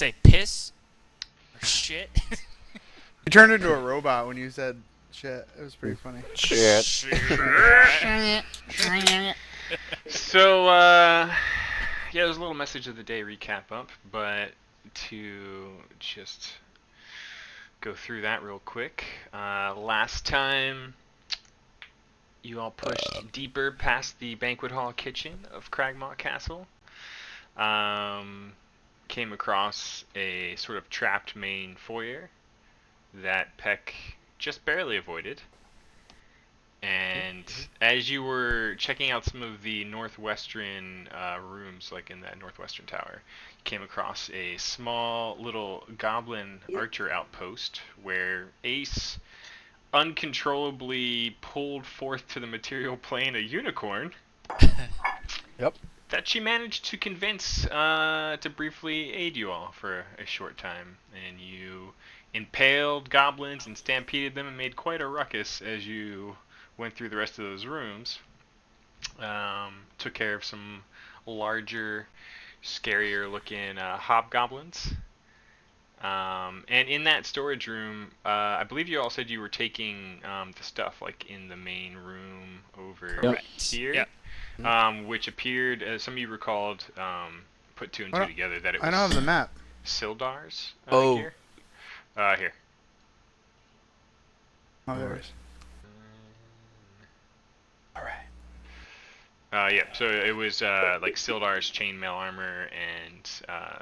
say piss or shit. You turned into a robot when you said shit. It was pretty funny. Shit. So, there's a little message of the day recap up, but to just go through that real quick. Last time, you all pushed deeper past the banquet hall kitchen of Cragmaw Castle. Came across a sort of trapped main foyer that Peck just barely avoided. And as you were checking out some of the northwestern rooms, like in that northwestern tower, you came across a small little goblin archer outpost where Ace uncontrollably pulled forth to the material plane a unicorn. Yep. That she managed to convince to briefly aid you all for a short time. And you impaled goblins and stampeded them and made quite a ruckus as you went through the rest of those rooms. Took care of some larger, scarier looking hobgoblins. And in that storage room, I believe you all said you were taking the stuff like in the main room over here. Yep. Which appeared, as some of you recalled, put two and two together, that it was I don't have the map. Sildar's Here. gear. Here. Oh, there it is. So it was like Sildar's chainmail armor and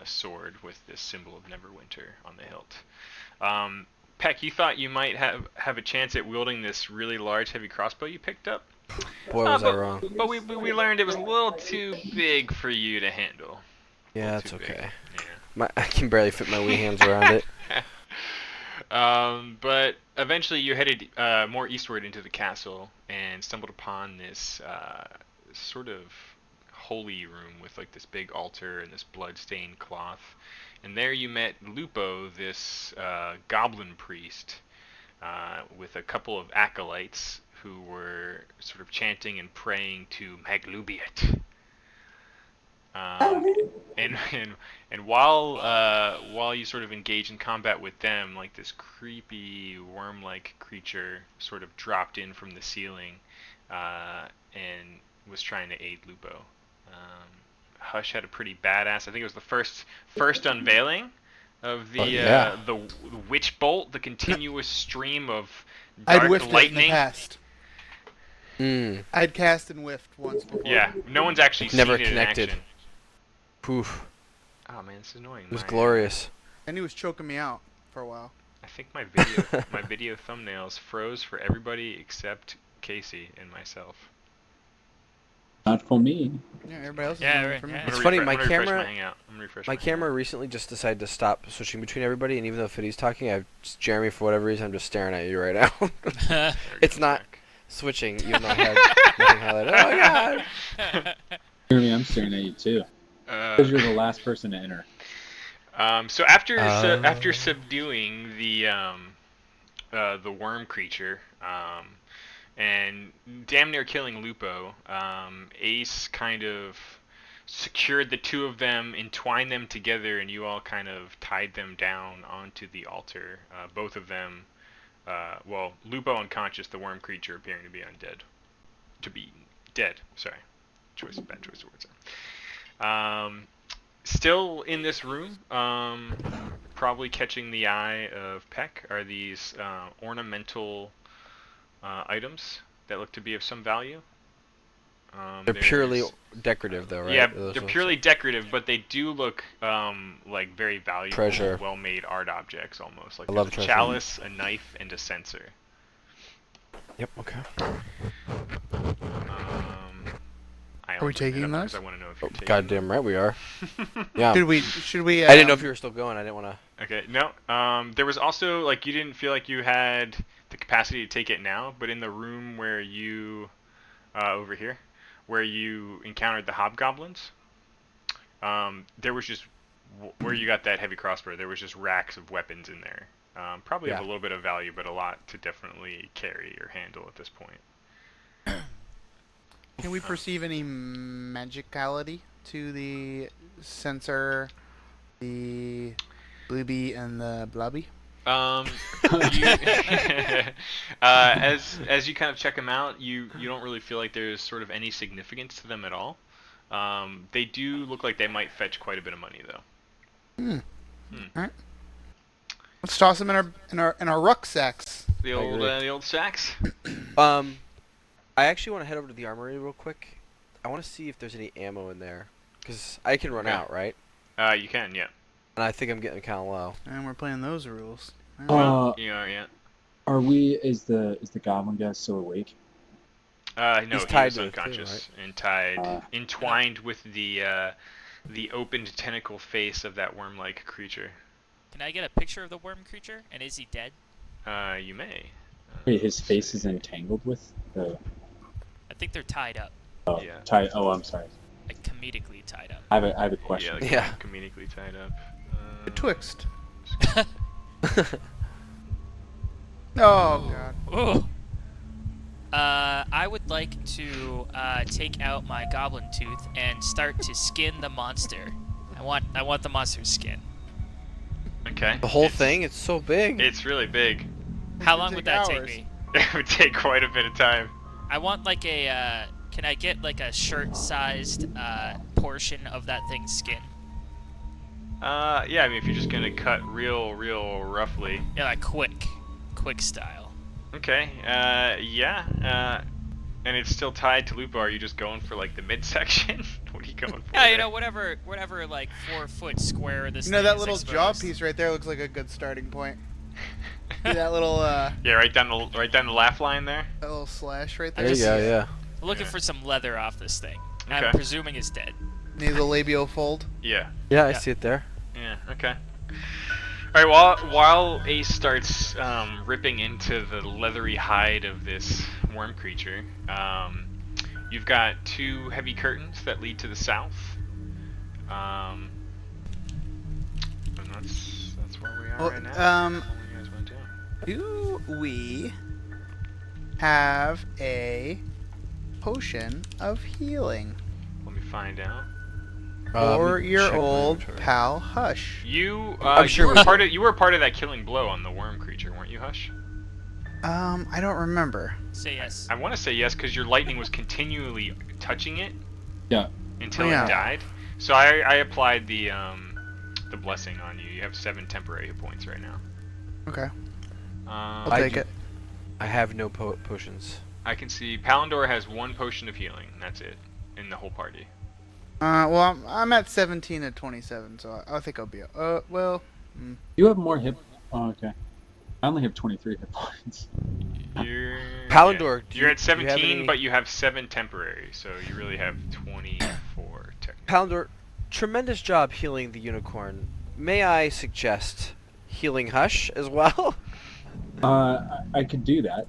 sword with this symbol of Neverwinter on the hilt. Peck, you thought you might have a chance at wielding this really large heavy crossbow you picked up? Boy, was I wrong. But we learned it was a little too big for you to handle. Yeah, that's okay. Yeah. I can barely fit my wee hands around it. But eventually you headed more eastward into the castle and stumbled upon this sort of holy room with like this big altar and this blood-stained cloth. And there you met Lupo, this goblin priest, with a couple of acolytes who were sort of chanting and praying to Maglubiet. And while you sort of engage in combat with them, like this creepy worm-like creature sort of dropped in from the ceiling and was trying to aid Lupo. Hush had a pretty badass. I think it was the first unveiling of the witch bolt, the continuous stream of dark I'd whiffed lightning. it in the past. I'd cast and whiffed once before. Yeah, no one's actually Never seen it connected. in action. Poof. Oh man, this is annoying. It was glorious. And he was choking me out for a while. I think my video thumbnails froze for everybody except Casey and myself. Not for me. Yeah, everybody else is Yeah, doing it right, for me. yeah. It's funny, my camera- My My camera recently just decided to stop switching between everybody, and even though Fiddy's talking, Jeremy, for whatever reason, I'm just staring at you right now. It's not switching, even though I had nothing highlighted. Oh, God! Jeremy, I'm staring at you too. Because you're the last person to enter. So after subduing the worm creature, and damn near killing Lupo, Ace kind of secured the two of them, entwined them together, and you all kind of tied them down onto the altar. Both of them, Lupo unconscious, the worm creature appearing to be undead. To be dead, sorry. Bad choice of words. Still in this room, probably catching the eye of Peck, are these ornamental items that look to be of some value. They're purely decorative, though, right? Yeah, Those they're ones? purely decorative, but they do look like very valuable, Treasure. well-made art objects almost. Like I there's love a treasure. chalice, a knife, and a censer. Yep, okay. I Are we only bring it taking up because those? I want to know if you're taking Goddamn right we are. Yeah. Should we? I didn't know if you were still going. I didn't want to. Okay, no. There was also, like, you didn't feel like you had the capacity to take it now, but in the room where you, over here, where you encountered the hobgoblins, there was just, where you got that heavy crossbow, there was just racks of weapons in there. Probably of a little bit of value, but a lot to definitely carry or handle at this point. Can we perceive any magicality to the sensor, the Blueby and the Blobby. As you kind of check them out, you don't really feel like there's sort of any significance to them at all. They do look like they might fetch quite a bit of money though. All right. Let's toss them in our rucksacks. The old sacks. I actually want to head over to the armory real quick. I want to see if there's any ammo in there, because I can run out, right? You can, yeah. And I think I'm getting kind of low. And we're playing those rules. Well, you are, yeah. Are we? Is the goblin guy still awake? No, He's he tied was to the unconscious thing, and entwined with the opened tentacle face of that worm-like creature. Can I get a picture of the worm creature? And is he dead? You may. Wait, his face is entangled with the. I think they're tied up. Oh, Yeah. Oh, I'm sorry. Like comedically tied up. I have a question. Yeah, like Yeah. comedically tied up. Betwixt. Oh god. Ooh. I would like to take out my goblin tooth and start to skin the monster. I want the monster's skin. Okay. The whole thing? It's so big. It's really big. How It long could would take that hours. take me? It would take quite a bit of time. I want like a. Can I get like a shirt-sized portion of that thing's skin? Yeah, I mean, if you're just gonna cut real roughly. Yeah, like quick style. Okay. Yeah. And it's still tied to Lupo. Are you just going for like the midsection? What are you going for? Yeah, you there? know, whatever like 4-foot square this. You know thing that is little exposed. jaw piece right there looks like a good starting point. See that little Yeah, right down the laugh line there. that little slash right I there. There you just- go, yeah. Looking Yeah. for some leather off this thing. Okay. I'm presuming it's dead. Nasolabial fold. Yeah. Yeah, I Yeah. see it there. Yeah. Okay. All right. While Ace starts ripping into the leathery hide of this worm creature, you've got two heavy curtains that lead to the south. And that's where we are Well, right now. What do you guys want to do? Do we have a potion of healing Let me find out. for your check my old inventory. pal Hush? You, I'm sure you we were part of that killing blow on the worm creature, weren't you, Hush? I don't remember. Say yes. I want to say yes because your lightning was continually touching it Yeah. until Yeah. it died. So I applied the blessing on you. You have 7 temporary hit points right now. Okay, I'll I take do- it. I have no potions. I can see Palindor has 1 potion of healing. That's it in the whole party. Well, I'm at 17 and 27, so I think I'll be. Well. You have more hit. Oh, okay. I only have 23 hit points. You're Palindor, do you're you- at do you have 17, any- but you have 7 temporary, so you really have 24 technically. Palindor, tremendous job healing the unicorn. May I suggest healing Hush as well? I could do that.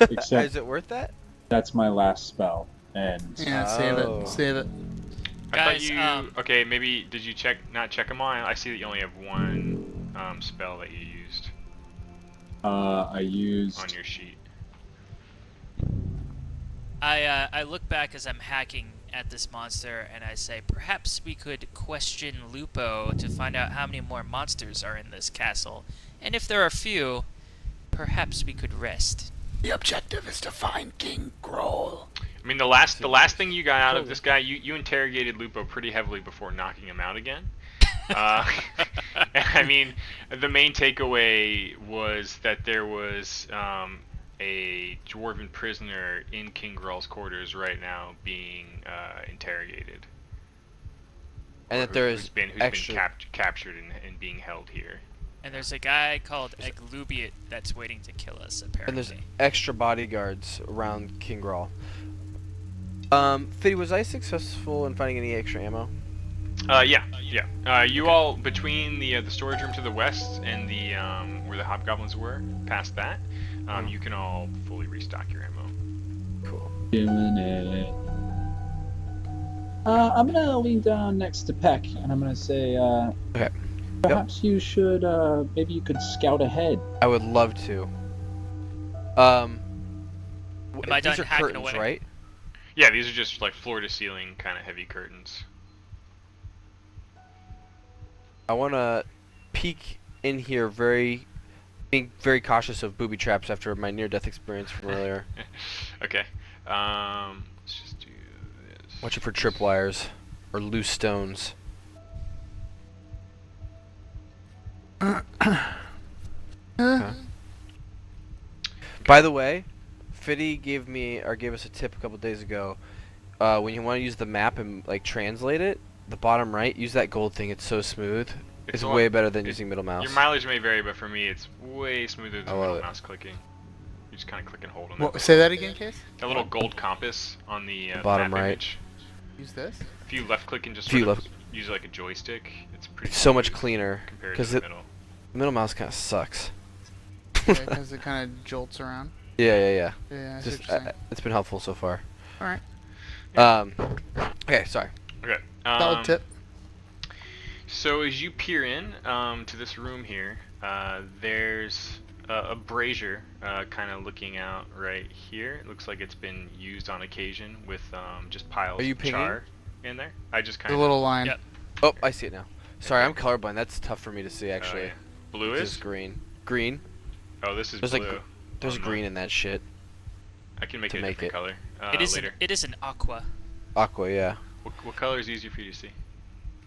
Is Except it worth that? that's my last spell, and Yeah, save Oh. it. Save it. I thought Guys, you okay. Maybe did you not check them all? I see that you only have 1 spell that you used I used. on your sheet. I look back as I'm hacking at this monster and I say, perhaps we could question Lupo to find out how many more monsters are in this castle. And if there are few, perhaps we could rest. The objective is to find King Groll. I mean, the last thing you got out of this guy, you interrogated Lupo pretty heavily before knocking him out again. I mean, the main takeaway was that there was a dwarven prisoner in King Grall's quarters right now being interrogated. And Or that there who's is been extra. captured and being held here. And there's a guy called Eglubiot that's waiting to kill us, And apparently. there's extra bodyguards around King Grawl. Fiddy, was I successful in finding any extra ammo? Yeah. You all between the storage room to the west and the where the hobgoblins were, past that, you can all fully restock your ammo. Cool. Doing it. I'm gonna lean down next to Peck, and I'm gonna say, Okay. perhaps you should, maybe you could scout ahead. I would love to. Am I done these are hacking curtains, away? right? Yeah, these are just like floor to ceiling kind of heavy curtains. I want to peek in here being very cautious of booby traps after my near-death experience from earlier. Okay. Let's just do this. Watching for tripwires or loose stones. Okay. By the way, Fiddy gave us a tip a couple days ago. When you want to use the map and like translate it, the bottom right, use that gold thing. It's so smooth. It's way better than using middle mouse. Your mileage may vary, but for me, it's way smoother than middle it. mouse clicking. You just kind of click and hold on Well, that. say that again, Case. That little gold compass on the bottom map right. image. Use this. If you left click and just If you sort of left- use it like a joystick, it's pretty. So much smooth cleaner compared to because the the middle. middle mouse kind of sucks. Because it kind of jolts around. Yeah. Yeah, I see Just what you're saying. it's been helpful so far. All right. Okay, sorry. Okay. Solid tip. So as you peer in to this room here, there's a brazier kind of looking out right here. It looks like it's been used on occasion with just piles Are you of pinging? char in there. I just kind The of little line. Yep. Oh, I see it now. Sorry, I'm colorblind. That's tough for me to see actually. yeah. Blue This is? is green. Green. Oh, this is There's blue. like there's on green in that shit. I can make to it a make different it. color It is later. it is an aqua. Aqua, yeah. What color is easier for you to see?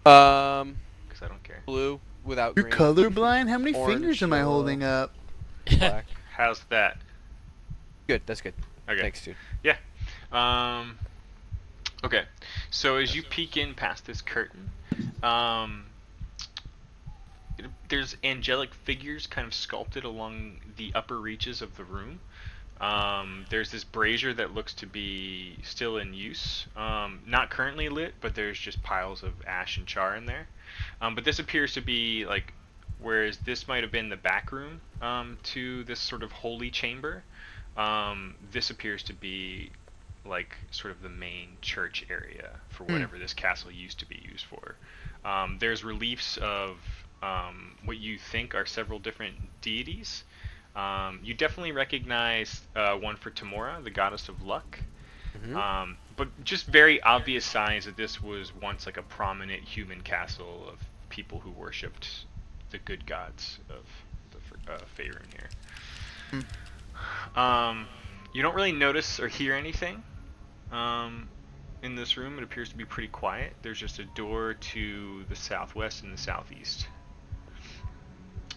Because I don't care. Blue without You're green. colorblind? How many Orange, fingers am I yellow. holding up? Black. How's that? Good. That's good. Okay. Thanks, dude. Okay. So as you peek in past this curtain, there's angelic figures kind of sculpted along the upper reaches of the room. There's this brazier that looks to be still in use, not currently lit, but there's just piles of ash and char in there. But this appears to be like, whereas this might have been the back room to this sort of holy chamber, this appears to be like sort of the main church area for whatever this castle used to be used for. There's reliefs of what you think are several different deities. You definitely recognize one for Tamora, the goddess of luck. Mhm. But just very obvious signs that this was once like a prominent human castle of people who worshipped the good gods of the Faerun here. You don't really notice or hear anything in this room. It appears to be pretty quiet. There's just a door to the southwest and the southeast.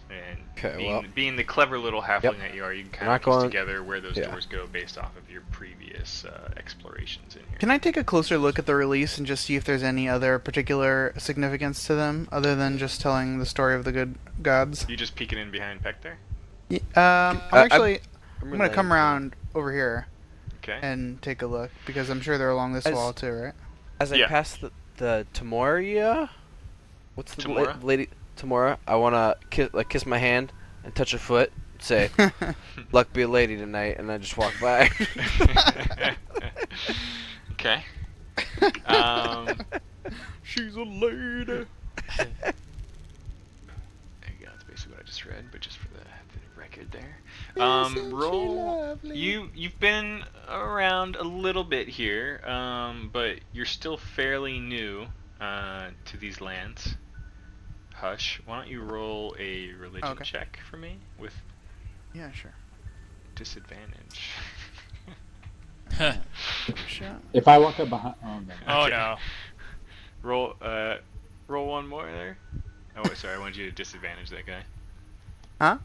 And Okay, being the clever little halfling that you are, you can kind of piece together where those doors go based off of your previous explorations in here. Can I take a closer look at the release and just see if there's any other particular significance to them, other than just telling the story of the good gods? You just peeking in behind Peck there? I'm actually... I'm relaying gonna come to- around over here Okay. and take a look, because I'm sure they're along this As- wall too, right? As I Yeah. pass the Tamoria, what's the Tamora? lady Tamora? I wanna kiss my hand and touch her foot. Say, "Luck be a lady tonight," and I just walk by. Okay. She's a lady. There you go. That's basically what I just read, but just for the record there. Isn't she Roll. lovely? You've been around a little bit here, but you're still fairly new to these lands. Hush. Why don't you roll a religion Okay. check for me with Yeah, sure. disadvantage? Sure. If I walk up behind, oh no. Oh Okay. no. Roll one more there. Oh, wait, sorry. I wanted you to disadvantage that guy. Huh?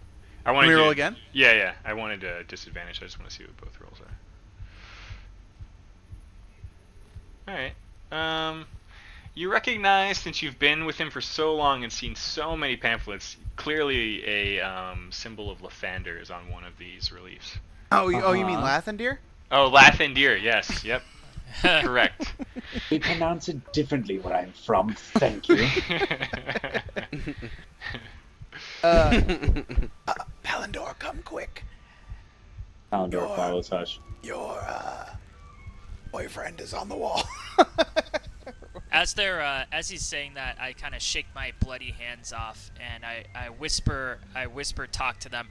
I wanted Can we you roll to- again? Yeah. I wanted to disadvantage. I just want to see what both rolls are. Alright. You recognize, since you've been with him for so long and seen so many pamphlets, clearly a symbol of Lathander is on one of these reliefs. Oh, you mean Uh-huh. Lathandir? Oh, Lathandir, yes, yep. Correct. We pronounce it differently where I'm from. Thank you. Palandor, come quick. Phandelver follows Hush. Your boyfriend is on the wall. As he's saying that, I kind of shake my bloody hands off and I whisper talk to them.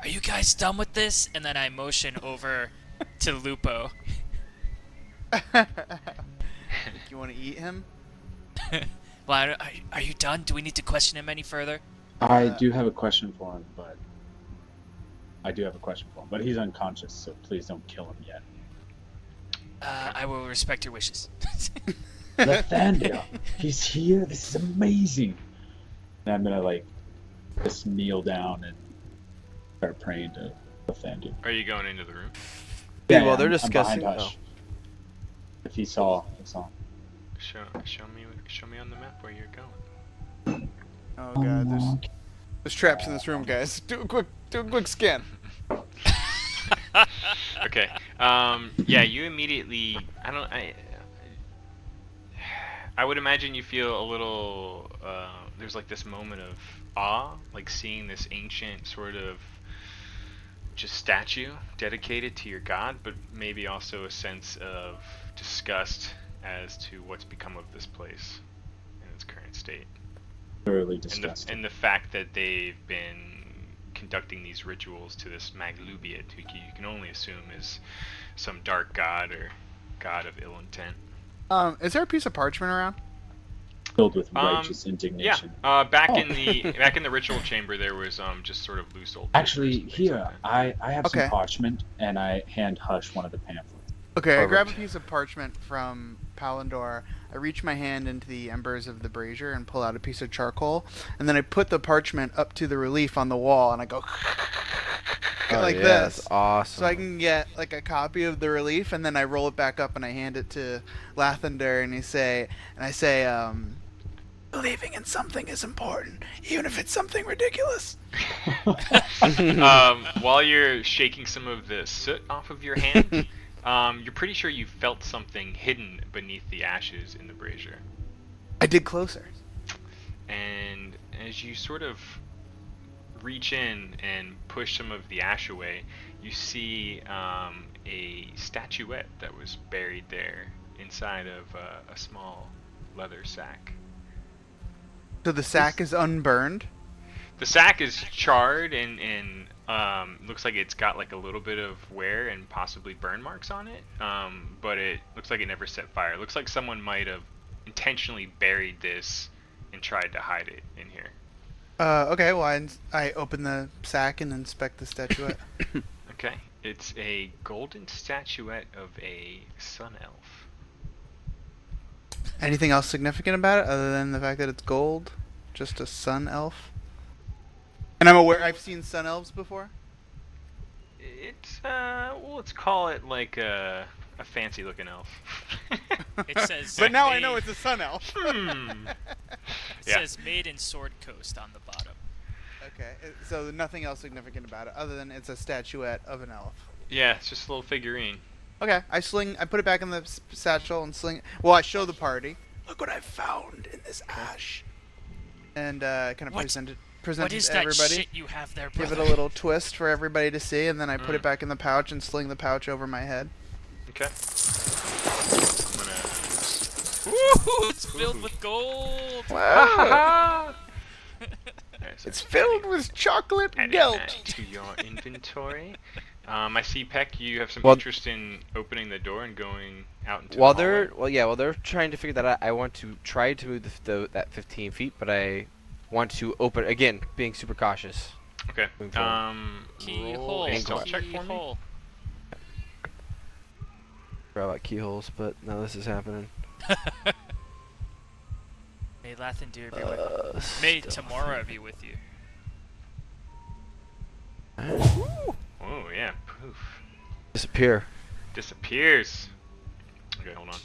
Are you guys done with this? And then I motion over to Lupo. You want to eat him? Well, are you done? Do we need to question him any further? I do have a question for him, but he's unconscious, so please don't kill him yet. I will respect your wishes. Lathandia, he's here. This is amazing. And I'm gonna like just kneel down and start praying to Lathandia. Are you going into the room? While they're I'm discussing. behind Hush. If he saw, Show me on the map where you're going. Oh god, there's traps in this room, guys. Do a quick scan. Okay. Yeah, you immediately. I would imagine you feel a little. There's like this moment of awe, like seeing this ancient sort of just statue dedicated to your god, but maybe also a sense of disgust as to what's become of this place in its current state. thoroughly disgusted. And the fact that they've been conducting these rituals to this Maglubiet, who you can only assume is some dark god or god of ill intent. Is there a piece of parchment around? Filled with righteous indignation. Yeah. Back in the ritual chamber, there was just sort of loose old. Actually, here like I have some parchment, and I hand Hush one of the pamphlets. Okay, I grab a piece of parchment from Phandelver. I reach my hand into the embers of the brazier and pull out a piece of charcoal, and then I put the parchment up to the relief on the wall, and I go like this. That's awesome. So I can get like a copy of the relief, and then I roll it back up and I hand it to Lathander, and I say, believing in something is important, even if it's something ridiculous. While you're shaking some of the soot off of your hand, you're pretty sure you felt something hidden beneath the ashes in the brazier. I dig closer. And as you sort of reach in and push some of the ash away, you see a statuette that was buried there inside of a small leather sack. So the sack is unburned? The sack is charred and looks like it's got like a little bit of wear and possibly burn marks on it, but it looks like it never set fire. It looks like someone might have intentionally buried this and tried to hide it in here. Okay, well, I open the sack and inspect the statuette. Okay, it's a golden statuette of a sun elf. Anything else significant about it other than the fact that it's gold? Just a sun elf? And I'm aware I've seen sun elves before? It's, well, let's call it like a fancy looking elf. It says. But now I know it's a sun elf. It says made in Sword Coast on the bottom. Okay, so nothing else significant about it other than it's a statuette of an elf. Yeah, it's just a little figurine. Okay, I put it back in the satchel and sling. Well, I show the party. Look what I found in this ash. And kind of present it What is to that everybody. shit you have there, brother? Give it a little twist for everybody to see, and then I put it back in the pouch and sling the pouch over my head. Okay. Ooh, it's filled with gold. Wow. Right, so It's filled with chocolate adding gelt. that to your inventory. I see, Peck, you have some Well- interest in opening the door and going out into While the hallway. while they're trying to figure that out, I want to try to move that 15 feet, but I want to open again, being super cautious. Okay. Moving forward. Keyhole. Roll a stealth check for me. Keyhole. Forgot about keyholes, but now this is happening. May Lathander be with May Tamora be with you. Oh yeah, poof. Disappear. Disappears. Okay, hold on.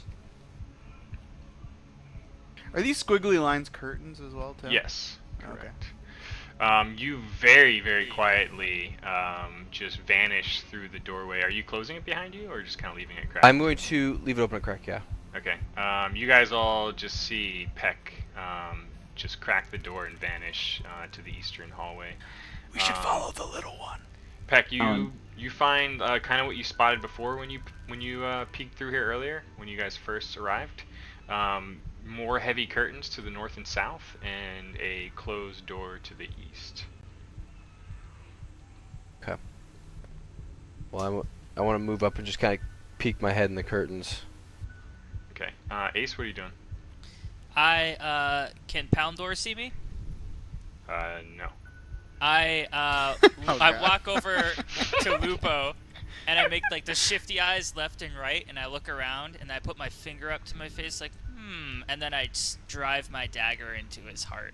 Are these squiggly lines curtains as well, too? Yes, Okay. correct. You very, very quietly just vanish through the doorway. Are you closing it behind you, or just kind of leaving it cracked? I'm going to leave it open a crack. Yeah. Okay. You guys all just see Peck just crack the door and vanish to the eastern hallway. We should follow the little one. Peck, you find kind of what you spotted before when you peeked through here earlier, when you guys first arrived. More heavy curtains to the north and south, and a closed door to the east. Okay. Well, I want to move up and just kind of peek my head in the curtains. Okay. Ace, what are you doing? Can Poundor see me? No. I Oh, I God. walk over to Lupo, and I make like the shifty eyes left and right, and I look around, and I put my finger up to my face like, and then I just drive my dagger into his heart.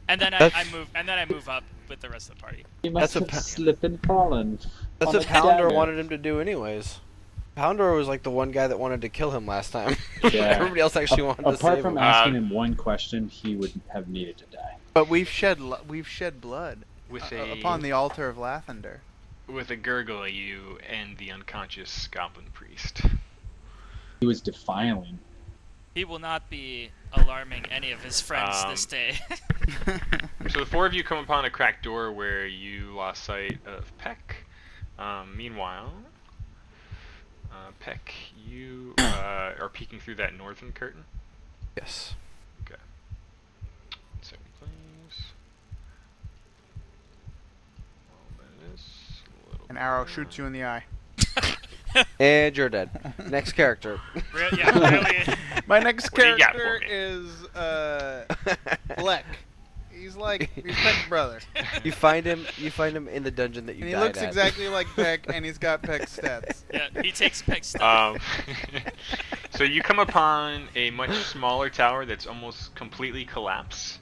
And then I move up with the rest of the party. He must That's a have pa- slipped and fallen. That's on what a Poundor dagger. wanted him to do anyways. Poundor was like the one guy that wanted to kill him last time. Yeah. Everybody else actually wanted to Apart save from him. asking him one question, he would have needed to die. But we've shed blood With upon the altar of Lathander. with a gurgle, you end the unconscious goblin priest. He was defiling. He will not be alarming any of his friends this day. So the four of you come upon a cracked door where you lost sight of Peck. Meanwhile, Peck, you are peeking through that northern curtain. Yes. Okay. So please. An arrow shoots you in the eye. And you're dead. Next character. Really? My next What do you got character for me? is Bleck. He's Peck's brother. You find him in the dungeon that you And he died looks at. exactly like Peck, and he's got Peck's stats. Yeah, he takes Peck's stuff. So you come upon a much smaller tower that's almost completely collapsed.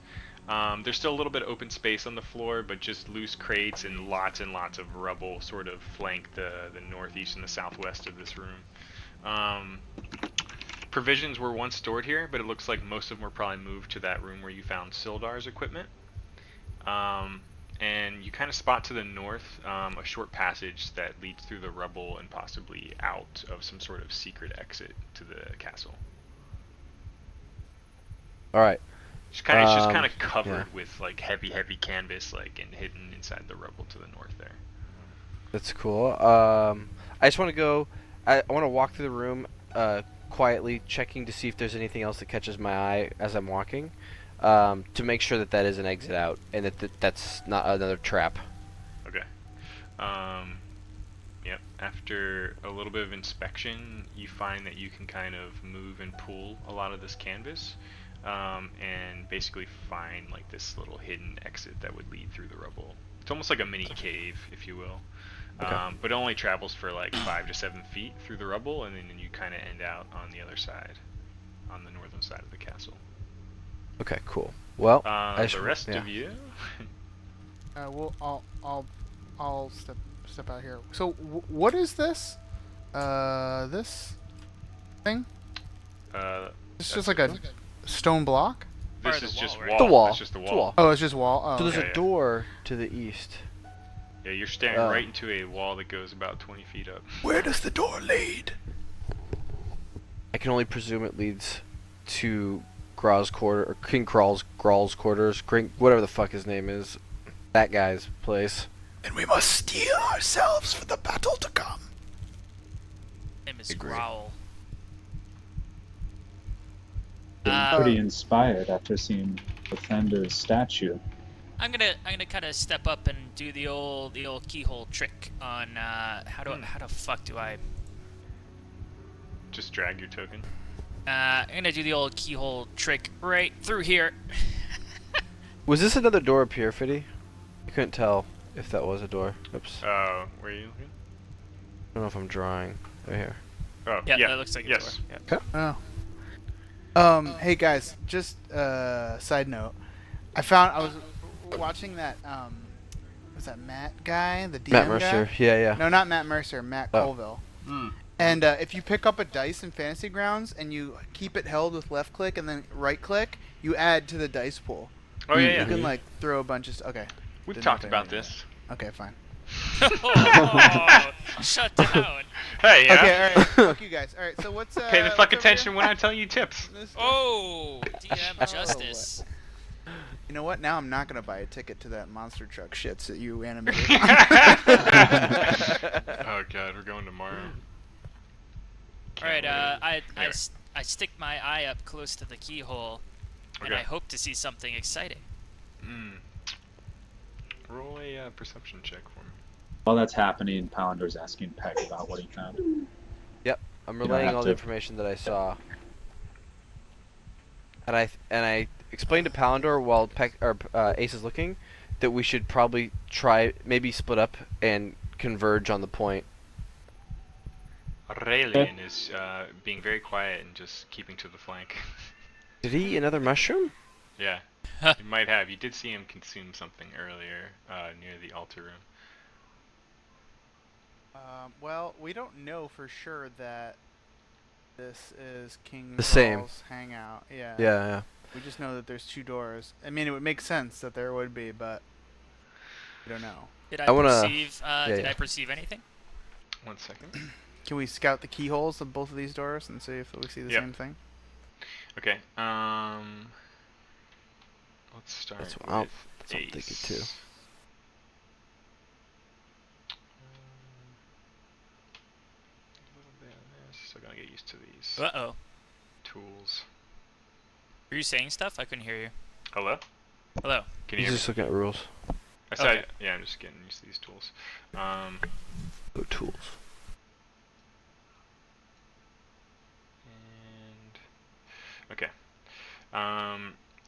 There's still a little bit of open space on the floor, but just loose crates and lots of rubble sort of flank the northeast and the southwest of this room. Provisions were once stored here, but it looks like most of them were probably moved to that room where you found Sildar's equipment. And you kind of spot to the north a short passage that leads through the rubble and possibly out of some sort of secret exit to the castle. All right. It's just kind of covered yeah. with like heavy canvas, like and hidden inside the rubble to the north there. That's cool. I just want to go. I want to walk through the room quietly, checking to see if there's anything else that catches my eye as I'm walking, to make sure that is an exit out and that's not another trap. Okay. Yep. After a little bit of inspection, you find that you can kind of move and pull a lot of this canvas, and basically find like this little hidden exit that would lead through the rubble. It's almost like a mini cave, if you will. Okay. But it only travels for like 5 to 7 feet through the rubble, and then you kind of end out on the other side, on the northern side of the castle. Okay, cool. Well, The rest yeah. of you. I'll step out here. So what is this? This thing? It's just like a stone block. Part This of is the just wall, right? wall. The wall. That's just the It's a wall. wall. Oh, it's just wall. Oh, So there's okay. a door to the east. Yeah, you're staring Oh. right into a wall that goes about 20 feet up. Where does the door lead? I can only presume it leads to Grau's quarter or King Grau's quarters, whatever the fuck his name is, that guy's place. And we must steel ourselves for the battle to come. Name is Agreed. Growl. Getting pretty inspired after seeing Phandelver's statue. I'm gonna kind of step up and do the old keyhole trick on how the fuck do I? Just drag your token. I'm gonna do the old keyhole trick right through here. Was this another door up here, Fiddy? I couldn't tell if that was a door. Oops. I Where are you looking? don't know if I'm drawing. Right here. Oh, Yeah, yeah. that looks like a yes. door. Yeah. Oh. Hey guys, just side note. I was watching that was that Matt guy, the DM Matt Mercer. guy? Yeah. No, not Matt Mercer, Matt Oh. Colville. And if you pick up a dice in Fantasy Grounds and you keep it held with left click and then right click, you add to the dice pool. Oh, yeah, You yeah. can like throw a bunch of okay. We've Didn't talked know if about anybody this. Okay, fine. Oh, shut down. Hey, yeah. Okay, all right. Fuck you guys. All right, so what's Pay the what's fuck over attention here? when I tell you tips. This- Oh, DM justice. You know what? Now I'm not gonna buy a ticket to that monster truck shits that you animated. Oh god, we're going tomorrow. All right, I Here. stick my eye up close to the keyhole, and Okay. I hope to see something exciting. Roll a perception check for me. While that's happening, Palander's asking Peck about what he found. Yep. I'm You don't relaying have all the to. information that I saw. And explain to Palindor while Ace is looking that we should probably try maybe split up and converge on the point. Aurelian is being very quiet and just keeping to the flank. Did he eat another mushroom? Yeah, you might have. You did see him consume something earlier near the altar room. Well, we don't know for sure that this is King The same. Thrall's hangout. Yeah. Yeah. We just know that there's 2 doors. I mean, it would make sense that there would be, but we don't know. Did I yeah. perceive anything? 1 second. Can we scout the keyholes of both of these doors and see if we see the Yep. same thing? Okay. Let's start That's with what I'm thinking Ace. too. A little bit of this. Still gotta get used to these Uh-oh. tools. Were you saying stuff? I couldn't hear you. Hello? Hello. Can you He's hear me? just looking at rules. I said, Okay. yeah, I'm just getting used to these tools. Oh, tools. And okay.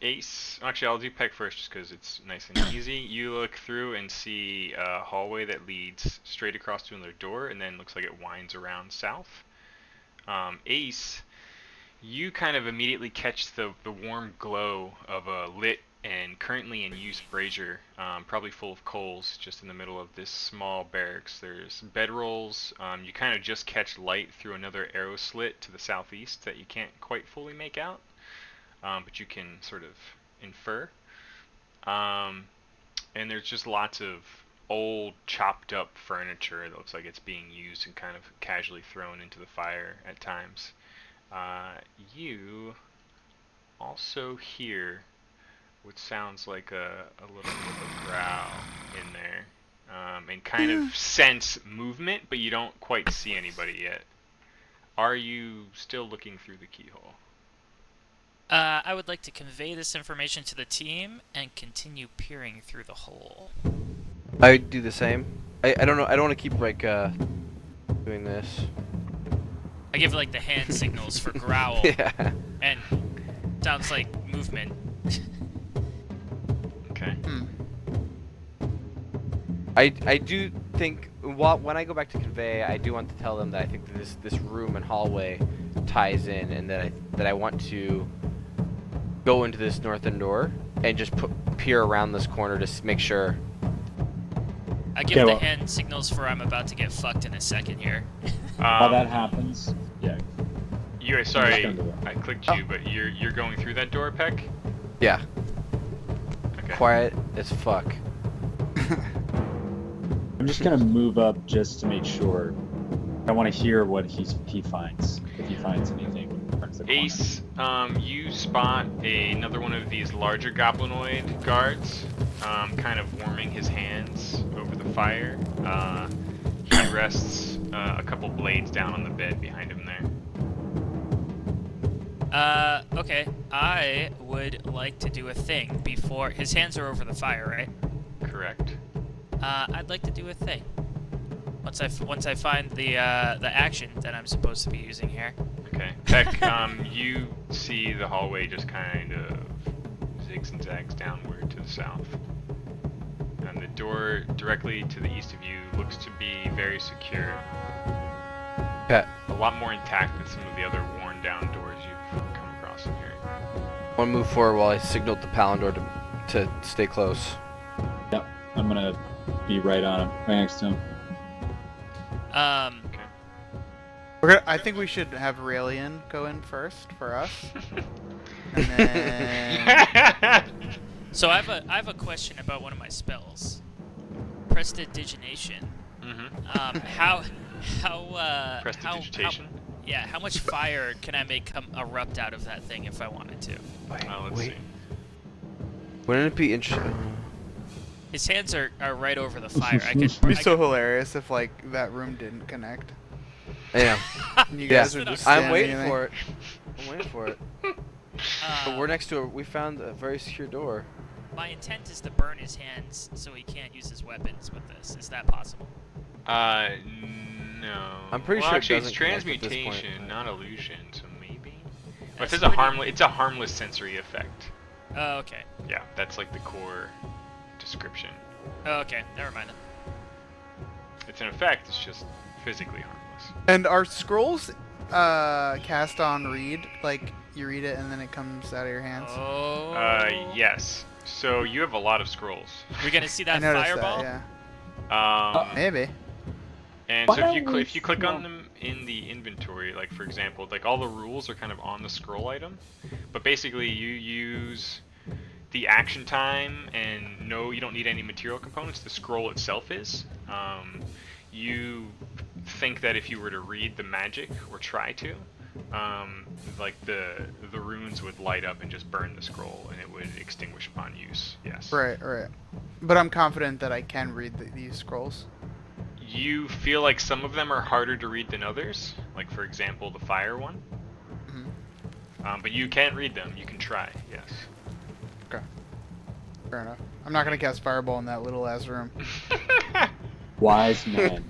Ace. Actually, I'll do Peck first, just because it's nice and easy. You look through and see a hallway that leads straight across to another door, and then looks like it winds around south. Ace, you kind of immediately catch the warm glow of a lit and currently in use brazier, probably full of coals, just in the middle of this small barracks. There's bedrolls. You kind of just catch light through another arrow slit to the southeast that you can't quite fully make out, but you can sort of infer. And there's just lots of old, chopped up furniture that looks like it's being used and kind of casually thrown into the fire at times. You also hear what sounds like a little bit of a growl in there, and kind of sense movement, but you don't quite see anybody yet. Are you still looking through the keyhole? I would like to convey this information to the team and continue peering through the hole. I do the same. I don't know. I don't want to keep doing this. I give like the hand signals for growl, Yeah. and sounds like movement. Okay. I do think when I go back to convey, I do want to tell them that I think that this room and hallway ties in, and that I want to go into this northern door and just peer around this corner to make sure. I give the hand signals for I'm about to get fucked in a second here. While that happens, yeah. Sorry, I clicked you, but you're going through that door, Peck? Yeah. Okay. Quiet as fuck. I'm just gonna move up just to make sure. I want to hear what he finds, if he finds anything. When he turns the corner. Ace, you spot another one of these larger goblinoid guards, kind of warming his hands over the fire. He rests a couple blades down on the bed behind him there. Okay. I would like to do a thing before his hands are over the fire, right? Correct. I'd like to do a thing. Once I find the action that I'm supposed to be using here. Okay. Peck, you see the hallway just kind of zigs and zags downward to the south. And the door directly to the east of you looks to be very secure. Okay. A lot more intact than some of the other worn down doors you've come across in here. I want to move forward while I signal to Palindor to stay close. Yep, I'm gonna be right on him, right next to him. Okay. I think we should have Aurelian go in first for us. And then... So I have a question about one of my spells. Prestidigitation. Mm-hmm. Prestidigitation? How much fire can I make erupt out of that thing if I wanted to? Let's Wait. see. Wouldn't it be interesting? His hands are right over the fire. It'd be so hilarious if like that room didn't connect. Yeah. And you Yeah. guys were just I'm standing waiting there. for it. I'm waiting for it. But we're next to it. We found a very secure door. My intent is to burn his hands so he can't use his weapons with this. Is that possible? No. I'm pretty well, sure it actually, it's doesn't connect at this point. transmutation, not illusion, so maybe. But That's it's a pretty- harmless sensory effect. Oh, okay. Yeah, that's like the core description. Oh, okay. Never mind. It's an effect. It's just physically harmless. And are scrolls cast on read? Like you read it and then it comes out of your hands? Oh. Yes. So you have a lot of scrolls. We're gonna see I that noticed fireball. that. Yeah. Maybe. And Why so if don't we you click on swap? them in the inventory, like for example, like all the rules are kind of on the scroll item, but basically you use the action time, and no, you don't need any material components. The scroll itself is. You think that if you were to read the magic or try to, like the runes would light up and just burn the scroll, and it would extinguish upon use. Yes. Right. But I'm confident that I can read these scrolls. You feel like some of them are harder to read than others, like for example the fire one. But you can read them. You can try. Yes. Okay. Fair enough. I'm not gonna cast fireball in that little ass room. Wise man.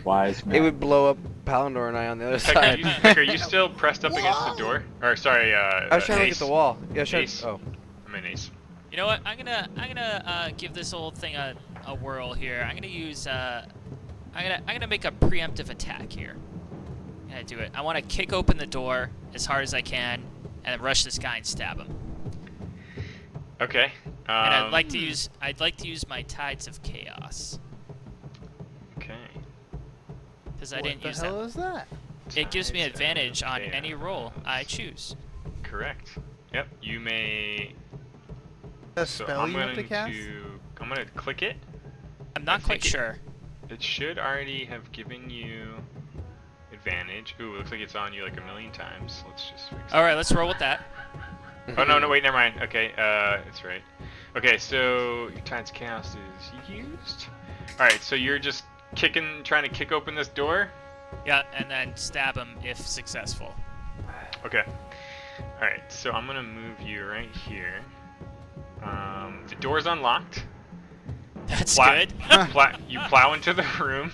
Wise man. It would blow up Palindor and I on the other side. Heck, are you still pressed up against the door? Or sorry, I was trying to look at the wall. Yeah, sure. Ace. Oh. I'm an ace. You know what? I'm gonna give this whole thing a whirl here. I'm gonna use I'm gonna make a preemptive attack here. I'm gonna do it. I want to kick open the door as hard as I can, and then rush this guy and stab him. Okay. And I'd like to use my Tides of Chaos, Okay. because I didn't use What the hell that. is that? It gives me Tides of advantage on Chaos. any roll I choose. Correct. Yep. You may. A So spell I'm you have to going cast? I'm gonna click it. I'm not quite think sure. It should already have given you advantage. Ooh, it looks like it's on you like a million times. Let's just fix it. All right, let's roll with that. Oh no, wait, never mind. Okay, it's right. Okay, so your Tides of Chaos is used. All right, so you're just trying to kick open this door. Yeah, and then stab him if successful. Okay. All right, so I'm gonna move you right here. The door's unlocked. That's Plow- good. You plow into the room.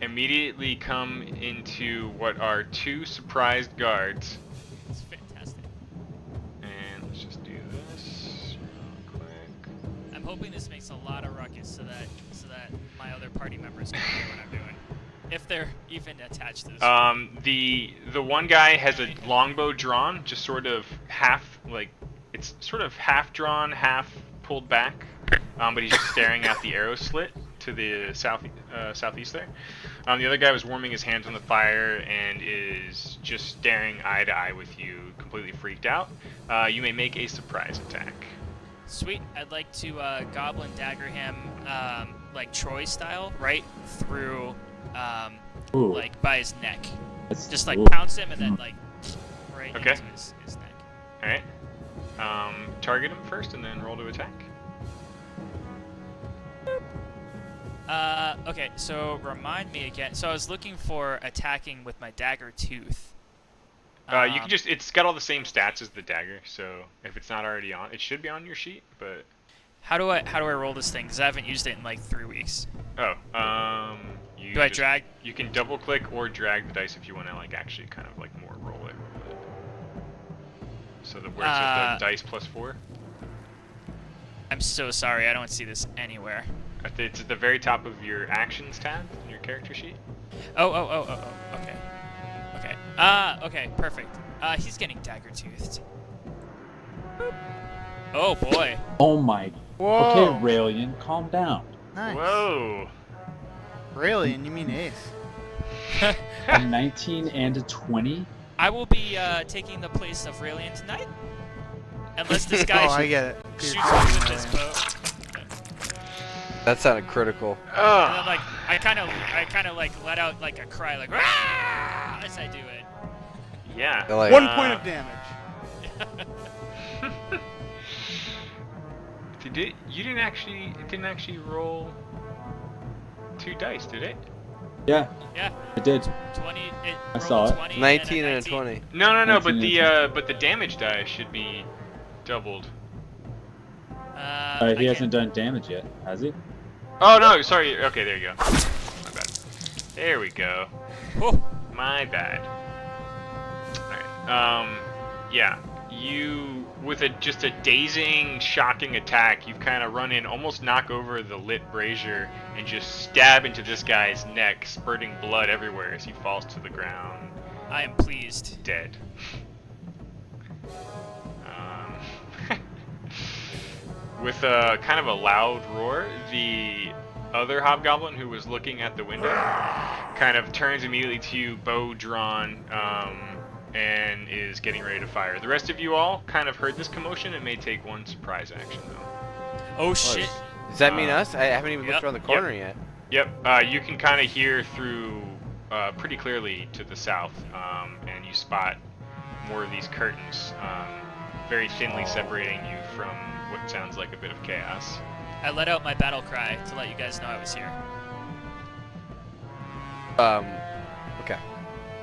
Immediately come into what are two surprised guards. It's fantastic. And let's just do this real quick. I'm hoping this makes a lot of ruckus so that my other party members can hear what I'm doing, if they're even attached to this. The one guy has a longbow drawn, just sort of half, like, it's sort of half drawn, half pulled back, but he's just staring at the arrow slit to the southeast there. The other guy was warming his hands on the fire and is just staring eye to eye with you, completely freaked out. You may make a surprise attack. Sweet. I'd like to goblin dagger him, like Troy style, right through, Ooh. like by his neck. That's- Just like ooh. pounce him and then like right Okay. into his neck. All right. Target him first and then roll to attack. Okay, so remind me again. So I was looking for attacking with my dagger tooth. You can just, it's got all the same stats as the dagger, so if it's not already on, it should be on your sheet, but... How do I roll this thing? Because I haven't used it in like 3 weeks. Oh, Do I drag? You can double click or drag the dice if you want to like actually kind of like more roll it. So where it says the dice +4. I'm so sorry. I don't see this anywhere. It's at the very top of your actions tab in your character sheet. Oh. Okay. Okay. Okay. Perfect. He's getting dagger toothed. Oh boy. Oh my. Whoa. Okay, Raelian, calm down. Nice. Whoa. Really? And you mean ace? A 19 and a 20. I will be taking the place of Raelian tonight. Unless this guy Oh, I get it. shoots You're me talking with his Raelian. bow. That sounded critical. And then like I kind of like let out like a cry like "Rah!" as I do it. Yeah. They're like, 1 point of damage. You didn't actually roll 2 dice, did it? Yeah, Yeah. I did. 20. It I rolled saw a it. 20 19 and a 19. 20. No, 19 but the damage die should be doubled. I He hasn't done damage yet, has he? Oh no, sorry. Okay, there you go. My bad. There we go. Whew. My bad. Alright. Yeah. you, with just a dazing, shocking attack, you've kind of run in, almost knock over the lit brazier, and just stab into this guy's neck, spurting blood everywhere as he falls to the ground, I am pleased. dead. With a kind of a loud roar, the other hobgoblin who was looking at the window kind of turns immediately to you, bow drawn, and is getting ready to fire. The rest of you all kind of heard this commotion and may take one surprise action though. Oh shit! Does that mean us? I haven't even Yep. looked around the corner yet. Yep, you can kind of hear through pretty clearly to the south, and you spot more of these curtains, very thinly separating you from what sounds like a bit of chaos. I let out my battle cry to let you guys know I was here. Okay.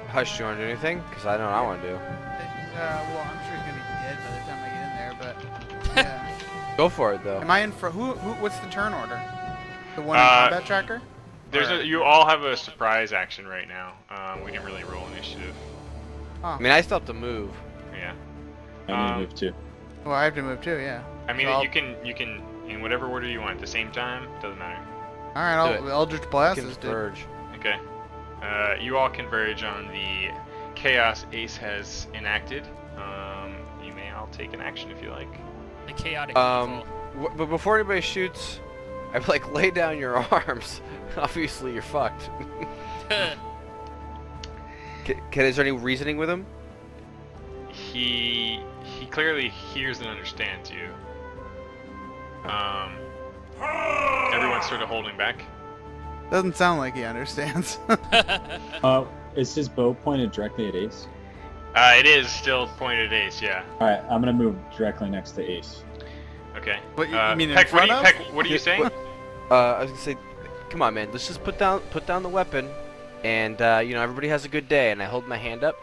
Hush, do you want to do anything? Because I know what I want to do. Well, I'm sure he's gonna be dead by the time I get in there, but yeah. Go for it, though. Am I in for who? What's the turn order? The one in combat tracker? You all have a surprise action right now. We didn't really roll initiative. I mean, I still have to move. Yeah. I need to move too. Well, I have to move too. Yeah. I mean, So you can in whatever order you want at the same time. Doesn't matter. All right. Do it. Eldritch Blast is dude. Converge. Okay. You all converge on the chaos Ace has enacted. You may all take an action if you like. The chaotic evil. But before anybody shoots, I'd like lay down your arms. Obviously, you're fucked. Is there any reasoning with him? He clearly hears and understands you. Everyone's sort of holding back. Doesn't sound like he understands. Is his bow pointed directly at Ace? It is still pointed at Ace, yeah. Alright, I'm gonna move directly next to Ace. Okay. What, you mean in Peck, front of? Peck, what are you saying? I was gonna say, come on, man. Let's just put down the weapon, and everybody has a good day. And I hold my hand up.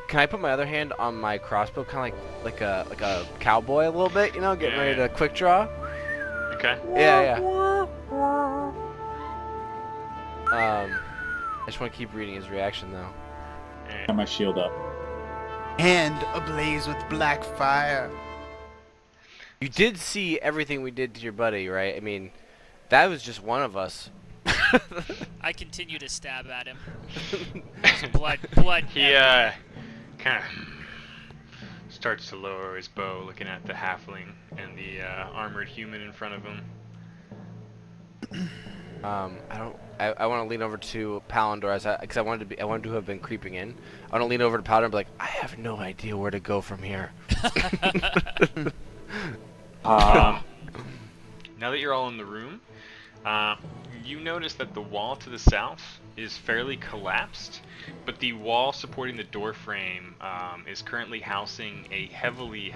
Can I put my other hand on my crossbow, kind of like a cowboy a little bit, getting ready to quick draw? Okay. Yeah. I just want to keep reading his reaction though. Got my shield up. Hand ablaze with black fire. You did see everything we did to your buddy, right? I mean, that was just one of us. I continue to stab at him. There's blood. He kind of starts to lower his bow, looking at the halfling and the armored human in front of him. I want to lean over to Phalendor because I wanted to have been creeping in. I want to lean over to Phalendor and be like, I have no idea where to go from here. Now that you're all in the room, you notice that the wall to the south is fairly collapsed, but the wall supporting the door frame is currently housing a heavily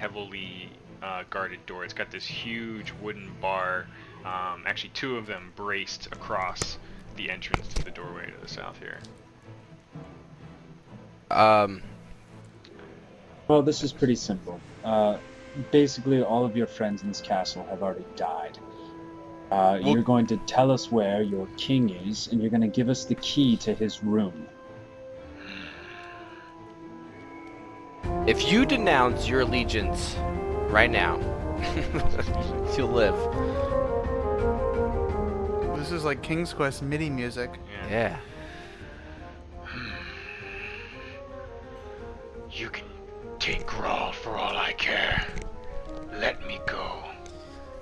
guarded door. It's got this huge wooden bar, actually two of them braced across the entrance to the doorway to the south here. Well, this is pretty simple. Basically, all of your friends in this castle have already died. You're going to tell us where your king is, and you're going to give us the key to his room. If you denounce your allegiance right now, you'll live. This is like King's Quest MIDI music. Yeah. You can take Grawl for all I care. Let me go,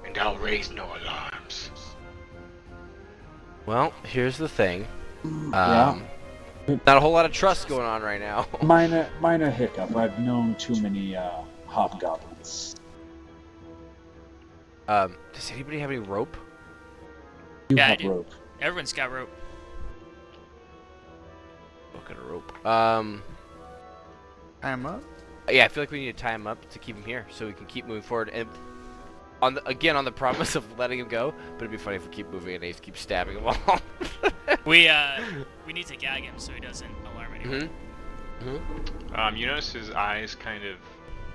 and I'll raise no alarms. Well, here's the thing. Yeah. Not a whole lot of trust going on right now. Minor hiccup. I've known too many hobgoblins. Does anybody have any rope? You Yeah, I have do. rope. Everyone's got rope. What kind of rope? I'm up. Yeah, I feel like we need to tie him up to keep him here, so we can keep moving forward. And on the promise of letting him go, but it'd be funny if we keep moving and Ace keeps stabbing him all. We need to gag him so he doesn't alarm anyone. You notice his eyes kind of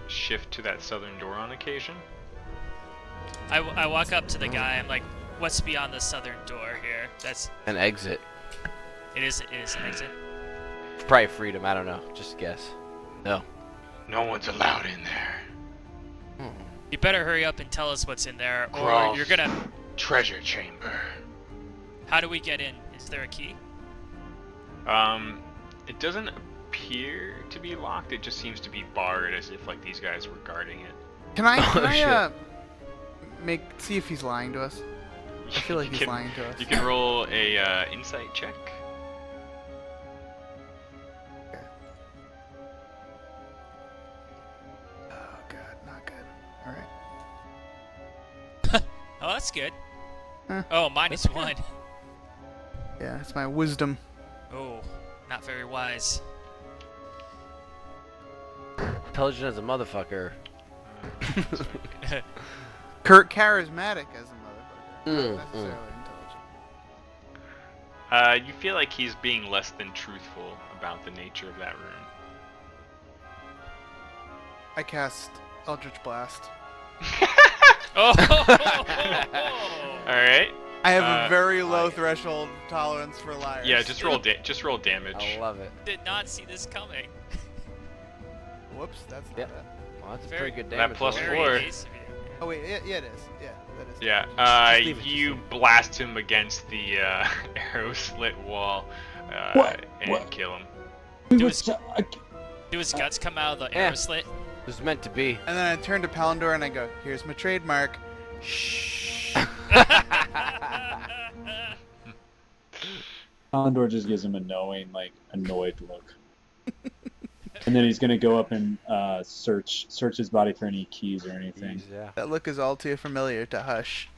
shift to that southern door on occasion. I walk up to the guy. I'm like, "What's beyond the southern door here?" That's An exit. it is an exit. It's probably freedom. I don't know. Just guess. No. No one's allowed in there. You better hurry up and tell us what's in there, or Grolf. you're gonna... Treasure chamber. How do we get in? Is there a key? It doesn't appear to be locked. It just seems to be barred, as if like these guys were guarding it. Can I shit. see if he's lying to us? I feel like he's lying to us. You can roll a insight check. Okay. Oh god, not good. All right. Oh, that's good. Huh. Oh, -1. Yeah, it's my wisdom. Oh, not very wise. Intelligent as a motherfucker. Charismatic as a motherfucker. Not necessarily intelligent. You feel like he's being less than truthful about the nature of that room. I cast Eldritch Blast. Oh! All right. I have a very low threshold tolerance for liars. Yeah, just roll damage. I love it. Did not see this coming. Whoops, that's not Yep. it. Well, that's a Very- pretty good That damage. plus roll. Very four. nice of you. Oh wait, yeah, it is. Yeah, that is. Yeah. Just leave it, You just blast him against the arrow slit wall, What? and What? kill him. Do his guts come out of the arrow slit? It was meant to be. And then I turn to Palindor and I go, "Here's my trademark." Shh. Condor just gives him a knowing, like, annoyed look. And then he's gonna go up and search his body for any keys or anything. Yeah. That look is all too familiar to Hush.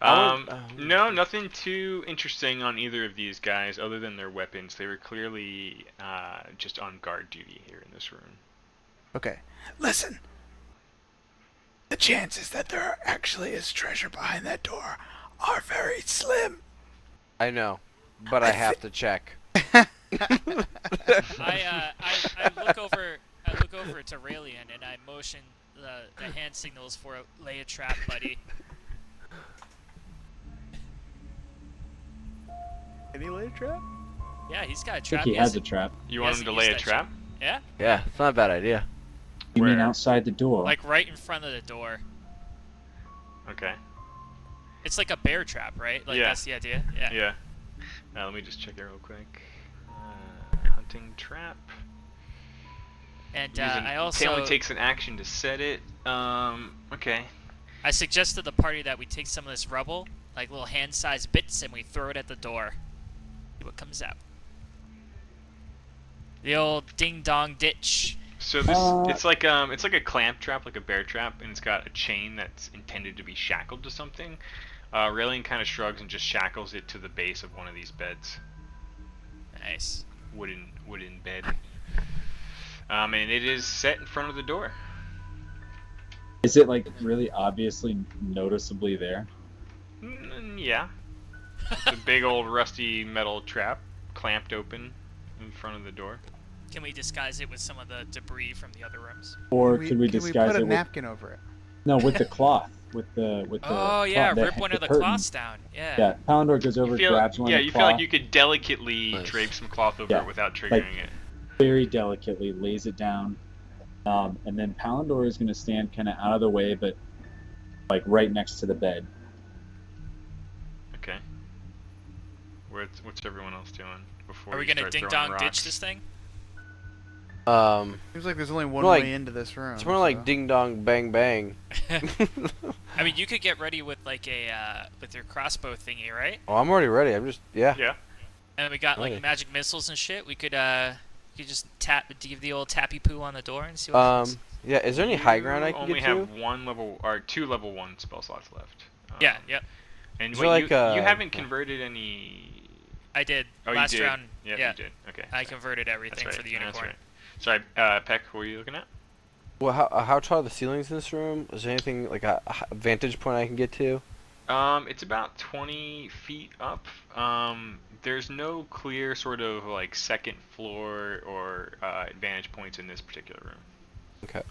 No, nothing too interesting on either of these guys other than their weapons. They were clearly just on guard duty here in this room. Okay, listen. The chances that there actually is treasure behind that door are very slim. I know, but I have to check. I look over to Raelian and I motion the hand signals for lay a trap, buddy. Any lay trap? Yeah, he's got a I trap. think he has a trap. You want Yes, him to he lay used a that trap? Yeah, Yeah, it's not a bad idea. You mean Where? outside the door? like right in front of the door. Okay. It's like a bear trap, right? Like Yeah. that's the idea. Yeah. Yeah. Let me just check it real quick. Hunting trap. And Using- I it also only takes an action to set it. Okay. I suggest to the party that we take some of this rubble, like little hand-sized bits, and we throw it at the door. See what comes out. The old ding-dong ditch. So this Uh, it's like a clamp trap, like a bear trap, and it's got a chain that's intended to be shackled to something. Raelian kind of shrugs and just shackles it to the base of one of these beds. Nice. Wooden bed. And it is set in front of the door. Is it like really obviously noticeably there? Yeah. It's a big old rusty metal trap clamped open in front of the door. Can we disguise it with some of the debris from the other rooms? Or Can could we can disguise put a it with napkin over it? no, with the cloth, with the Oh yeah, cloth- rip one of the curtain. cloths down. Yeah. Yeah, Palindor goes over, grabs one yeah, of the you cloth, feel like you could delicately Nice. drape some cloth over Yeah, it without triggering like- it. very delicately lays it down, and then Palindor is going to stand kind of out of the way, but like right next to the bed. Okay. What's everyone else doing before Are we you gonna start throwing ding-dong rocks? ditch this thing? Seems like there's only one More like- way into this room. It's more like so- ding dong bang bang. I mean, you could get ready with like a with your crossbow thingy, right? Oh, I'm already ready. I'm just Yeah. And we got like Ready. magic missiles and shit. We could just give the old tappy poo on the door and see what happens. Yeah. Is there any high ground I You can only get have to? two level 1 spell slots left. Yeah, yep. And Is wait, there you, like a- you haven't converted any. I did Oh, last you did. round. Yep, yeah, you did. Okay. I converted That's everything right. for the That's unicorn. right. Sorry, Peck, what were you looking at? Well, how tall are the ceilings in this room? Is there anything like a vantage point I can get to? It's about 20 feet up. There's no clear sort of like second floor or advantage points in this particular room. Okay.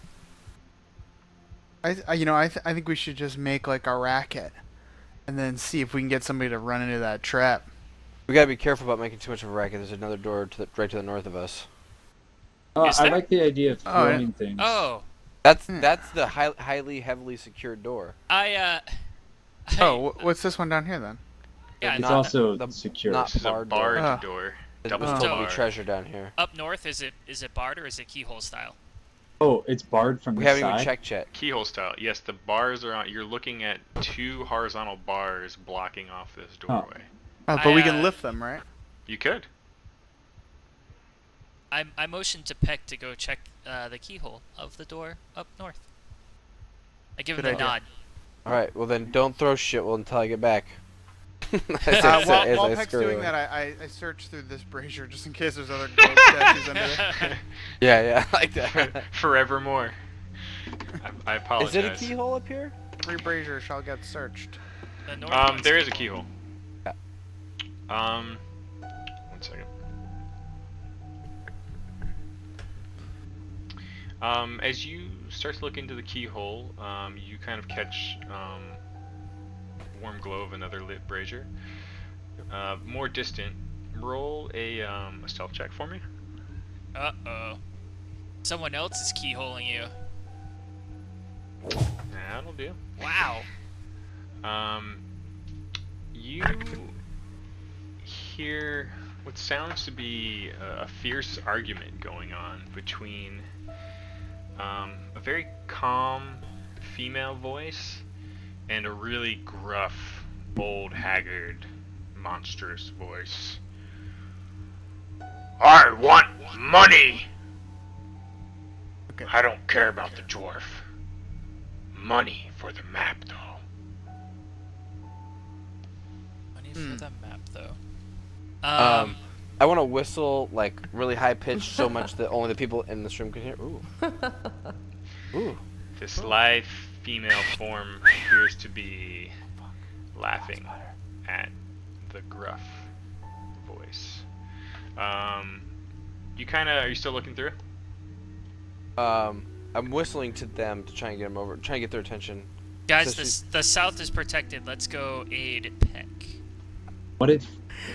I think we should just make like a racket, and then see if we can get somebody to run into that trap. We gotta be careful about making too much of a racket. There's another door right to the north of us. Is I there? like the idea of Oh, yeah. throwing things. Oh, That's the highly heavily secured door. Oh, what's this one down here then? Yeah, It's Not also the- secure. not This is a barred barred door. door. There's Double still to be barred. treasure down here. up north, is it barred or is it keyhole style? Oh, it's barred from We the haven't side. even checked yet. Keyhole style. Yes, the bars are on. You're looking at 2 horizontal bars blocking off this doorway. Oh, but we I, can lift them, right? You could. I motioned to Peck to go check the keyhole of the door up north. I give him Good the idea. nod. All right. Well then, don't throw shit until I get back. While Peck's doing that, I search through this brazier just in case there's other gold statues under there. Yeah, I like that. Forevermore. I apologize. Is it a keyhole up here? Every brazier shall get searched. The north one's There is a keyhole. Yeah. 1 second. As you start to look into the keyhole, you kind of catch warm glow of another lit brazier. More distant. Roll a stealth check for me. Uh-oh. Someone else is keyholing you. That'll do. Wow. You hear what sounds to be a fierce argument going on between a very calm female voice and a really gruff, old, haggard, monstrous voice. I want money! Okay. I don't care about the dwarf. Money for the map, though. Money for the map, though. I want to whistle like really high pitched so much that only the people in this room can hear. Ooh. Ooh. This lithe female form appears to be laughing at the gruff voice. Are you still looking through? I'm whistling to them to try and get them over, try and get their attention. Guys, So the south is protected. Let's go aid Peck. What if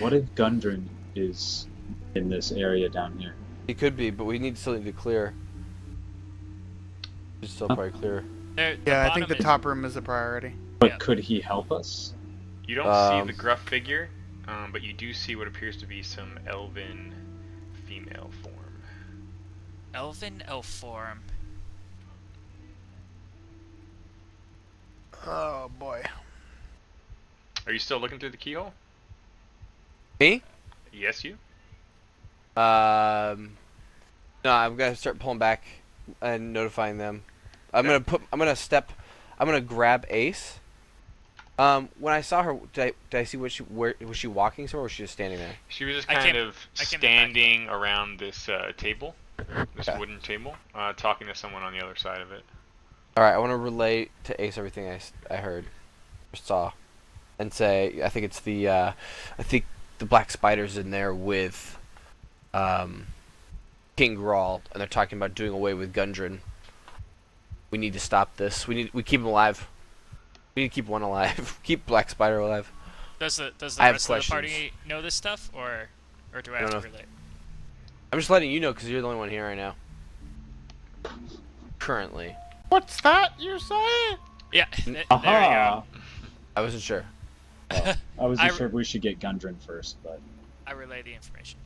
Gundren is in this area down here? He could be, but we still need to clear. It's still probably clear. Yeah, I think the top room is a priority. But Yeah. could he help us? You don't see the gruff figure, but you do see what appears to be some elven female form. Elven elf form. Oh boy. Are you still looking through the keyhole? Me? Yes, you? No, I'm gonna start pulling back and notifying them. I'm gonna grab Ace. When I saw her, did I see was she walking somewhere or was she just standing there? She was just I kind came- of I came standing around this table, this Okay. wooden table, talking to someone on the other side of it. Alright, I want to relay to Ace everything I heard or saw. And say, I think it's I think the black spider's in there with King Grawl, and they're talking about doing away with Gundren. We need to stop this. We keep him alive. We need to keep one alive. Keep Black Spider alive. Does the I have rest of the party questions. know this stuff, or do I I have don't to know. relate? I'm just letting you know because you're the only one here right now. Currently. What's that you're saying? Yeah. There you go. Aha! I wasn't sure. I wasn't I- sure if we should get Gundren first, but I relay the information.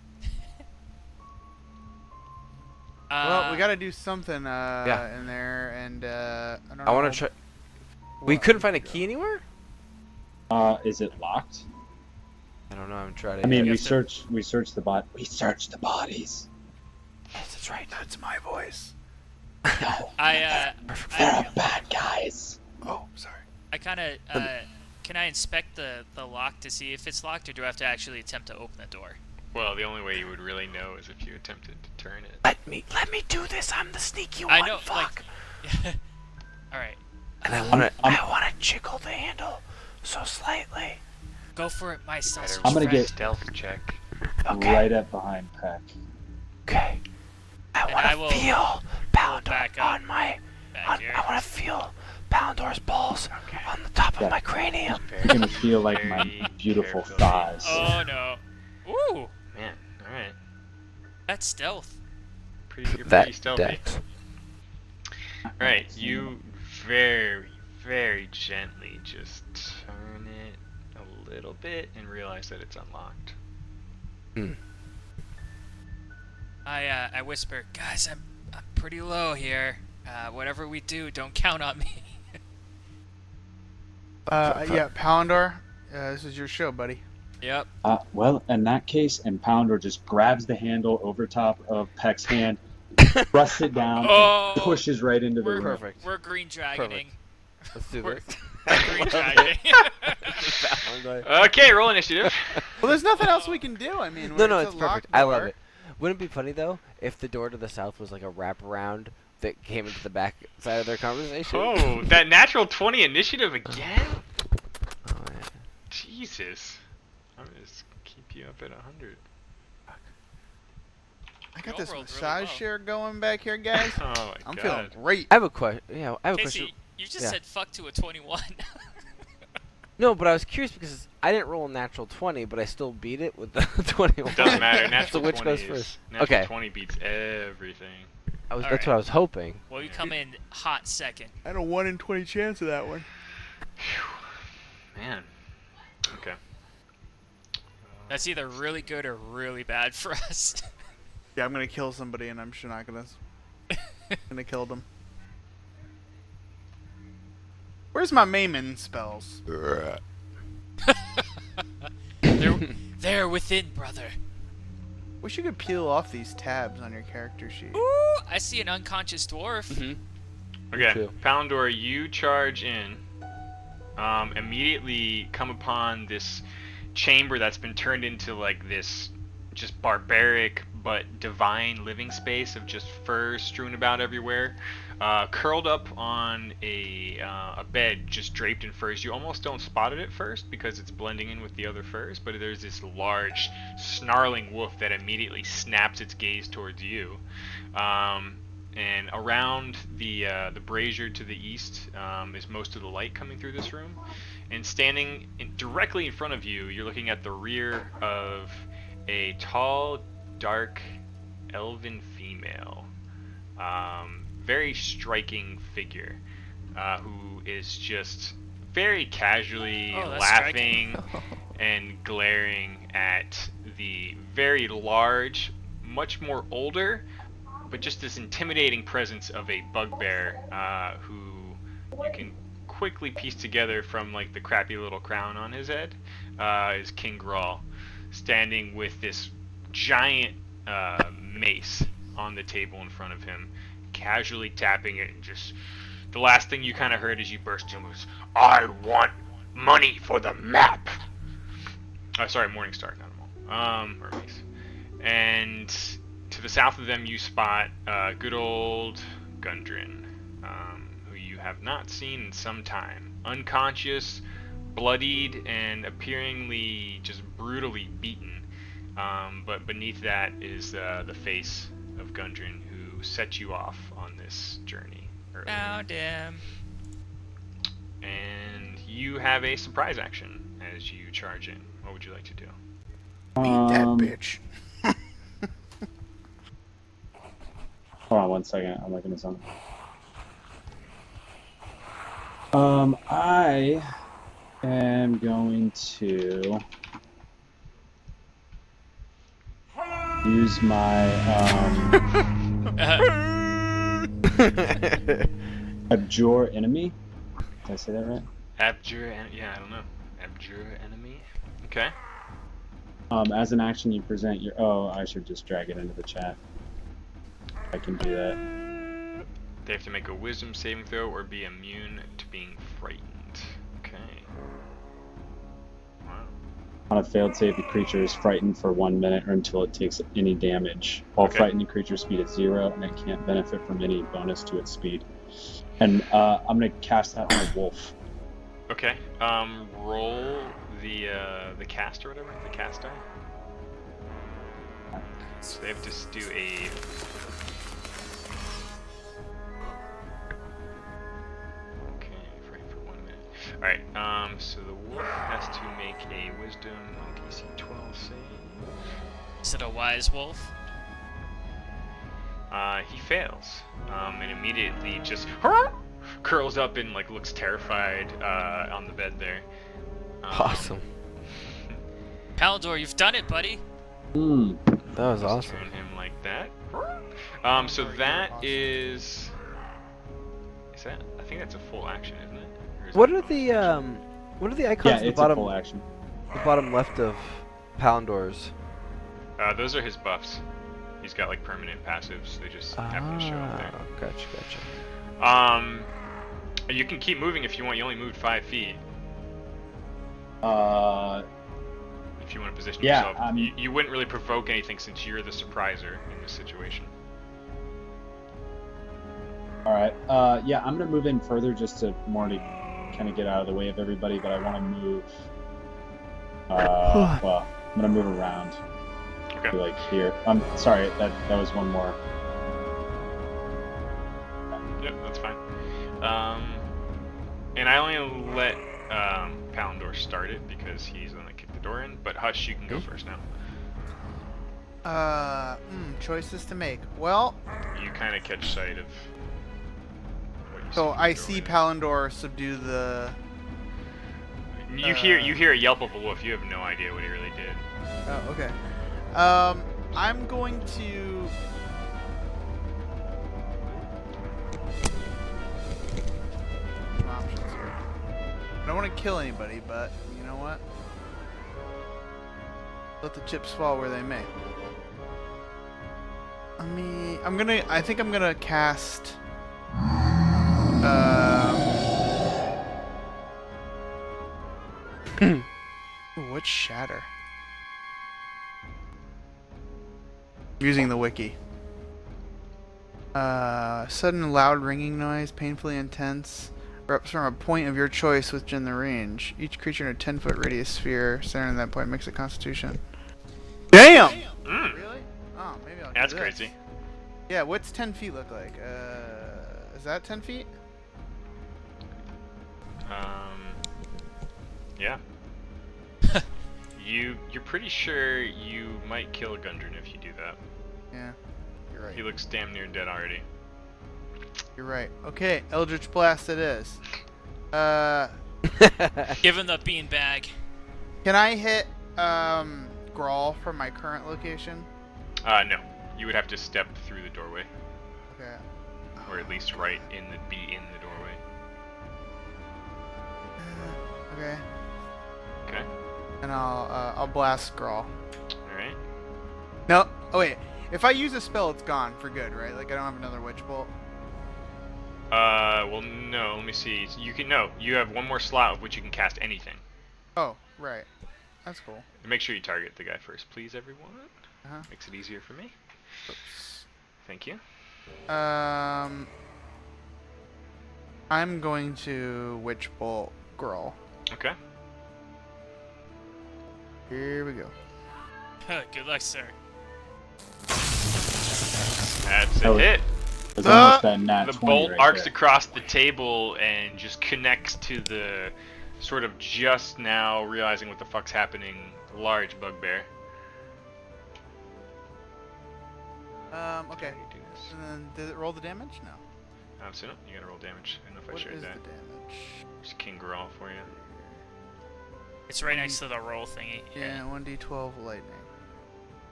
Well, we gotta do something in Yeah. there, and I don't know. I want to try. We couldn't find a key anywhere? is it locked? I don't know. I'm trying to. I mean, You we have to- searched the we searched the bodies. Yes, that's right. That's my voice. No, I they're bad guys. Oh, sorry. I kind of can I inspect the lock to see if it's locked, or do I have to actually attempt to open the door? Well, the only way you would really know is if you attempted to turn it. Let me do this. I'm the sneaky one. I know, Fuck. like. All right, And I wanna jiggle the handle so slightly. go for it, my sausage I'm gonna friend. get- stealth check. Okay. Right up behind Peck. Okay. I And I want will to feel Poundor back up on my. back here. I want to feel Poundor's balls on the top Yeah. of my cranium. You're gonna feel like my Very beautiful carefully. thighs. Oh no! Ooh, Man, alright. that's stealth. You're pretty stealthy. Right, you very, very gently just turn it a little bit and realize that it's unlocked. I whisper, guys, I'm pretty low here. Whatever we do, don't count on me. Yeah, Palindor, this is your show, buddy. Yep. Well, in that case, and Pounder just grabs the handle over top of Peck's hand, thrusts it down, Oh, and pushes right into the we're, room. Perfect. We're green dragoning. Let's do We're- this. Green dragoning. Okay, roll initiative. Well, there's nothing else we can do. I mean, No, it's it's a perfect. locked I love door. it. Wouldn't it be funny though if the door to the south was like a wraparound that came into the back side of their conversation? Oh, that natural 20 initiative again? Oh, man. Jesus. I'm gonna just keep you up at 100. I got You this all rolled really massage well. chair going back here, guys. Oh my I'm god. feeling great. I have a question. Yeah, I have a question. Casey, you just Yeah. said fuck to a 21. No, but I was curious because I didn't roll a natural 20, but I still beat it with the 21. Doesn't matter. Natural So which 20 goes is, first? Natural Okay. 20 beats everything. That's Alright. what I was hoping. Well, you come in hot second. I had a 1 in 20 chance of that one. Man. Okay. That's either really good or really bad for us. Yeah, I'm gonna kill somebody, and I'm sure not gonna kill them. Where's my Mayman spells? They're within, brother. Wish you could peel off these tabs on your character sheet. Ooh, I see an unconscious dwarf. Mm-hmm. Okay, True. Palindor, you charge in. Immediately come upon this chamber that's been turned into like this just barbaric but divine living space of just fur strewn about everywhere. Curled up on a bed just draped in furs. You almost don't spot it at first because it's blending in with the other furs, but there's this large snarling wolf that immediately snaps its gaze towards you. And around the brazier to the east is most of the light coming through this room. And standing directly in front of you, you're looking at the rear of a tall, dark, elven female. Very striking figure who is just very casually Oh, that's laughing and glaring at the very large, much more older, but just this intimidating presence of a bugbear who you can quickly piece together from like the crappy little crown on his head is King Grawl, standing with this giant mace on the table in front of him, casually tapping it, and just the last thing you kind of heard as you burst in was, "I want money for the map." Sorry, Morningstar, not a or mace. And to the south of them, you spot good old Gundren, who you have not seen in some time. Unconscious, bloodied, and appearingly just brutally beaten. But beneath that is the face of Gundren, who set you off on this journey earlier. Found him. And you have a surprise action as you charge in. What would you like to do? Beat that bitch. Hold on one second. I'm looking at something. I am going to use my abjure enemy. Did I say that right? Abjure, yeah, I don't know. Abjure enemy. Okay. As an action, you present your. Oh, I should just drag it into the chat. I can do that. They have to make a wisdom saving throw or be immune to being frightened. Okay. Wow. On a failed save, the creature is frightened for 1 minute or until it takes any damage. While Okay. frightened, the creature's speed is 0, and it can't benefit from any bonus to its speed. And I'm going to cast that on a wolf. Okay. Roll the cast or whatever, the cast die. So they have to do a. Okay, frightened for 1 minute. All right. So the wolf has to make a wisdom DC 12 save. Is it a wise wolf? He fails, and immediately just curls up and like looks terrified on the bed there. Awesome. Paldor, you've done it, buddy. Hmm. That was Just awesome. turn him like that. So that is that? I think that's a full action, isn't it? Or is What that are a bonus action? what are the icons Yeah, at the it's a bottom, full action. the bottom left of Palandor's? Those are his buffs. He's got like permanent passives. They just happen to show up there. Gotcha. You can keep moving if you want. You only moved 5 feet. If you want to position Yeah, yourself, you wouldn't really provoke anything since you're the surpriser in this situation. All right. Yeah, I'm gonna move in further just to more to kind of get out of the way of everybody, but I want to move. Well, I'm gonna move around. Okay. To, like here. I'm sorry. That was one more. Yep, that's fine. And I only let Palandor start it because he's the one that kicked the door in. But Hush, you can go first now. Choices to make. Well, You kind of catch sight of. What you so see I through the see doorway. Palindor subdue the. You hear a yelp of a wolf. You have no idea what he really did. Oh, okay. I'm going to. Some options here. I don't want to kill anybody, but you know what? Let the chips fall where they may. I think I'm gonna cast. Ooh, what's shatter? I'm using the wiki. Sudden loud ringing noise, painfully intense, erupts from a point of your choice within the range. Each creature in a 10-foot radius sphere centered in that point makes a constitution. Damn! Mm. Really? Oh, maybe I'll do That's this. crazy. Yeah, what's 10 feet look like? Is that 10 feet? Yeah. You're pretty sure you might kill a Gundren if you do that. Yeah, you're right. He looks damn near dead already. You're right. Okay, Eldritch Blast it is. Give him the beanbag. Can I hit Grawl from my current location? No. You would have to step through the doorway, Okay. or at least be in the doorway. Okay. Okay. And I'll blast Grawl. All right. No. Oh wait. If I use a spell, it's gone for good, right? Like I don't have another Witch Bolt. Well, no. Let me see. You have one more slot of which you can cast anything. Oh, right. That's cool. Make sure you target the guy first, please, everyone. Uh-huh. Makes it easier for me. Oops. Thank you. I'm going to Witch Bolt Grawl. Okay. Here we go. Good luck, sir. That's Oh, a hit. It's almost that nat The 20 bolt right arcs there. across the table and just connects to the sort of just now realizing what the fuck's happening large bugbear. Okay. How do you do this? And then did it roll the damage? No. So no, you gotta roll damage. I don't know if I What shared is that. the damage? Just King Grawl for you. It's right next to the roll thingy. Yeah, 1d12 lightning.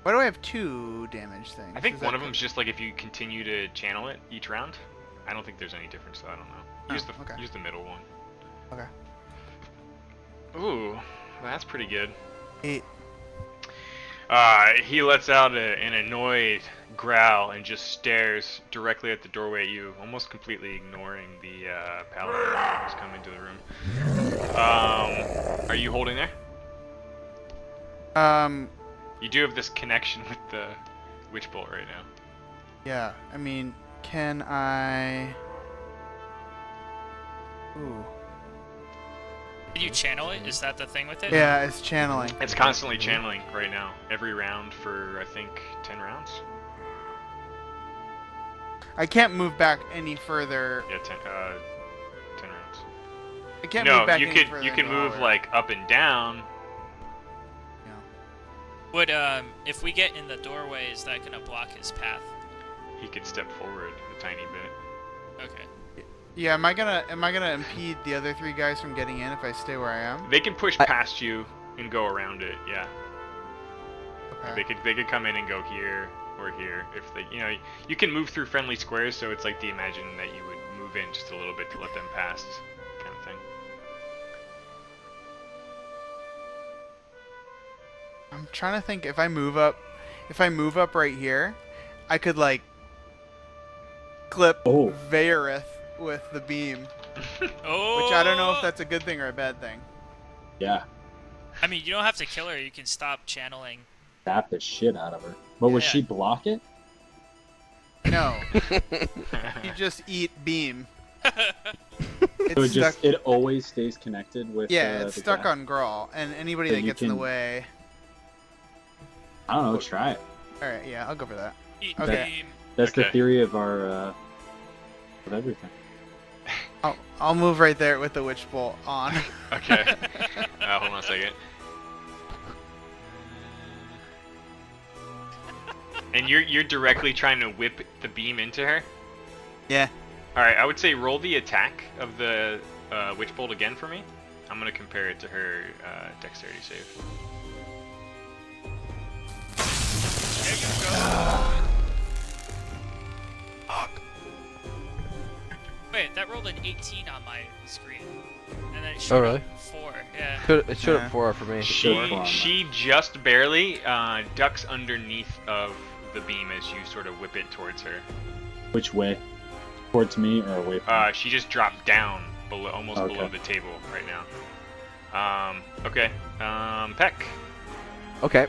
Why do I have 2 damage things? I think Is one that of them's just like if you continue to channel it each round. I don't think there's any difference, so I don't know. Use Oh, okay. use the middle one. Okay. Ooh, that's pretty good. 8. He lets out an annoyed growl and just stares directly at the doorway at you, almost completely ignoring the paladin who's come into the room. Are you holding there? You do have this connection with the Witch Bolt right now. Yeah, I mean, can I... Ooh. Did you channel it? Is that the thing with it? Yeah, it's channeling. It's constantly channeling right now, every round for I think 10 rounds. I can't move back any further. Yeah, 10 rounds. I can't No, move back you any could further you can than move hour. like up and down. Yeah. Would if we get in the doorway, is that gonna block his path? he could step forward a tiny bit. Okay. Yeah, am I gonna impede the other 3 guys from getting in if I stay where I am? They can push past you and go around it. Yeah. Okay. They could come in and go here or here if they, you can move through friendly squares, so it's like the imagine that you would move in just a little bit to let them pass kind of thing. I'm trying to think if I move up right here, I could like clip Oh. Vaerith with the beam, Oh. which I don't know if that's a good thing or a bad thing. Yeah. I mean, you don't have to kill her. You can stop channeling. Zap the shit out of her. But would Yeah. she block it? No, you just eat beam. So It's stuck. it always stays connected with. Yeah, it's the stuck guy? on Grawl, and anybody So that you gets in the can- way. I don't know. Try it. All right, yeah, I'll go for that. Eat Okay. beam. That's the Okay. theory of our of everything. I'll move right there with the witch bolt on. Okay. Hold on a second. And you're directly trying to whip the beam into her? Yeah. Alright, I would say roll the attack of the Witch Bolt again for me. I'm going to compare it to her dexterity save. There you go. Wait, that rolled an 18 on my screen. And then it showed really? 4. Yeah. It showed Yeah. up 4 for me. She just barely ducks underneath of the beam as you sort of whip it towards her. Which way? Towards me or away from me? She just dropped down below, almost Okay. below the table right now. Okay. Peck. Okay.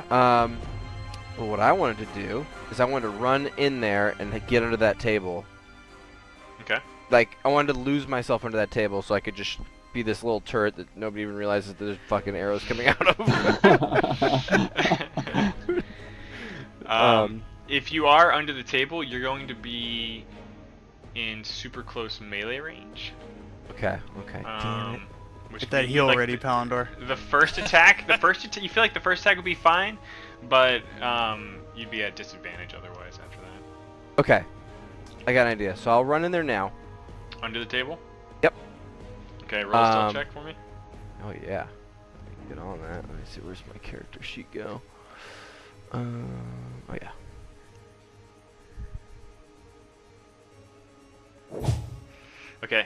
Well, what I wanted to do is I wanted to run in there and get under that table. Okay. Like, I wanted to lose myself under that table so I could just be this little turret that nobody even realizes that there's fucking arrows coming out of. If you are under the table, you're going to be in super close melee range. Okay. Damn it. Which Get that would be heal like ready, Palindor. The first attack, you feel like the first attack would be fine, but you'd be at disadvantage otherwise after that. Okay. I got an idea. So I'll run in there now. Under the table? Yep. Okay, roll a stealth check for me. Oh yeah. Let me get on that. Let me see. Where's my character sheet go? Oh yeah. Okay.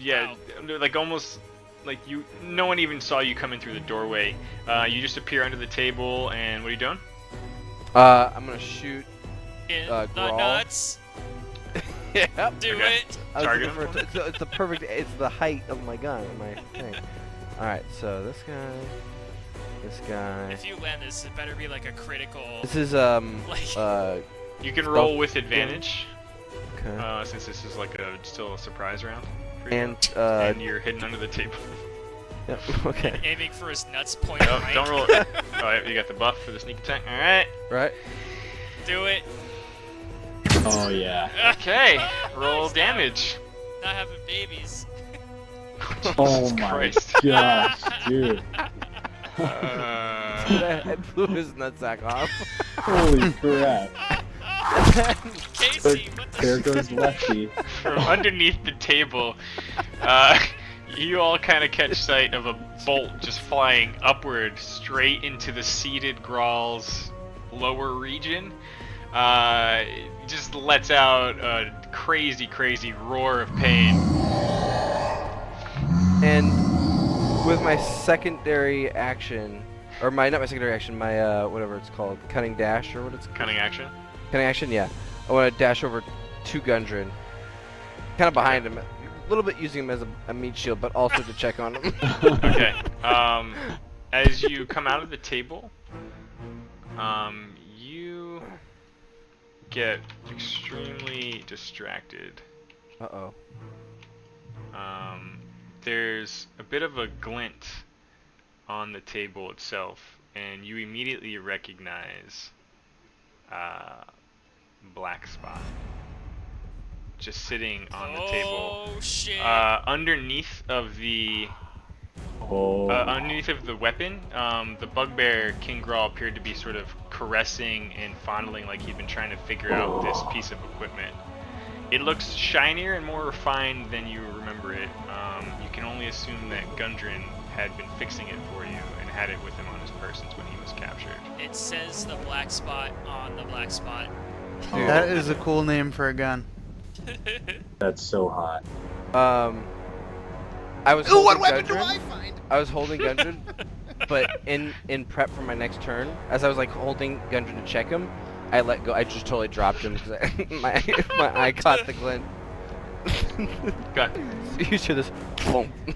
Yeah, like almost like no one even saw you coming through the doorway. You just appear under the table, and what are you doing? I'm gonna shoot. In the Grawl. nuts. Yep. Do Okay. it. Target him. It's the perfect. It's the height of my gun. My thing. All right. So this guy. If you land this, it better be like a critical. This is Like- You can roll with advantage, Okay. since this is like still a surprise round. For you. And And you're hidden under the table. Yep. Okay. Aiming for his nuts, point No, right. don't roll. Oh, you got the buff for the sneak attack. All right. Right. Do it. Oh yeah. Okay. Nice, Roll now. damage. Not having babies. Oh Jesus my Christ. gosh, dude. I blew his nutsack off. Holy crap. Casey, what the There goes Lefty. From underneath the table, you all kind of catch sight of a bolt just flying upward straight into the seated Graal's lower region. It just lets out a crazy, crazy roar of pain. And with my secondary action, or not my secondary action, my whatever it's called, cunning dash or what it's called. Cunning action. Cunning action, yeah. I want to dash over to Gundren, kind of behind him, a little bit using him as a meat shield, but also to check on him. Okay. As you come out of the table, you get extremely distracted. Uh-oh. There's a bit of a glint on the table itself, and you immediately recognize Black Spot just sitting on the table. Oh shit. Underneath of the Oh. underneath of the weapon, the bugbear King Grawl appeared to be sort of caressing and fondling like he'd been trying to figure out this piece of equipment. It looks shinier and more refined than you remember it. You can only assume that Gundren had been fixing it for you and had it with him on his persons when he was captured. It says the black spot on the black spot. That is a cool name for a gun. That's so hot. I was Ooh, holding what weapon do Gundren. I find? I was holding Gundren, but in prep for my next turn, as I was like holding Gundren to check him, I let go. I just totally dropped him because my eye caught the glint. Got. So you hear this boom. We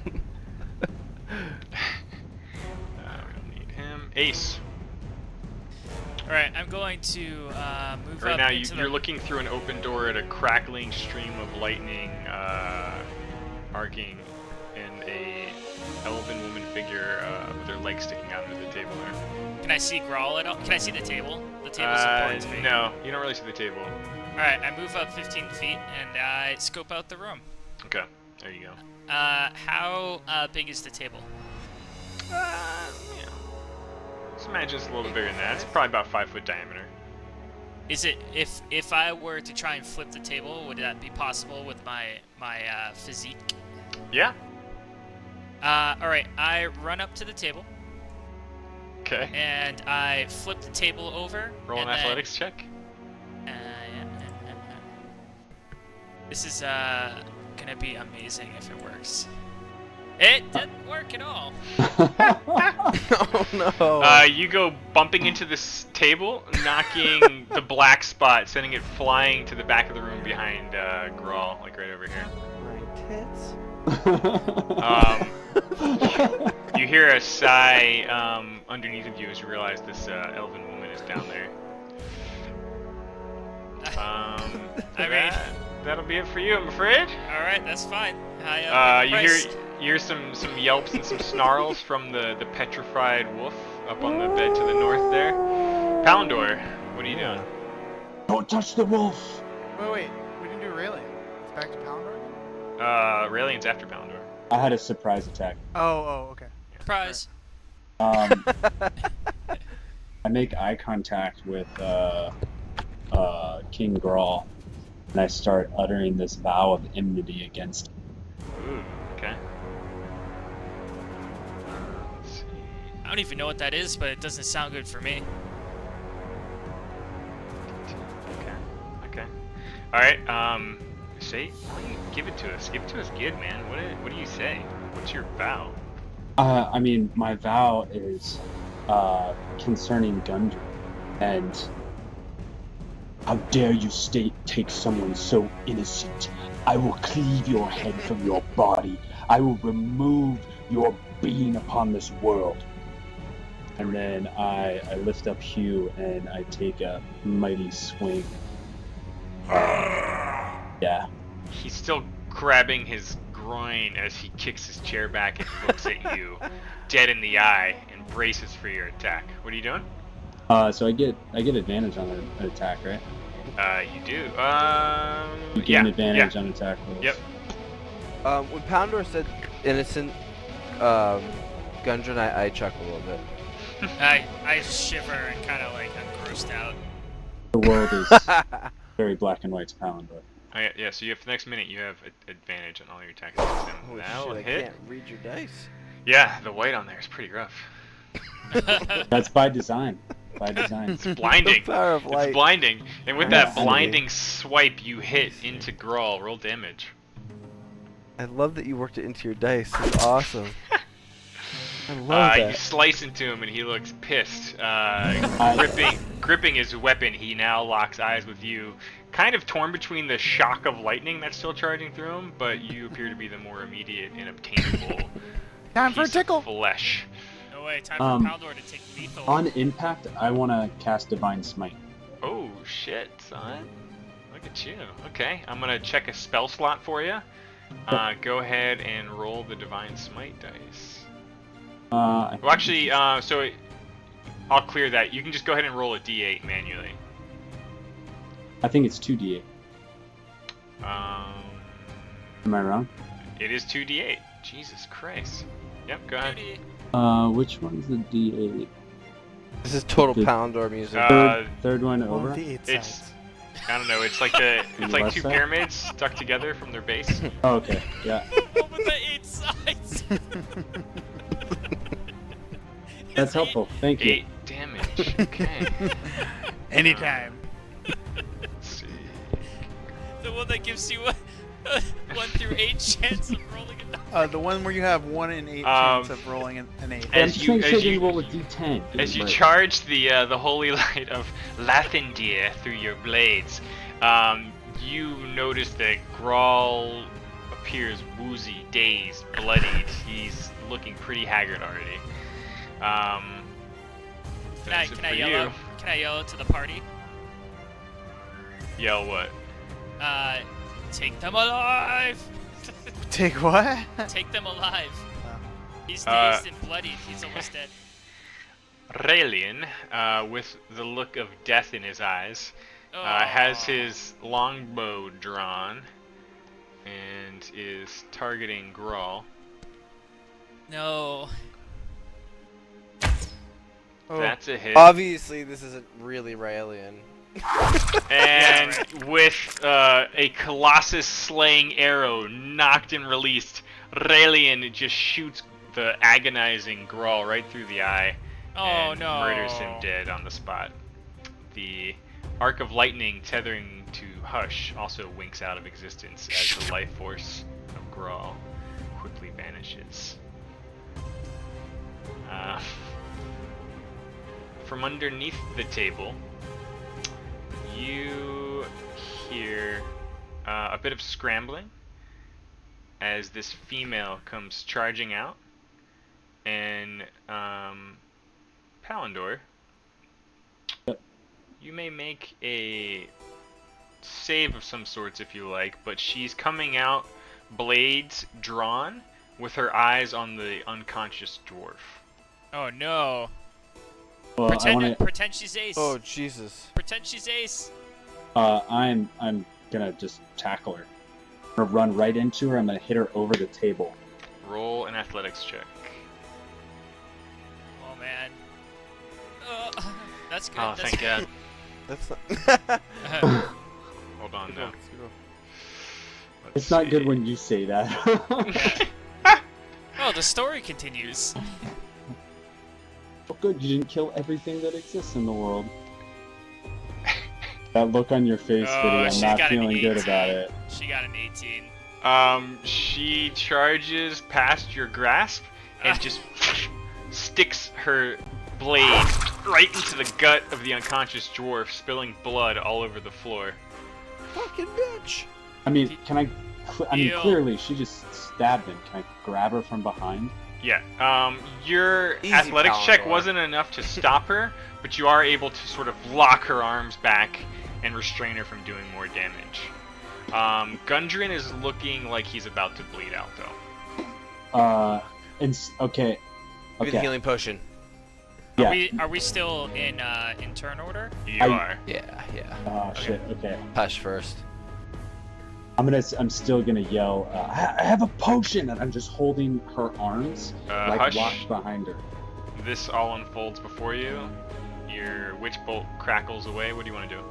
don't need him. Ace. Alright, I'm going to move Right up now, into you're the... looking through an open door at a crackling stream of lightning, arcing, and a elven woman figure with her legs sticking out under the table there. Can I see Grawl at all? Can I see the table? The table's important to me. No, you don't really see the table. Alright, I move up 15 feet and I scope out the room. Okay, there you go. How big is the table? Yeah. Just imagine it's a little bit bigger than that. It's probably about 5 foot diameter. Is it, if I were to try and flip the table, would that be possible with my physique? Yeah. Alright, I run up to the table Okay. and I flip the table over. Roll an and then- athletics check. This is gonna be amazing if it works. It didn't work at all. Oh no. You go bumping into this table, knocking the black spot, sending it flying to the back of the room behind Grawl, like right over here. My tits. You hear a sigh underneath of you as you realize this elven woman is down there. That'll be it for you, I'm afraid. Alright, that's fine. You hear some yelps and some snarls from the petrified wolf up on the bed to the north there. Palandor, what are you doing? Don't touch the wolf! Wait, we didn't do Raelian. It's back to Palandor? Raelian's after Palandor. I had a surprise attack. Oh, okay. Surprise. I make eye contact with King Grawl, and I start uttering this vow of enmity against him. Ooh, okay. Let's see. I don't even know what that is, but it doesn't sound good for me. Okay. Alright, say, why don't you give it to us? Give it to us good, man. What do you say? What's your vow? I mean, my vow is concerning Gundren, and how dare you take someone so innocent? I will cleave your head from your body. I will remove your being upon this world. And then I lift up Hugh and I take a mighty swing. Yeah. He's still grabbing his groin as he kicks his chair back and looks at you, dead in the eye, and braces for your attack. What are you doing? So I get advantage on an attack, right? You do. You gain advantage on attack rolls. Yep. When Poundor said innocent Gundren, I chuckle a little bit. I shiver and kind of like I'm grossed out. The world is very black and white to Palandor. Yeah, so you have for the next minute, you have advantage on all your attacks against him. Holy That'll shit, I hit. can't read your dice. Yeah, the white on there is pretty rough. That's by design. By design. It's blinding. The power of light. It's blinding. And with Yeah. that blinding swipe, you hit into Grawl. Roll damage. I love that you worked it into your dice. It's awesome. I love You that. slice into him and he looks pissed. Gripping his weapon, he now locks eyes with you. Kind of torn between the shock of lightning that's still charging through him, but you appear to be the more immediate and obtainable Time for a piece tickle. of flesh. No way, time for Palandor to take lethal. On impact, I want to cast Divine Smite. Oh shit, son. Look at you. Okay, I'm gonna check a spell slot for you. Go ahead and roll the Divine Smite dice. I Well, actually, I'll clear that. You can just go ahead and roll a d8 manually. think it's 2d8. Am I wrong? It is 2d8. Jesus Christ. Yep, go ahead. Which one's the d8? This is total The- Phalendor music. Third one Well, over. the 8 It's- sides. I don't know. It's like West two side? pyramids stuck together from their base. Oh, okay. Yeah. What with the 8 sides? That's It's helpful. Thank you. 8 damage. Okay. Anytime. Let's see. The one that gives you a 1 through 8 chance of rolling a number. The one where you have 1 in 8 Um, chance of rolling an 8. I'm As just you- making as sure you you- roll a d10. As you Right. charge the holy light of Lathandir through your blades, you notice that Grawl appears woozy, dazed, bloodied. He's looking pretty haggard already. That's it Can I for yell you. out? Can I yell out to the party? Yell what? Take them alive! Take what? Take them alive. He's Uh, dazed and bloodied. He's almost dead. Raelian, with the look of death in his eyes, Oh. has his longbow drawn and is targeting Grawl. No. Oh, That's a hit. Obviously, this isn't really Raelian. And with a Colossus slaying arrow knocked and released, Raelian just shoots the agonizing Grawl right through the eye Oh and no. murders him dead on the spot. The arc of lightning tethering to Hush also winks out of existence as the life force of Grawl quickly vanishes. From underneath the table, you hear a bit of scrambling as this female comes charging out, and Phalendor, you may make a save of some sorts if you like, but she's coming out, blades drawn, with her eyes on the unconscious dwarf. Oh no. Well, Pretend she's Ace. Oh, Jesus. Pretend she's Ace. I'm gonna just tackle her. I'm gonna run right into her. I'm gonna hit her over the table. Roll an athletics check. Oh man. That's good. Oh, that's thank God. That's not... good. Hold on now. Let's It's not good see. when you say that. Oh, the story continues. Oh, good, you didn't kill everything that exists in the world. That look on your face, Oh, Fiddy, I'm she's not got an feeling good 18. about it. She got an 18. She charges past your grasp and just sticks her blade right into the gut of the unconscious dwarf, spilling blood all over the floor. Fucking bitch. I mean, can I... Ew. clearly, she just stabbed him. Can I grab her from behind? Yeah, your Easy, athletics check Phalendor. wasn't enough to stop her, but you are able to sort of lock her arms back and restrain her from doing more damage. Gundren is looking like he's about to bleed out, though. Okay. Give me the Okay. healing potion. Yeah. Are we still in turn order? You I- are. Yeah, yeah. Oh, shit, okay. Hush first. I'm still gonna yell, I have a potion! And I'm just holding her arms, like Hush, locked behind her. this all unfolds before you. Your witch bolt crackles away. What do you want to do?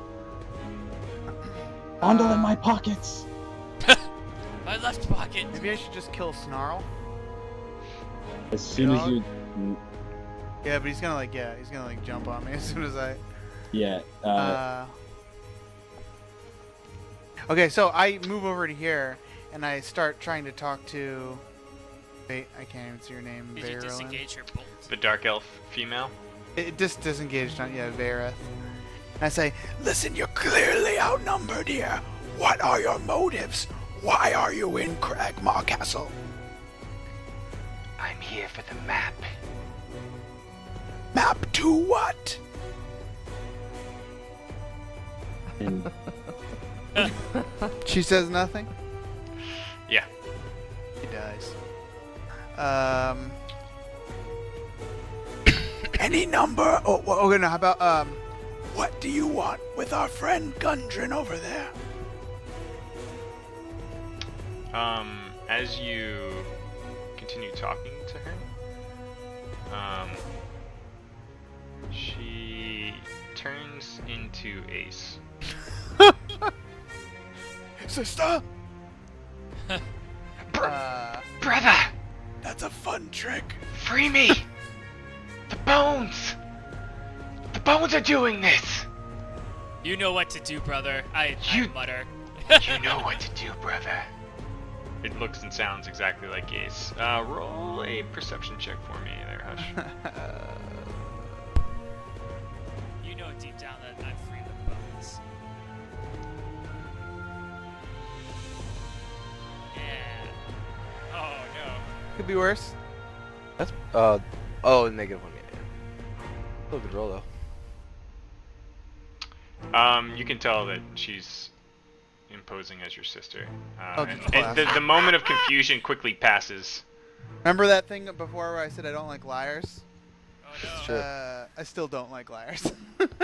Bundle in my pockets! My left pocket. Maybe I should just kill Snarl. As soon as you... Yeah, but he's gonna like jump on me as soon as I. Yeah, Okay, so I move over to here and I start trying to talk to. Wait, I can't even see your name. Did you Verilyn. disengage your bolt? The dark elf female. It just disengaged on Vareth. And I say, "Listen, you're clearly outnumbered here. What are your motives? Why are you in Cragmaw Castle?" I'm here for the map. Map to what? and She says nothing. Yeah. He dies. Any number? Oh, no. How about what do you want with our friend Gundren over there? As you continue talking to her, she turns into Ace. Sister. Brother, That's a fun trick. free me! The bones! The bones are doing this! You know what to do, brother. I mutter. You know what to do, brother. It looks and sounds exactly like Ace. Roll a perception check for me there, Hush. You know deep down that I'm free of bones. Yeah. Oh no. Could be worse. That's -1. Yeah. Still a good roll though. You can tell that she's imposing as your sister. Oh, And class. the moment of confusion quickly passes. Remember that thing before where I said I don't like liars? Oh no. Sure. I still don't like liars.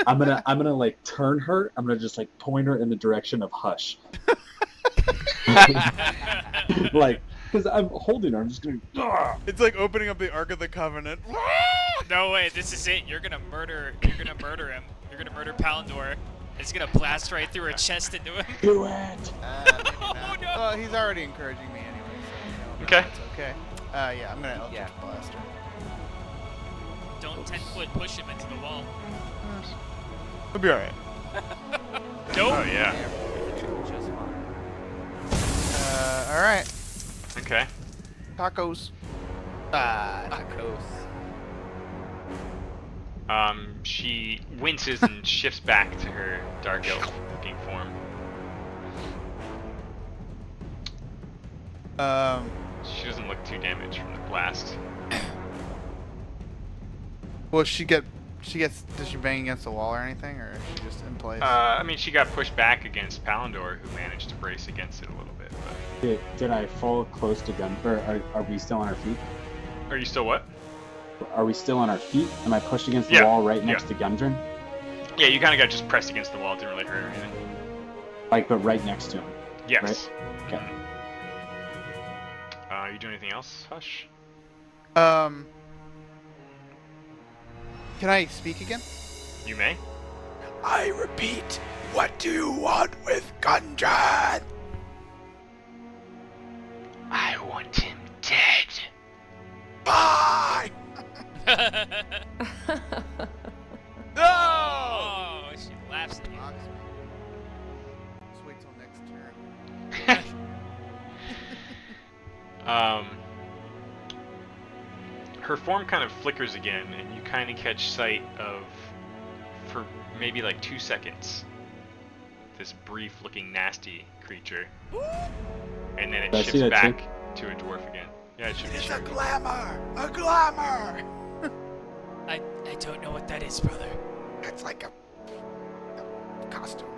I'm gonna like turn her. I'm gonna just like point her in the direction of Hush. Like, because I'm holding her. I'm just gonna. It's like opening up the Ark of the Covenant. No way, this is it. You're gonna murder him. You're gonna murder Phalendor. It's gonna blast right through her chest into him. Do it. Maybe Oh, not. no. Well, he's already encouraging me anyway, so Okay. it's okay. Yeah, I'm gonna Eldritch Blast her. Don't 10-foot push him into the wall. We'll be alright. Nope. Oh yeah. Just fine. Alright. Okay. Tacos. Tacos. She winces and shifts back to her dark elf looking form. She doesn't look too damaged from the blast. Well, does she bang against the wall or anything, or is she just in place? I mean, she got pushed back against Phalendor, who managed to brace against it a little bit. But... Did I fall close to Gun? Or are we still on our feet? Are you still what? Are we still on our feet? Am I pushed against the Yeah, wall right next to Gundren? Yeah, you kind of got just pressed against the wall. It didn't really hurt or anything. Like, but right next to him. Yes. Okay. You do anything else, Hush? Can I speak again? You may. I repeat, what do you want with Gundren? I want him dead. Bye! Oh, she laughs at you. Let's wait till next turn. Her form kind of flickers again, and you kind of catch sight of, for maybe like 2 seconds, this brief-looking nasty creature, and then it Did I see shifts that back to a dwarf again. Yeah, it should be It's sure. a glamour! A glamour! I don't know what that is, brother. It's like a costume.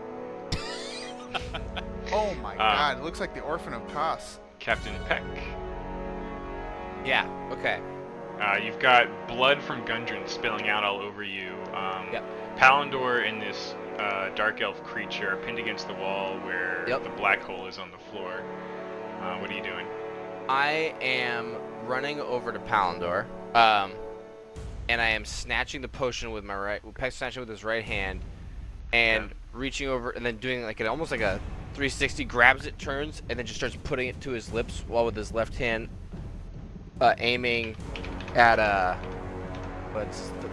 Oh my god, it looks like the Orphan of Kos. Captain Peck. Yeah. Okay. You've got blood from Gundren spilling out all over you. Yep. Phalendor and this dark elf creature are pinned against the wall where Yep. the black hole is on the floor. What are you doing? I am running over to Phalendor, and I am snatching the potion with my right, snatching with his right hand, and reaching over and then doing like almost like a 360, grabs it, turns, and then just starts putting it to his lips while with his left hand aiming at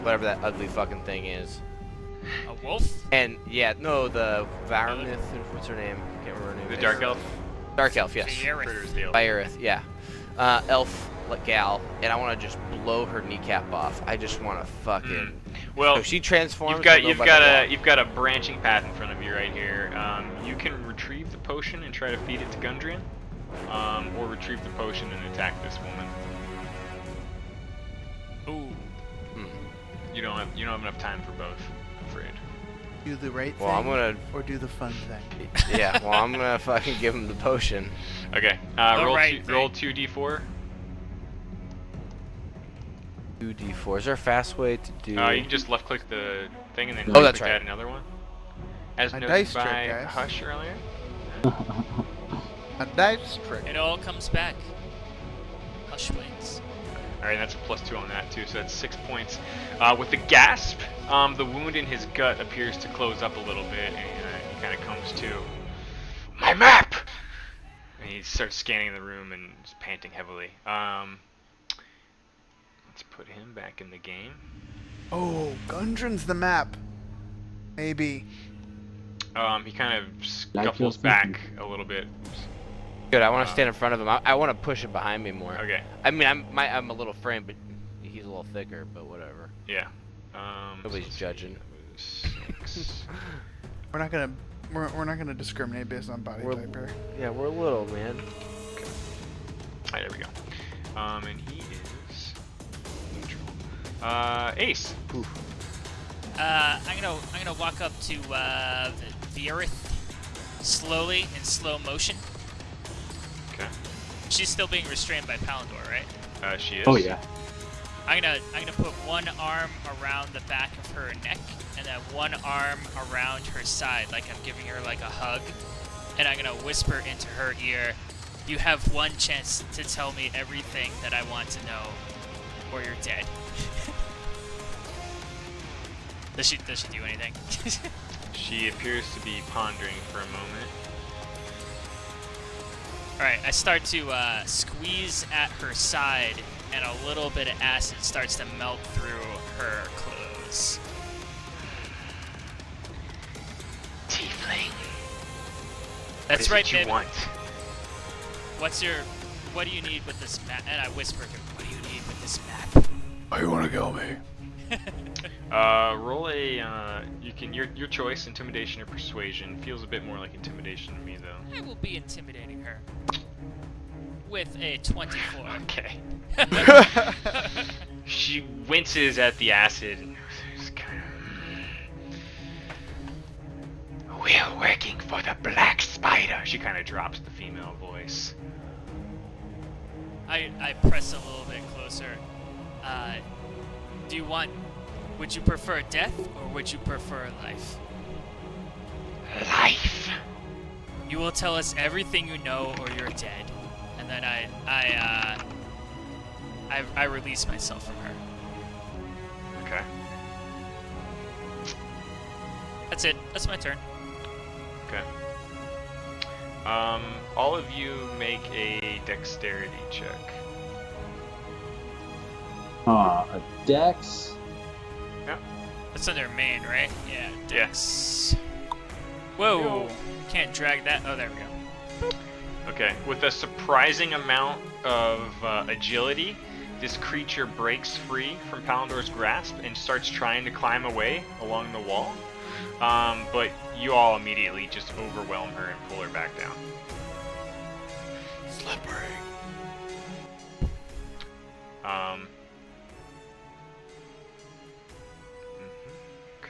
whatever that ugly fucking thing is. A wolf? And yeah, no, the Varmith, what's her name? Can't remember her name. The dark elf? Dark elf, yes. Critters the elf. Fierith, yeah. Elf gal, and I want to just blow her kneecap off. I just want to fucking. Well, So she transforms. you've got a branching path in front of you right here. You can retrieve the potion and try to feed it to Gundren, or retrieve the potion and attack this woman. Ooh. You don't have enough time for both, I'm afraid. Do the right Well, thing I'm gonna. or do the fun thing. Yeah. Well, I'm gonna fucking give him the potion. Okay. right Roll thing. 2d4. 2d4. Is there a fast way to do? You can just left click the thing and then Oh, that's right-click right. add another one. As A noted dice by trick, guys. Hush earlier. A dice trick. It all comes back. Hush wings. Alright, that's a +2 on that too, so that's 6 points. With the gasp, the wound in his gut appears to close up a little bit, and he kind of comes to. My map! And he starts scanning the room and is panting heavily. Let's put him back in the game. Oh, Gundren's the map. Maybe. He kind of Like scuffles you're back thinking. a little bit. Good. I want to stand in front of him. I want to push him behind me more. Okay. I mean, I'm a little framed, but he's a little thicker. But whatever. Yeah. Nobody's let's see, judging. that was 6. We're not gonna discriminate based on body type here. Yeah, we're little, man. Alright, there we go. And he is neutral. Ace. I'm gonna walk up to Vierith slowly in slow motion. Okay. She's still being restrained by Palindor, right? She is. Oh yeah. I'm gonna put one arm around the back of her neck and then one arm around her side, like I'm giving her like a hug, and I'm gonna whisper into her ear, "You have one chance to tell me everything that I want to know, or you're dead." Does she do anything? She appears to be pondering for a moment. Alright, I start to squeeze at her side, and a little bit of acid starts to melt through her clothes. Tiefling. That's what right, is it you baby. want? What do you need with this map? And I whisper to her, what do you need with this map? Oh, you wanna kill me? Roll a, your choice, intimidation or persuasion. Feels a bit more like intimidation to me, though. I will be intimidating her. With a 24. Okay. She winces at the acid and just kind of. We're working for the Black Spider. She kind of drops the female voice. I press a little bit closer. Would you prefer death or would you prefer life? Life. You will tell us everything you know or you're dead. And then I release myself from her. Okay. That's it. That's my turn. Okay. All of you make a dexterity check. A dex. That's under main, right? Yeah. Dex. Whoa. Can't drag that. Oh, there we go. Okay. With a surprising amount of agility, this creature breaks free from Palindor's grasp and starts trying to climb away along the wall. But you all immediately just overwhelm her and pull her back down. Slippery.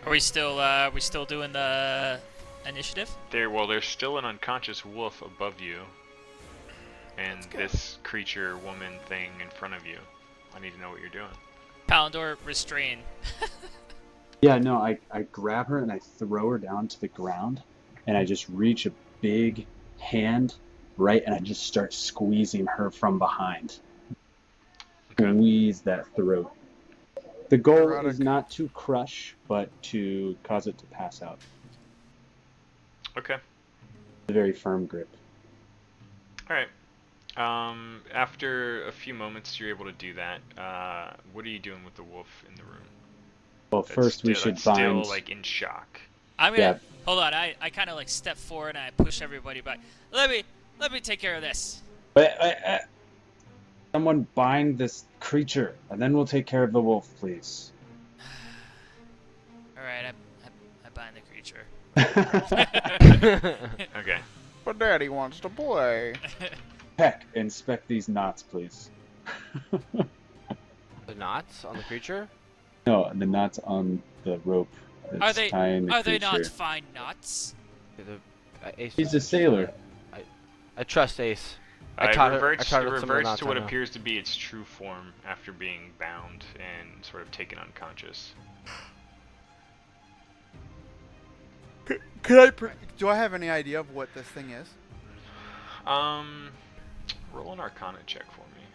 Are we still doing the initiative? There's still an unconscious wolf above you, and this creature, woman thing in front of you. I need to know what you're doing. Palindor, restrain. Yeah, no, I grab her and I throw her down to the ground, and I just reach a big hand, right, and I just start squeezing her from behind. Okay. Squeeze that throat. The goal Erotic. is not to crush, but to cause it to pass out. Okay. A very firm grip. All right. After a few moments, you're able to do that. What are you doing with the wolf in the room? Well, That's first we still- should that's find. Still like in shock. I'm gonna Yeah. hold on. I kind of like step forward and I push everybody back. Let me take care of this. Someone bind this creature, and then we'll take care of the wolf, please. All right, I bind the creature. Okay. But Daddy wants to play. Heck, inspect these knots, please. The knots on the creature? No, the knots on the rope. Are that's they tying the are they not creature. fine knots? Ace He's a sailor. I trust Ace. It taught reverts, her it some of the reverts knots to I what know. appears to be its true form after being bound and sort of taken unconscious. Do I have any idea of what this thing is? Roll an Arcana check for me.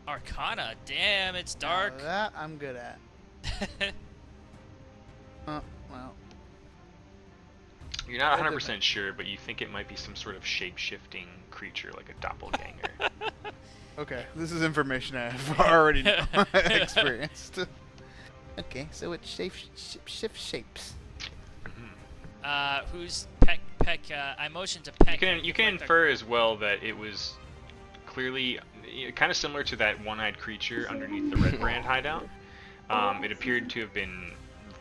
Arcana. Damn, it's dark. Now that I'm good at. Well. You're not That 100% sure, but you think it might be some sort of shape-shifting creature like a doppelganger. Okay, this is information I've already experienced. Okay, so it shifts shapes. Who's Peck? I motioned to Peck. You can infer as well that it was clearly kind of similar to that one-eyed creature underneath the Red Brand hideout. It appeared to have been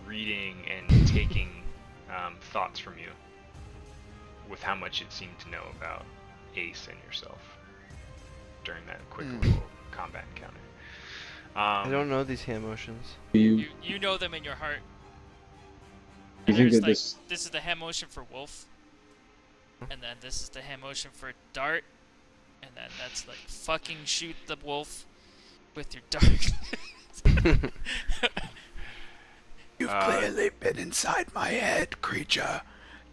reading and taking thoughts from you with how much it seemed to know about Ace and yourself during that quick little combat encounter. I don't know these hand motions. You know them in your heart. You And think there's that like, this- this is the hand motion for Wolf, and then this is the hand motion for Dart, and then that's like fucking shoot the wolf with your dart. You've clearly been inside my head, creature.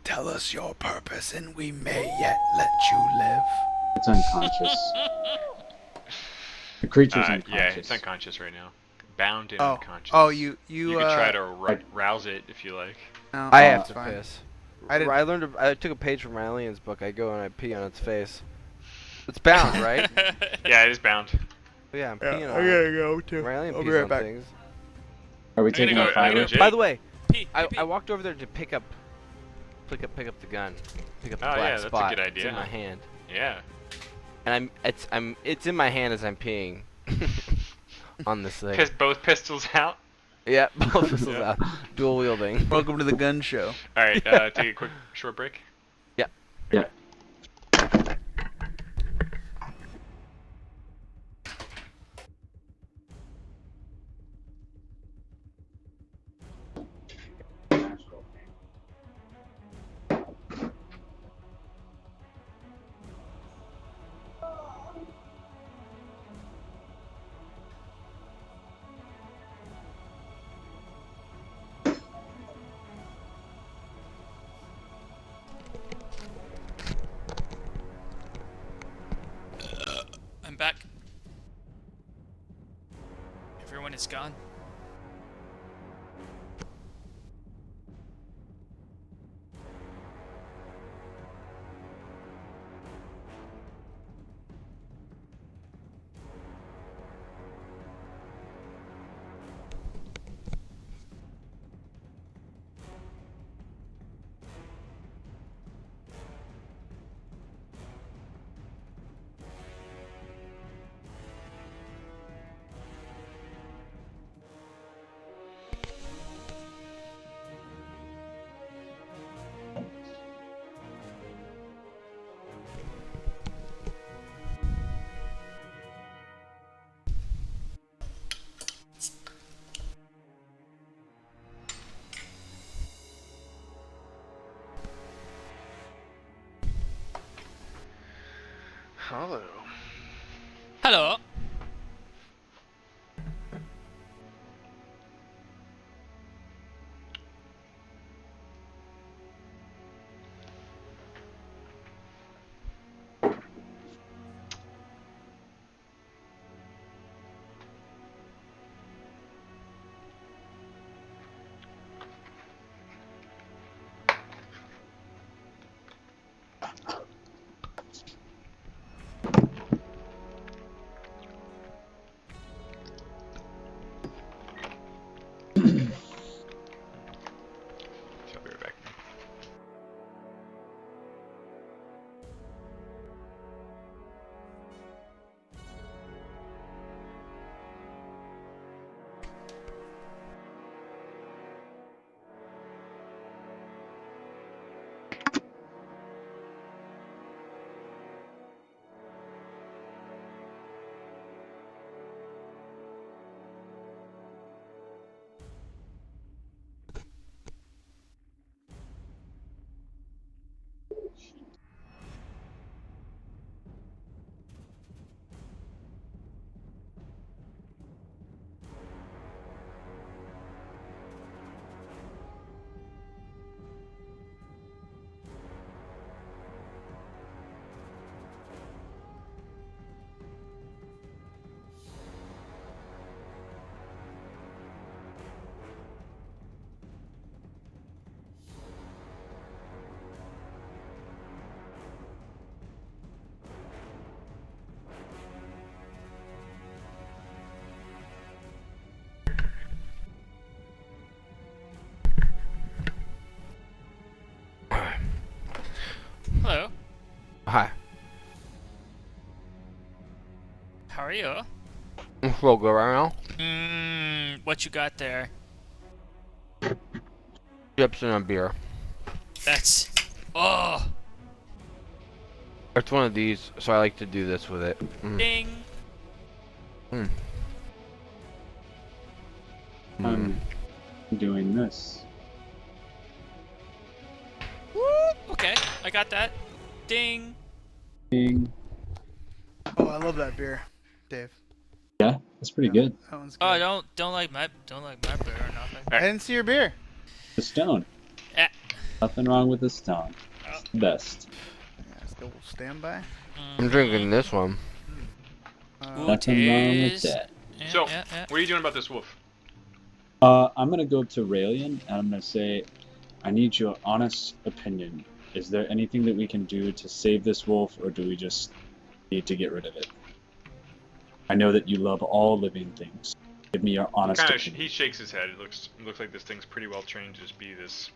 Tell us your purpose and we may yet let you live. It's unconscious. The creature's unconscious. Yeah, it's unconscious right now. Bound and unconscious. Oh, you You could try to rouse it if you like. No, I have it's to fine. piss. I didn't- I took a page from Rylian's book. I go and I pee on its face. It's bound, right? Yeah, it is bound. Yeah, I'm Yeah, peeing I on it. gotta go too. Rylian I'll pees be right on back. things. Are we I'm gonna taking go- a I'm fire? gonna- By the way, Pee, I pee. walked over there to pick up the gun, pick up the Oh, black yeah, that's a spot. good It's idea. in my hand, Yeah. and it's in my hand as I'm peeing on this thing. Both pistols out. Yeah, both pistols Yeah. out, dual wielding. Welcome to the gun show. All right, take a quick short break. Yeah. Yeah. I'm back. Everyone is gone. are you? We'll go right now. What you got there? Chips and a beer. That's... Oh! It's one of these, so I like to do this with it. Ding! I'm doing this. Woo! Okay, I got that. Ding! Ding. Oh, I love that beer, Dave. Yeah, that's pretty good. That one's good. Oh, don't like my beer or nothing. I didn't see your beer. The stone. Eh. Nothing wrong with the stone. It's the best. Yeah, still stand by. I'm drinking this one. Nothing wrong with that. Yeah, So, yeah, yeah. what are you doing about this wolf? I'm gonna go up to Raelian and I'm gonna say, I need your honest opinion. Is there anything that we can do to save this wolf, or do we just need to get rid of it? I know that you love all living things. Give me your honest opinion. He shakes his head. It looks like this thing's pretty well trained to just be this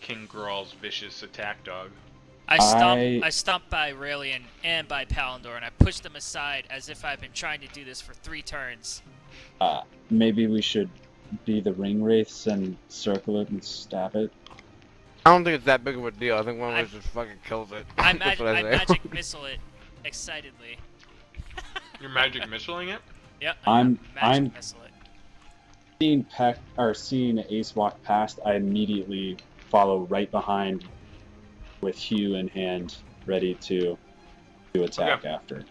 King Graal's vicious attack dog. I stomped by Raelian and by Palindor, and I pushed them aside as if I've been trying to do this for 3 turns. Maybe we should be the ring wraiths and circle it and stab it. I don't think it's that big of a deal. I think one of us just fucking kills it. I That's what I say. magic missile it excitedly. You're magic missiling it? Yep, I'm magic missile it. Seeing Ace walk past, I immediately follow right behind with Hugh in hand, ready to attack Okay. after.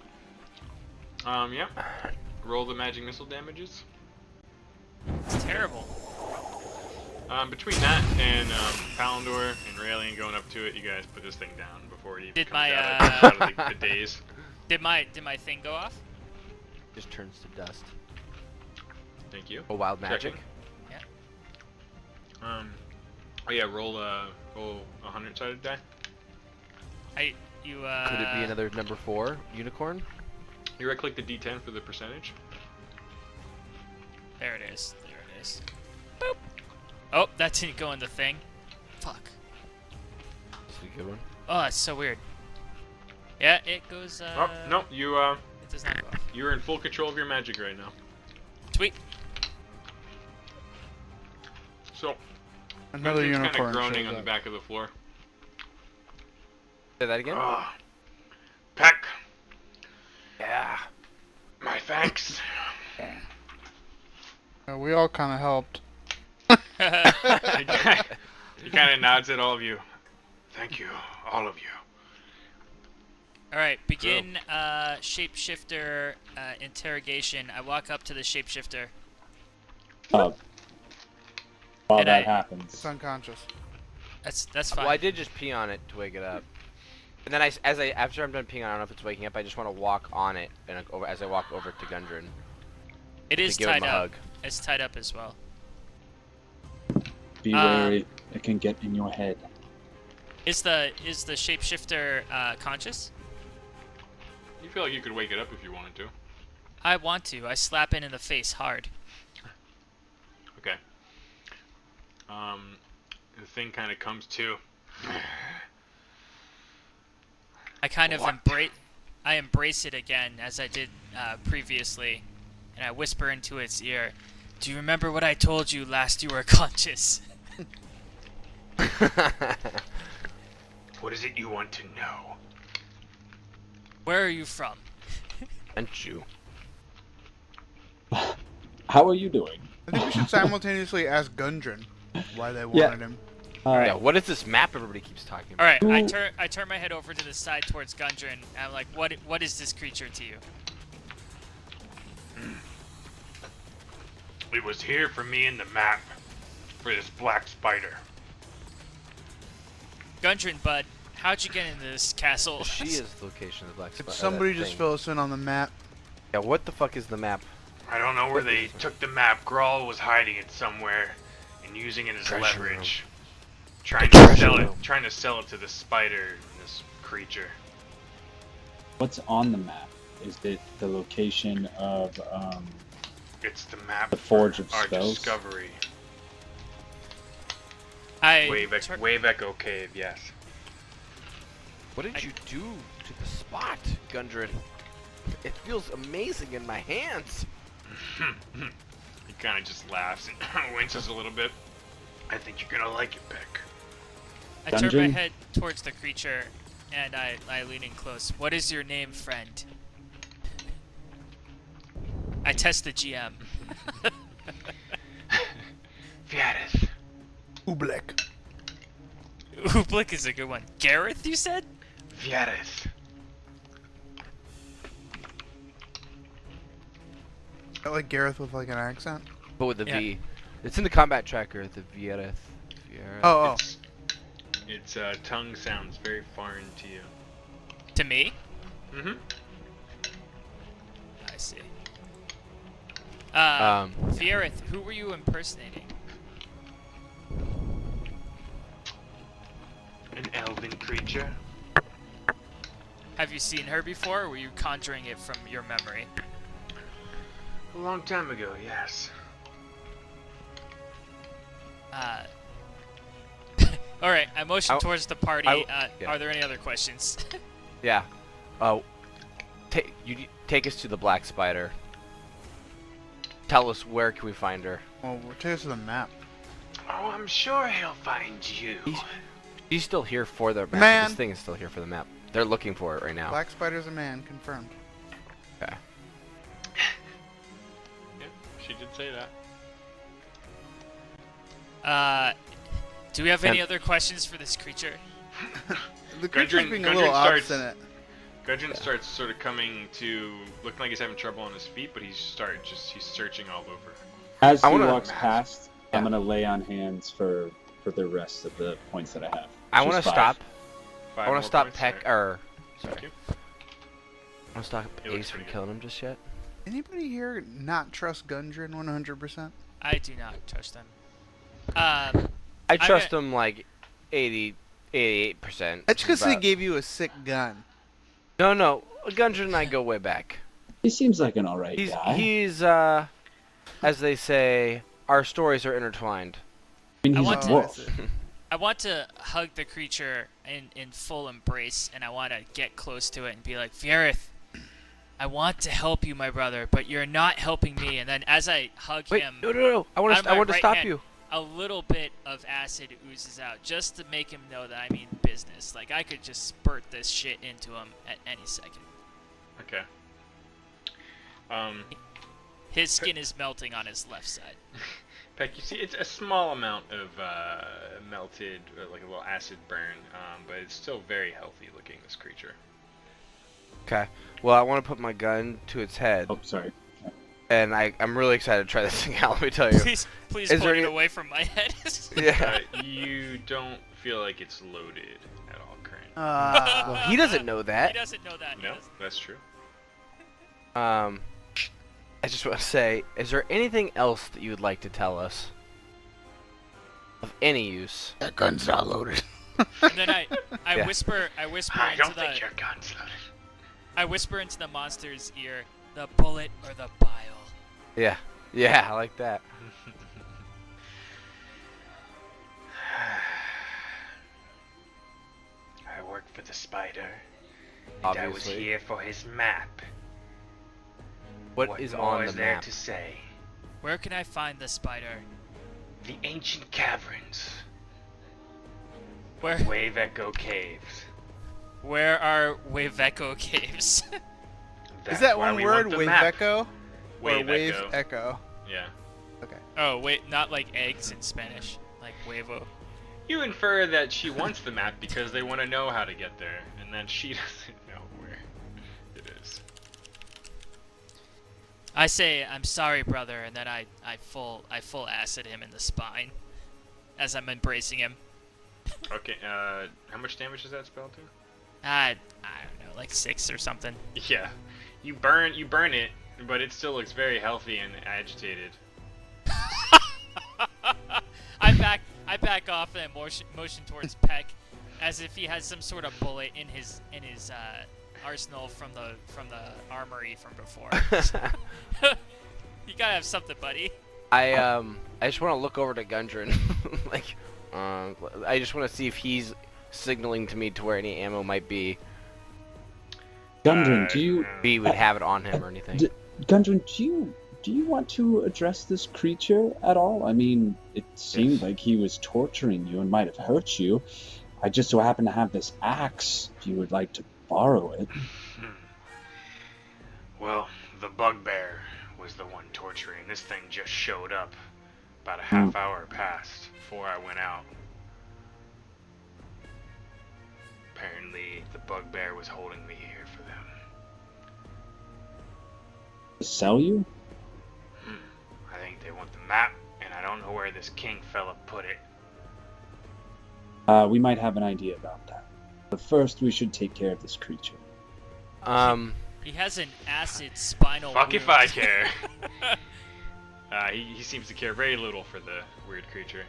Yeah. Roll the magic missile damages. It's terrible. Between that and Palindor and Raelian going up to it, you guys put this thing down before it even Did comes my, out of the daze. Did my thing go off? Just turns to dust. Thank you. Oh, wild magic. Yeah. Oh yeah, roll a 100-sided die. Could it be another number 4 unicorn? You right-click the D10 for the percentage. There it is. There it is. Boop. Oh, that didn't go in the thing. Fuck. This is a good one. Oh, that's so weird. Yeah, it goes. Oh no, you It does not go off. you're in full control of your magic right now. Sweet. So Another Gunther's unicorn. kind of groaning shows on the up. back of the floor. Say that again? Peck, Yeah. my thanks. We all kind of helped. He kind of nods at all of you. Thank you, all of you. Alright, begin shapeshifter interrogation. I walk up to the shapeshifter. While And that I- happens, It's unconscious. That's fine. Well, I did just pee on it to wake it up. And then after I'm done peeing on it, I don't know if it's waking up. I just want to walk on it, and as I walk over to Gundren. It is to give him tied a up. hug. It's tied up as well. be wary. It can get in your head. Is the shapeshifter conscious? You feel like you could wake it up if you wanted to. I want to. I slap it in the face hard. Okay. The thing kind of comes to. I kind of What? embrace it again as I did previously, and I whisper into its ear, "Do you remember what I told you last you were conscious?" What is it you want to know? Where are you from? And you. How are you doing? I think we should simultaneously ask Gundren why they wanted him. Yeah, what is this map everybody keeps talking about? All right, Who- I turn my head over to the side towards Gundren, and I'm like, "What is this creature to you?" It was here for me in the map. For this black spider. Gundren, bud, how'd you get into this castle? She is the location of the black Could spot. somebody just fill us in on the map? Yeah, what the fuck is the map? I don't know where they took the map. Grawl was hiding it somewhere and using it as Treasure leverage. Trying to treasure room. trying to sell it to this spider, this creature. What's on the map? Is it the location of It's the map The Forge of for our Spells? discovery. I Wave Echo Cave, yes. What did you do to the spot, Gundren? It feels amazing in my hands. He kind of just laughs and winces a little bit. I think you're gonna like it, Peck. I turn my Dungeon? head towards the creature, and I lean in close. What is your name, friend? I test the GM. Viaris. Oobleck. Oobleck is a good one. Gareth, you said? Viaris. I like Gareth with like an accent. But with the Yeah. V. It's in the combat tracker, the Viereth. Oh, Its tongue sounds very foreign to you. To me? Mm-hmm. I see. Um, Fierith, who were you impersonating? An elven creature. Have you seen her before, or were you conjuring it from your memory? A long time ago, yes. Alright, I motion I- towards the party. yeah. Are there any other questions? yeah. You take us to the Black Spider. Tell us where can we find her. well, take us to the map. Oh, I'm sure he'll find you. She's still here for the map. Man. This thing is still here for the map. They're looking for it right now. Black Spider's a man, confirmed. Okay. Yep, she did say that. Do we have any And- other questions for this creature? The creature's Gundren- being Gundren a little starts- obstinate. Gudrun starts sort of coming to, looking like he's having trouble on his feet, but he's searching all over. As I he wanna- walks past, I'm Yeah. gonna lay on hands for the rest of the points that I have. I which want is to 5. stop. Five I want more to stop points, Peck. right? Or Thank sorry. you. I want to stop It looks Ace from pretty good. killing him just yet. Anybody here not trust Gundren 100%? I do not trust them. I trust him like 88%. That's because he About- gave you a sick gun. No. Gundren and I go way back. He seems like an alright He's guy. as they say, our stories are intertwined. I mean, I he's want a to- wolf. I want to hug the creature in full embrace, and I want to get close to it and be like, Fierith, I want to help you, my brother, but you're not helping me. And then as I hug Wait, him, no. I want on my to right stop hand, you. a little bit of acid oozes out just to make him know that I mean business. Like, I could just spurt this shit into him at any second. Okay. His skin is melting on his left side. Peck, you see, it's a small amount of melted, like a little acid burn, but it's still very healthy looking, this creature. Okay. Well, I want to put my gun to its head, Oh, sorry. and I'm really excited to try this thing out. Let me tell you. Please Is point there it any- away from my head. Yeah. You don't feel like it's loaded at all currently. Well, he doesn't know He that. doesn't know that. He No, doesn't. that's true. I just want to say, is there anything else that you would like to tell us of any use? That gun's not loaded. And then I Yeah. whisper I into don't the think your gun's loaded. I whisper into the monster's ear, the bullet or the bile. Yeah, I like that. I work for the spider, and I was Obviously. here for his map. What is more on is the there map? to say? Where can I find the spider? The ancient caverns, Where Wave Echo Caves. where are Waveco caves? Is That's that why one we word, want the Wave map. Echo? Wave or Wave Echo. Echo? Yeah. Okay. Oh wait, not like eggs in Spanish, like huevo. You infer that she wants the map because they want to know how to get there, and then she doesn't know where it is. I say I'm sorry, brother, and then I full acid him in the spine as I'm embracing him. Okay, how much damage does that spell do? I don't know, like 6 or something. Yeah. You burn it, but it still looks very healthy and agitated. I back off and motion towards Peck, as if he has some sort of bullet in his arsenal from the armory from before. You gotta have something, buddy. I just want to look over to Gundren, like, I just want to see if he's signaling to me to where any ammo might be. Gundren, do you We would have it on him or anything. Gundren, do you want to address this creature at all? I mean, it seemed Yes. like he was torturing you and might have hurt you. I just so happen to have this axe. If you would like to borrow it. Well, the bugbear was the one torturing. This thing just showed up. About a half hour passed before I went out. Apparently, the bugbear was holding me here for them. To sell you? I think they want the map, and I don't know where this king fella put it. We might have an idea about that. But first, we should take care of this creature. He has an acid spinal Fuck wound. if I care. He seems to care very little for the weird creature.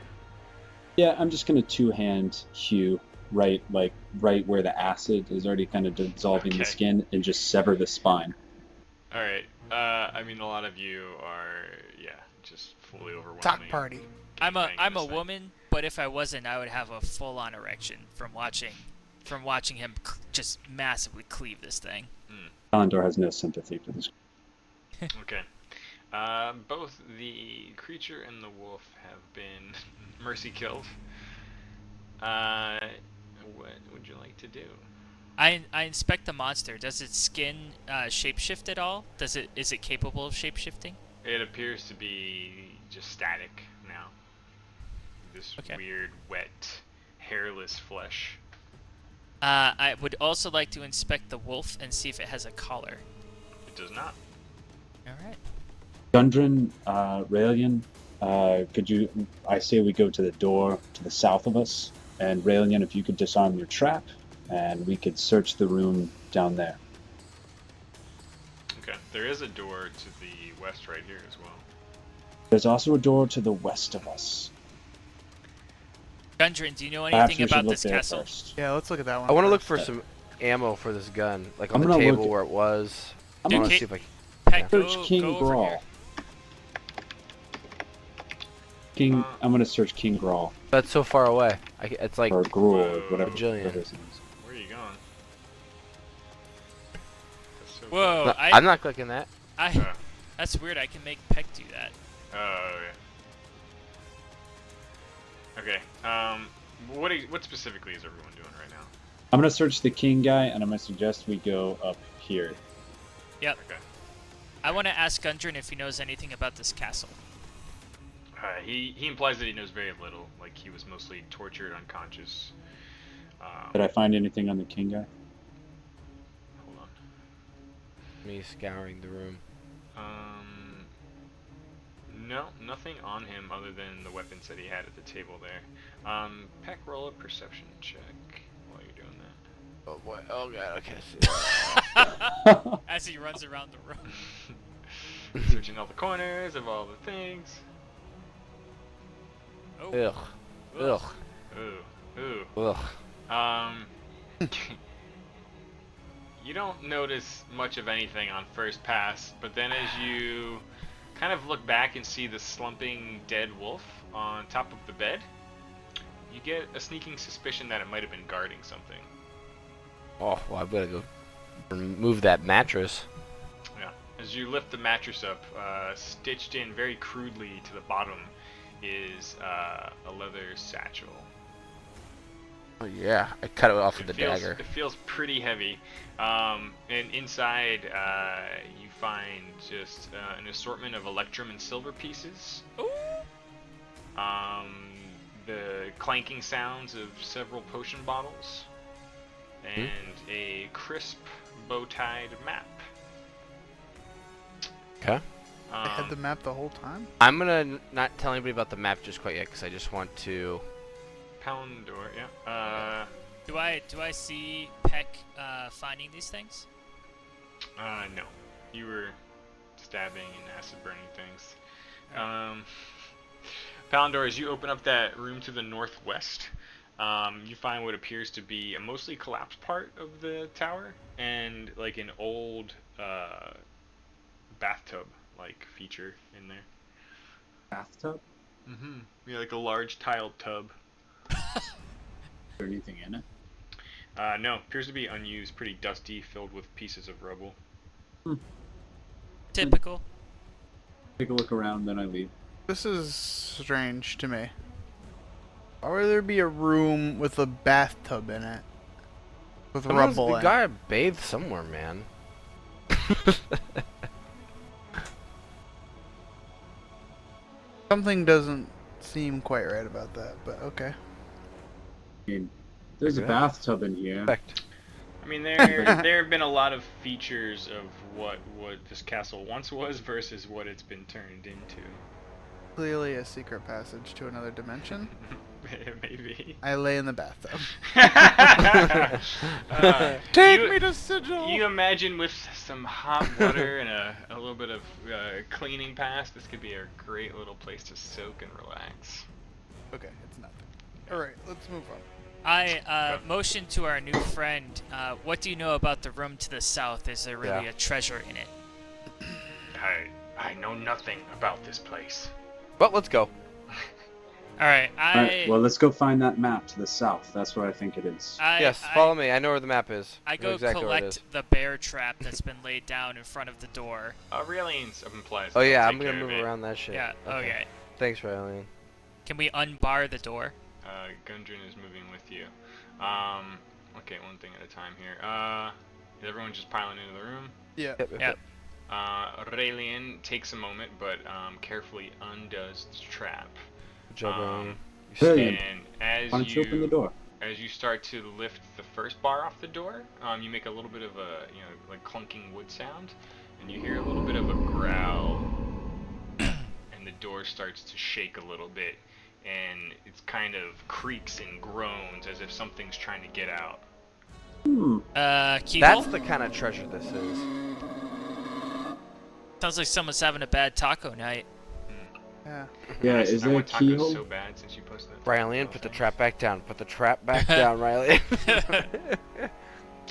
Yeah, I'm just gonna two-hand Hugh right where the acid is already kind of dissolving the Okay. skin and just sever the spine. Alright, I mean, a lot of you are, just fully overwhelming. Talk party. I'm a gangbanging this thing. woman, but if I wasn't, I would have a full-on erection from watching him just massively cleave this thing. Phandelver has no sympathy for this. Okay. Both the creature and the wolf have been mercy killed. What would you like to do? I inspect the monster. Does its skin shapeshift at all? Is it capable of shapeshifting? It appears to be just static now. This Okay. weird, wet, hairless flesh. I would also like to inspect the wolf and see if it has a collar. It does not. All right. Gundren, Raelian, I say we go to the door to the south of us, and Raelian, if you could disarm your trap, and we could search the room down there. Okay. There is a door to the west right here as well. There's also a door to the west of us. Gundren, do you know Perhaps anything we should about look this there castle? first. Yeah, let's look at that one. I want to look first. for some ammo for this gun, like I'm on the gonna look table at- where it was. I'm I gonna want to Okay. see if I can. Peck, search go King over Grawl. here. I'm gonna search King Grawl That's so far away. It's like or Gruul or whatever Bajillion. his name is. Where are you going? That's so Whoa, No, I I'm not clicking that. Uh, that's weird. I can make Peck do that. Oh, yeah. Okay. What specifically is everyone doing right now? I'm gonna search the king guy, and I'm gonna suggest we go up here. Yep. Okay. I want to ask Gundren if he knows anything about this castle. He implies that he knows very little. Like he was mostly tortured, unconscious. Did I find anything on the king guy? Hold on. Me scouring the room. No, nothing on him other than the weapons that he had at the table there. Peck, roll a perception check while you're doing that. Oh boy. Oh god. Okay. As he runs around the room. Searching all the corners of all the things. Oh. Ugh. Ooh. Ugh. You don't notice much of anything on first pass, but then as you kind of look back and see the slumping dead wolf on top of the bed, you get a sneaking suspicion that it might have been guarding something. Oh, well, I've got to go remove that mattress. Yeah. As you lift the mattress up, stitched in very crudely to the bottom is a leather satchel. Oh yeah, I cut it off with the dagger. It feels pretty heavy. And inside, you find just an assortment of electrum and silver pieces. Ooh. The clanking sounds of several potion bottles. And a crisp, bow-tied map. Okay. I had the map the whole time. I'm gonna not tell anybody about the map just quite yet, because I just want to. Phandelver, yeah. Do I see Peck finding these things? No. You were stabbing and acid burning things. Phandelver, as you open up that room to the northwest, you find what appears to be a mostly collapsed part of the tower and like an old bathtub-like feature in there. Bathtub? Yeah, like a large tiled tub. Is there anything in it? No, appears to be unused, pretty dusty, filled with pieces of rubble. Typical. Take a look around, then I leave. This is strange to me. Why would there be a room with a bathtub in it? With rubble You in it? gotta bathe somewhere, man. Something doesn't seem quite right about that, but okay. I mean, there's a Yeah. bathtub in here. Perfect. I mean, there have been a lot of features of what this castle once was versus what it's been turned into. Clearly a secret passage to another dimension. Maybe. I lay in the bathtub. Take me to Sigil! You imagine with some hot water and a little bit of cleaning pass, this could be a great little place to soak and relax. Okay, it's nothing. Alright, let's move on. I motion to our new friend. What do you know about the room to the south? Is there really Yeah. a treasure in it? I know nothing about this place. Well, let's go. All right, Alright, well, let's go find that map to the south. That's where I think it is. Yes, follow me. I know where the map is. I know go exactly where it is. collect the bear trap that's been laid down in front of the door. Railings implies. Oh yeah, they'll I'm take gonna care of move it. around that shit. Yeah. Okay. Thanks, Ryan. Can we unbar the door? Gundren is moving with you. Okay, one thing at a time here. Is everyone just piling into the room? Yeah. Yep. Raelian takes a moment, but carefully undoes the trap. Good job, Ryan. Brilliant. And as Why don't you open the door? as you start to lift the first bar off the door, you make a little bit of a like clunking wood sound, and you hear a little bit of a growl, and the door starts to shake a little bit, and it's kind of creaks and groans as if something's trying to get out. Keyhole? That's the kind of treasure this is. Sounds like someone's having a bad taco night. Yeah. Yeah, I is there a want tacos keyhole? so bad since you posted that. Ryan, put the trap back down. Put the trap back down, Riley.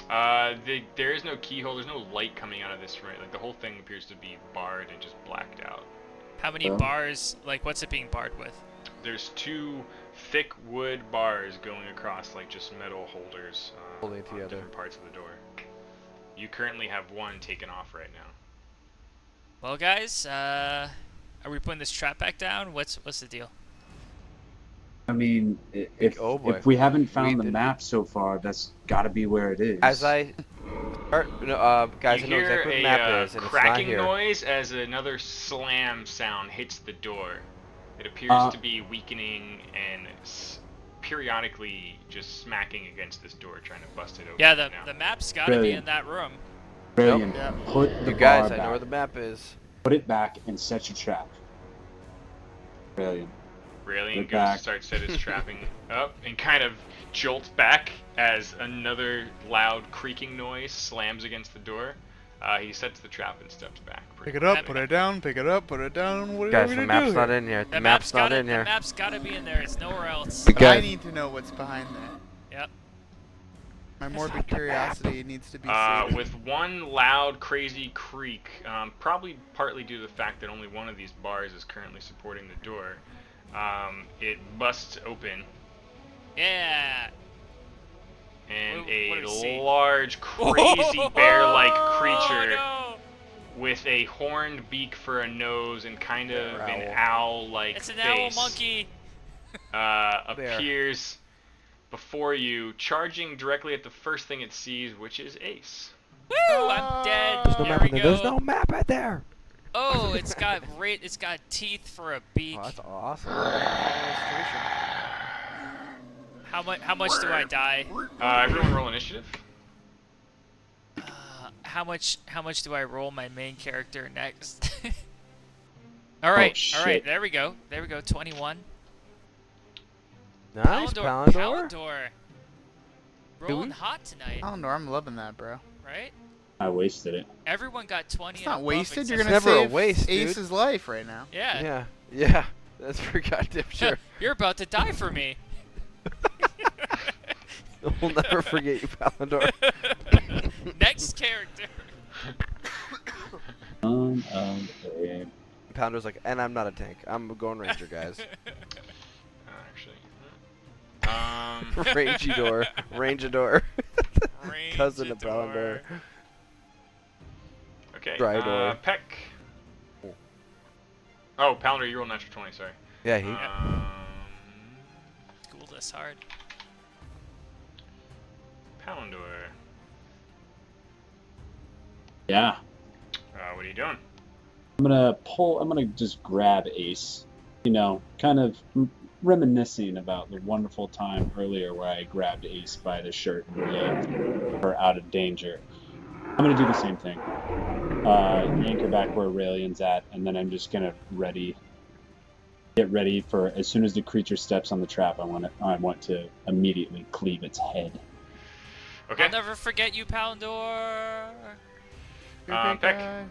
There is no keyhole. There's no light coming out of this room. Like the whole thing appears to be barred and just blacked out. How many bars? Like, what's it being barred with? There's two thick wood bars going across, like just metal holders Holding on together. different parts of the door. You currently have one taken off right now. Well, guys, are we putting this trap back down? What's the deal? I mean, Oh, boy. if we haven't found the did- map so far, that's got to be where it is. As I start, guys, You I know hear exactly where the a map is, and it's not cracking here. noise as another slam sound hits the door. It appears to be weakening and periodically just smacking against this door, trying to bust it open. Yeah, now. the map's got to be Brilliant. in that room. Brilliant. Yep. Put the You guys, bar I know back. where the map is. Put it back and set your trap. Brilliant. Raelian Get goes back. to start set his trapping up and kind of jolts back as another loud creaking noise slams against the door. He sets the trap and steps back. Pick it up, put it down, pick it up, put it down. What are Guys, we the gonna map's do not here? in here. The The map's not in The here. map's got to be in there. It's nowhere else. But I Guys. need to know what's behind there. Yep. My morbid curiosity needs to be sated. With one loud, crazy creak, probably partly due to the fact that only one of these bars is currently supporting the door, it busts open, Yeah. and What do we see? a large, crazy bear-like creature Oh, with a horned beak for a nose and kind of an Owl. owl-like no. It's an face owl monkey. appears before you, charging directly at the first thing it sees, which is Ace. Woo! I'm dead. There's no There map we in there. go. There's no map right there. Oh, it's got teeth for a beak. Oh, that's awesome. How much do I die? Everyone roll initiative. How much do I roll my main character next? all right. shit. There we go. 21. Nice, Phalendor. Phalendor. Rolling hot tonight, Palindor, I'm loving that, bro. right? I wasted it. Everyone got 20. It's and not above wasted. You're except- gonna never a save waste, dude. Ace's life right now. Yeah. Yeah. That's for goddamn sure. You're about to die for me. We'll never forget you, Phalendor. Next character. Okay. Pounder's like, and I'm not a tank. I'm going ranger, guys. Actually. Rangey door. Rangedor. Cousin of Phandelver. Okay. Drydoor. Peck. Oh, Pounder, you rolled natural 20. Sorry. Yeah, he. Schooled us hard. Pounder. Yeah. What are you doing? I'm gonna just grab Ace. You know, kind of reminiscing about the wonderful time earlier where I grabbed Ace by the shirt and yanked her out of danger. I'm gonna do the same thing. Yank her back where Aurelian's at, and then I'm just gonna get ready for as soon as the creature steps on the trap. I want to immediately cleave its head. Okay. I'll never forget you, Paldor. Peck.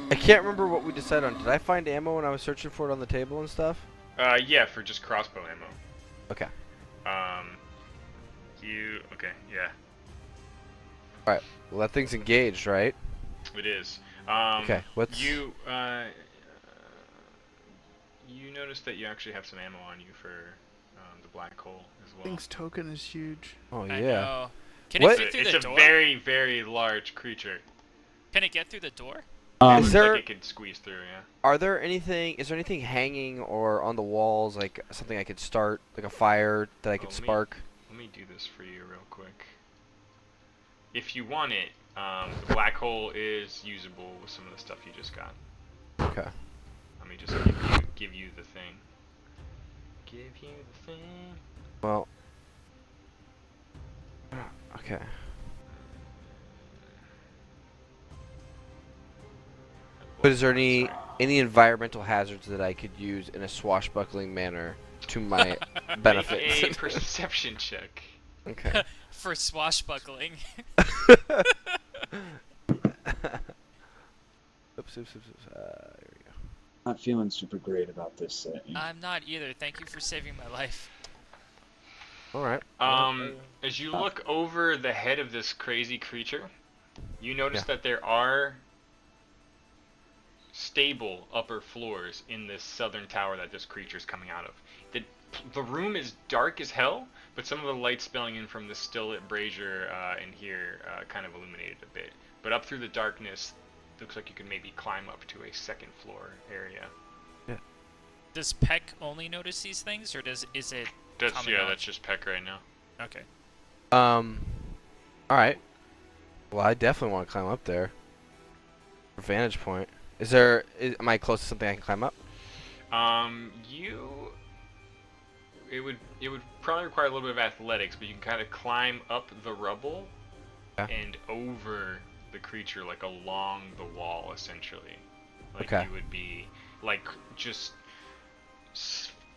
I can't remember what we decided on. Did I find ammo when I was searching for it on the table and stuff? Yeah, for just crossbow ammo. Okay. Okay, yeah. Alright. Well, that thing's engaged, right? It is. Okay, what's... You notice that you actually have some ammo on you for the black hole as well. Thing's token is huge. Oh, I yeah. know. Can What? it fit through It's the a door? very, very large creature. Can it get through the door? Is Looks there... like it could squeeze through, yeah. Is there anything hanging or on the walls, like something I could start, like a fire that I could spark? Let me do this for you real quick. If you want it, the black hole is usable with some of the stuff you just got. Okay. Let me just give you the thing. Give you the thing. Well... Okay. But is there any environmental hazards that I could use in a swashbuckling manner to my benefit? Make a perception check. Okay. For swashbuckling. Oops. Here we go. Not feeling super great about this. I'm not either. Thank you for saving my life. All right. As you look over the head of this crazy creature, you notice that there are stable upper floors in this southern tower that this creature's coming out of. The room is dark as hell, but some of the light spilling in from the still-lit brazier in here kind of illuminated a bit. But up through the darkness, looks like you could maybe climb up to a second floor area. Yeah. Does Peck only notice these things, or is it? That's just Peck right now. Okay. All right. Well, I definitely want to climb up there. Vantage point. Am I close to something I can climb up? It would probably require a little bit of athletics, but you can kind of climb up the rubble and over the creature, like along the wall, essentially. Like you would be like just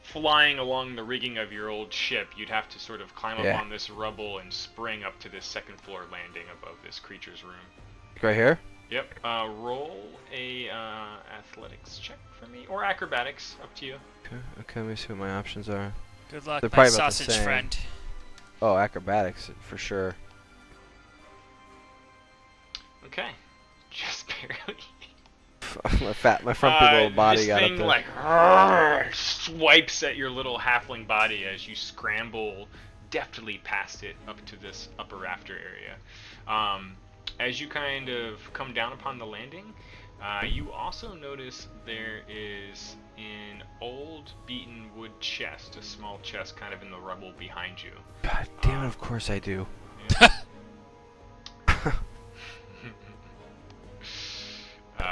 flying along the rigging of your old ship. You'd have to sort of climb up on this rubble and spring up to this second floor landing above this creature's room. Right here? Yep. Roll a athletics check for me, or acrobatics, up to you. Okay. Let me see what my options are. Good luck, They're my probably about the sausage same. friend. Oh, acrobatics for sure. Okay. Just barely. my frumpy little body got up this there. thing like swipes at your little halfling body as you scramble deftly past it up to this upper rafter area. As you kind of come down upon the landing, you also notice there is an old beaten wood chest, a small chest kind of in the rubble behind you. God damn it, of course I do. Yeah.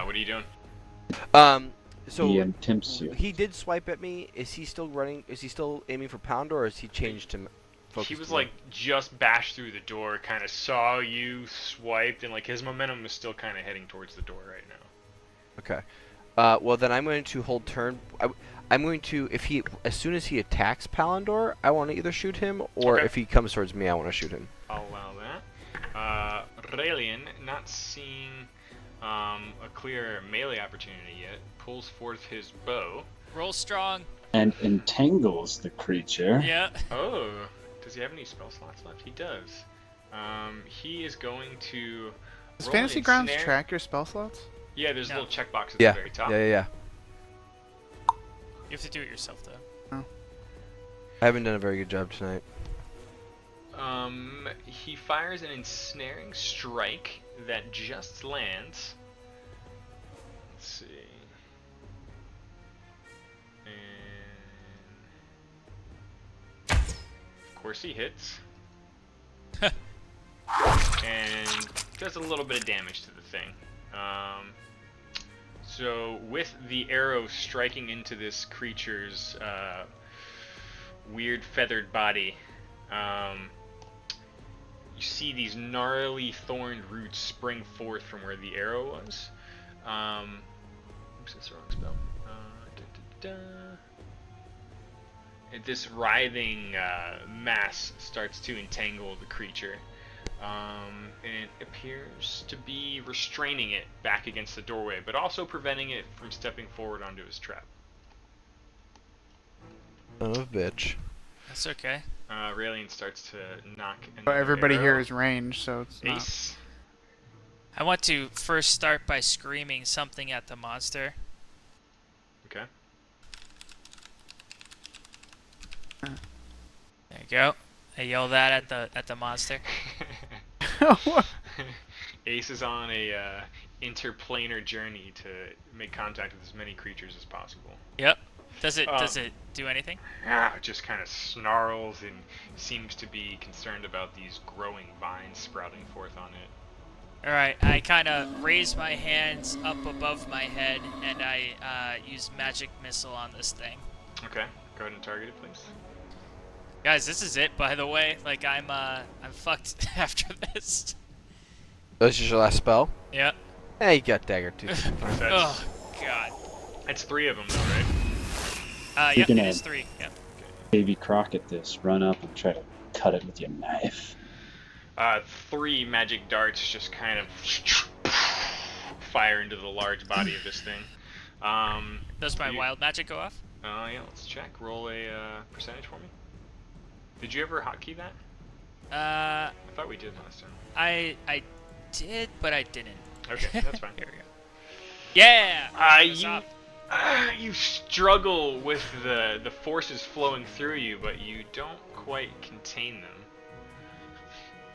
What are you doing? So He tempts you. he did swipe at me. Is he still running? Is he still aiming for Pounder, or has he changed to focus? He was to like just bashed through the door, kind of saw you, swiped, and like his momentum is still kind of heading towards the door right now. Okay. Well then I'm going to hold turn. I'm going to, as soon as he attacks Palindor, I want to either shoot him, or if he comes towards me, I want to shoot him. I'll allow that. Raelian, not seeing a clear melee opportunity yet, pulls forth his bow. Roll strong. And entangles the creature. Yeah. Oh, does he have any spell slots left? He does. He is going to. Does roll Fantasy an Grounds ensnare. track your spell slots? Yeah, there's a No. little checkbox at Yeah. the very top. Yeah. You have to do it yourself, though. I haven't done a very good job tonight. He fires an ensnaring strike that just lands. Let's see. And of course he hits. And does a little bit of damage to the thing. So with the arrow striking into this creature's weird feathered body, you see these gnarly thorned roots spring forth from where the arrow was. Oops, that's the wrong spell. This writhing mass starts to entangle the creature. And it appears to be restraining it back against the doorway, but also preventing it from stepping forward onto his trap. Son of a bitch. That's okay. Raelian starts to knock. But everybody arrow. here is ranged, so it's not. Ace. I want to first start by screaming something at the monster. Okay. There you go. I yell that at the monster. Ace is on a interplanar journey to make contact with as many creatures as possible. Yep. Does it do anything? It just kind of snarls and seems to be concerned about these growing vines sprouting forth on it. Alright, I kind of raise my hands up above my head and I use magic missile on this thing. Okay, go ahead and target it, please. Guys, this is it, by the way. Like, I'm fucked after this. This is your last spell? Yep. Hey, you got dagger too. Oh, God. That's 3 of them, though, right? Yep, You it can is add 3. Yep. Baby Crockett this. Run up and try to cut it with your knife. 3 magic darts just kind of fire into the large body of this thing. Does my wild magic go off? Yeah, let's check. Roll a percentage for me. Did you ever hotkey that? I I thought we did last time. I did, but I didn't. Okay, that's fine. Here we go. Yeah! It's off. You struggle with the forces flowing through you, but you don't quite contain them.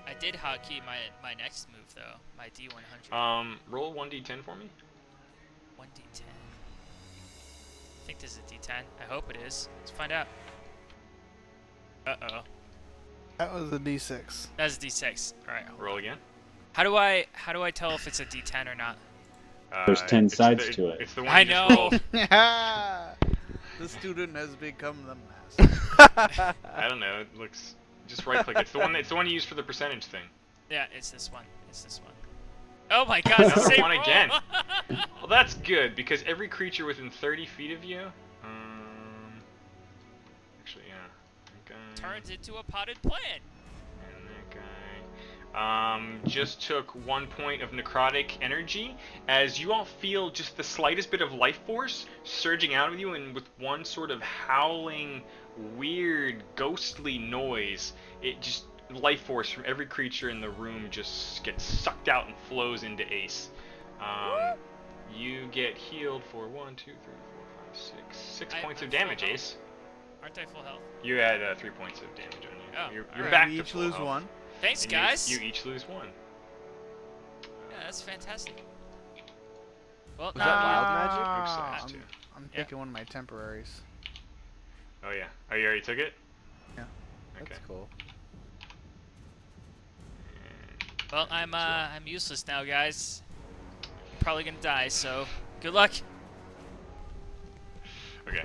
I did hotkey my next move, though. My D100. Roll 1d10 for me. 1d10. I think this is a D10. I hope it is. Let's find out. Uh-oh. That was a D6. That's a D6. Alright. Roll again. How do I tell if it's a D10 or not? There's 10 it's sides the- to it. It's the one I you just know. rolled. The student has become the master. I don't know. It looks. Just right click. It's the one. It's the one you use for the percentage thing. Yeah, it's this one. It's this one. Oh my god, it's the Another same one roll! again. Well, that's good because every creature within 30 feet of you. Actually, yeah. That guy Turns into a potted plant. and that guy. Just took 1 point of necrotic energy as you all feel just the slightest bit of life force surging out of you, and with one sort of howling, weird, ghostly noise, it just life force from every creature in the room just gets sucked out and flows into Ace. You get healed for 1, 2, 3, 4, 5, 6 points of I'm damage, full health. Ace. Aren't I full health? You had 3 points of damage on you. Oh, you're alright. back We to each full lose health. 1. Thanks, And guys. You each lose 1. Yeah, that's fantastic. Well, Was that wild magic? Ah, Size two. I'm Yeah. taking one of my temporaries. Oh yeah. Oh, you already took it? Yeah. Okay. That's cool. well, I'm useless now, guys. Probably gonna die, so good luck. Okay.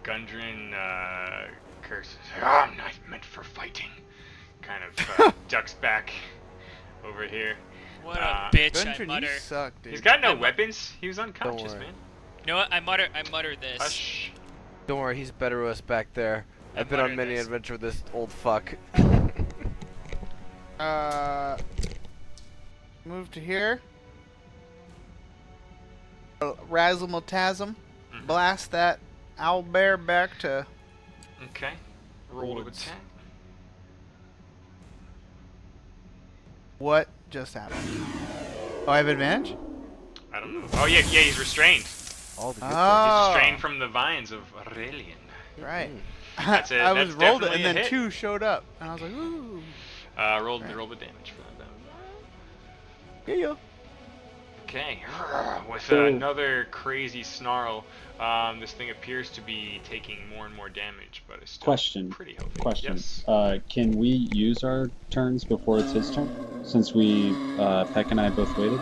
Gundren curses. I'm not meant for fighting. Kind of ducks back over here. What a bitch! I Gundren, mutter. you suck, dude. He's got no I'm- weapons. He was unconscious, worry. man. You know what? I mutter this. Hush. Don't worry, he's better with us back there. I I've been on muttered many this. adventures with this old fuck. Move to here. Razzle-tasm. Mhm. Blast that owlbear back to... Okay. Roll to Woods. attack. What just happened? Oh, I have advantage? I don't know. Oh yeah, he's restrained. All the good Ah. He's restrained from the vines of Aurelian. Right. That's it. I That's was rolled it, definitely and a then hit. 2 showed up, and I was like, ooh. Roll Right. the damage for that. Yeah. Okay, with So- another crazy snarl, this thing appears to be taking more and more damage, but it's still Question. pretty healthy. Question. Yes. Can we use our turns before it's his turn? Since Peck and I both waited?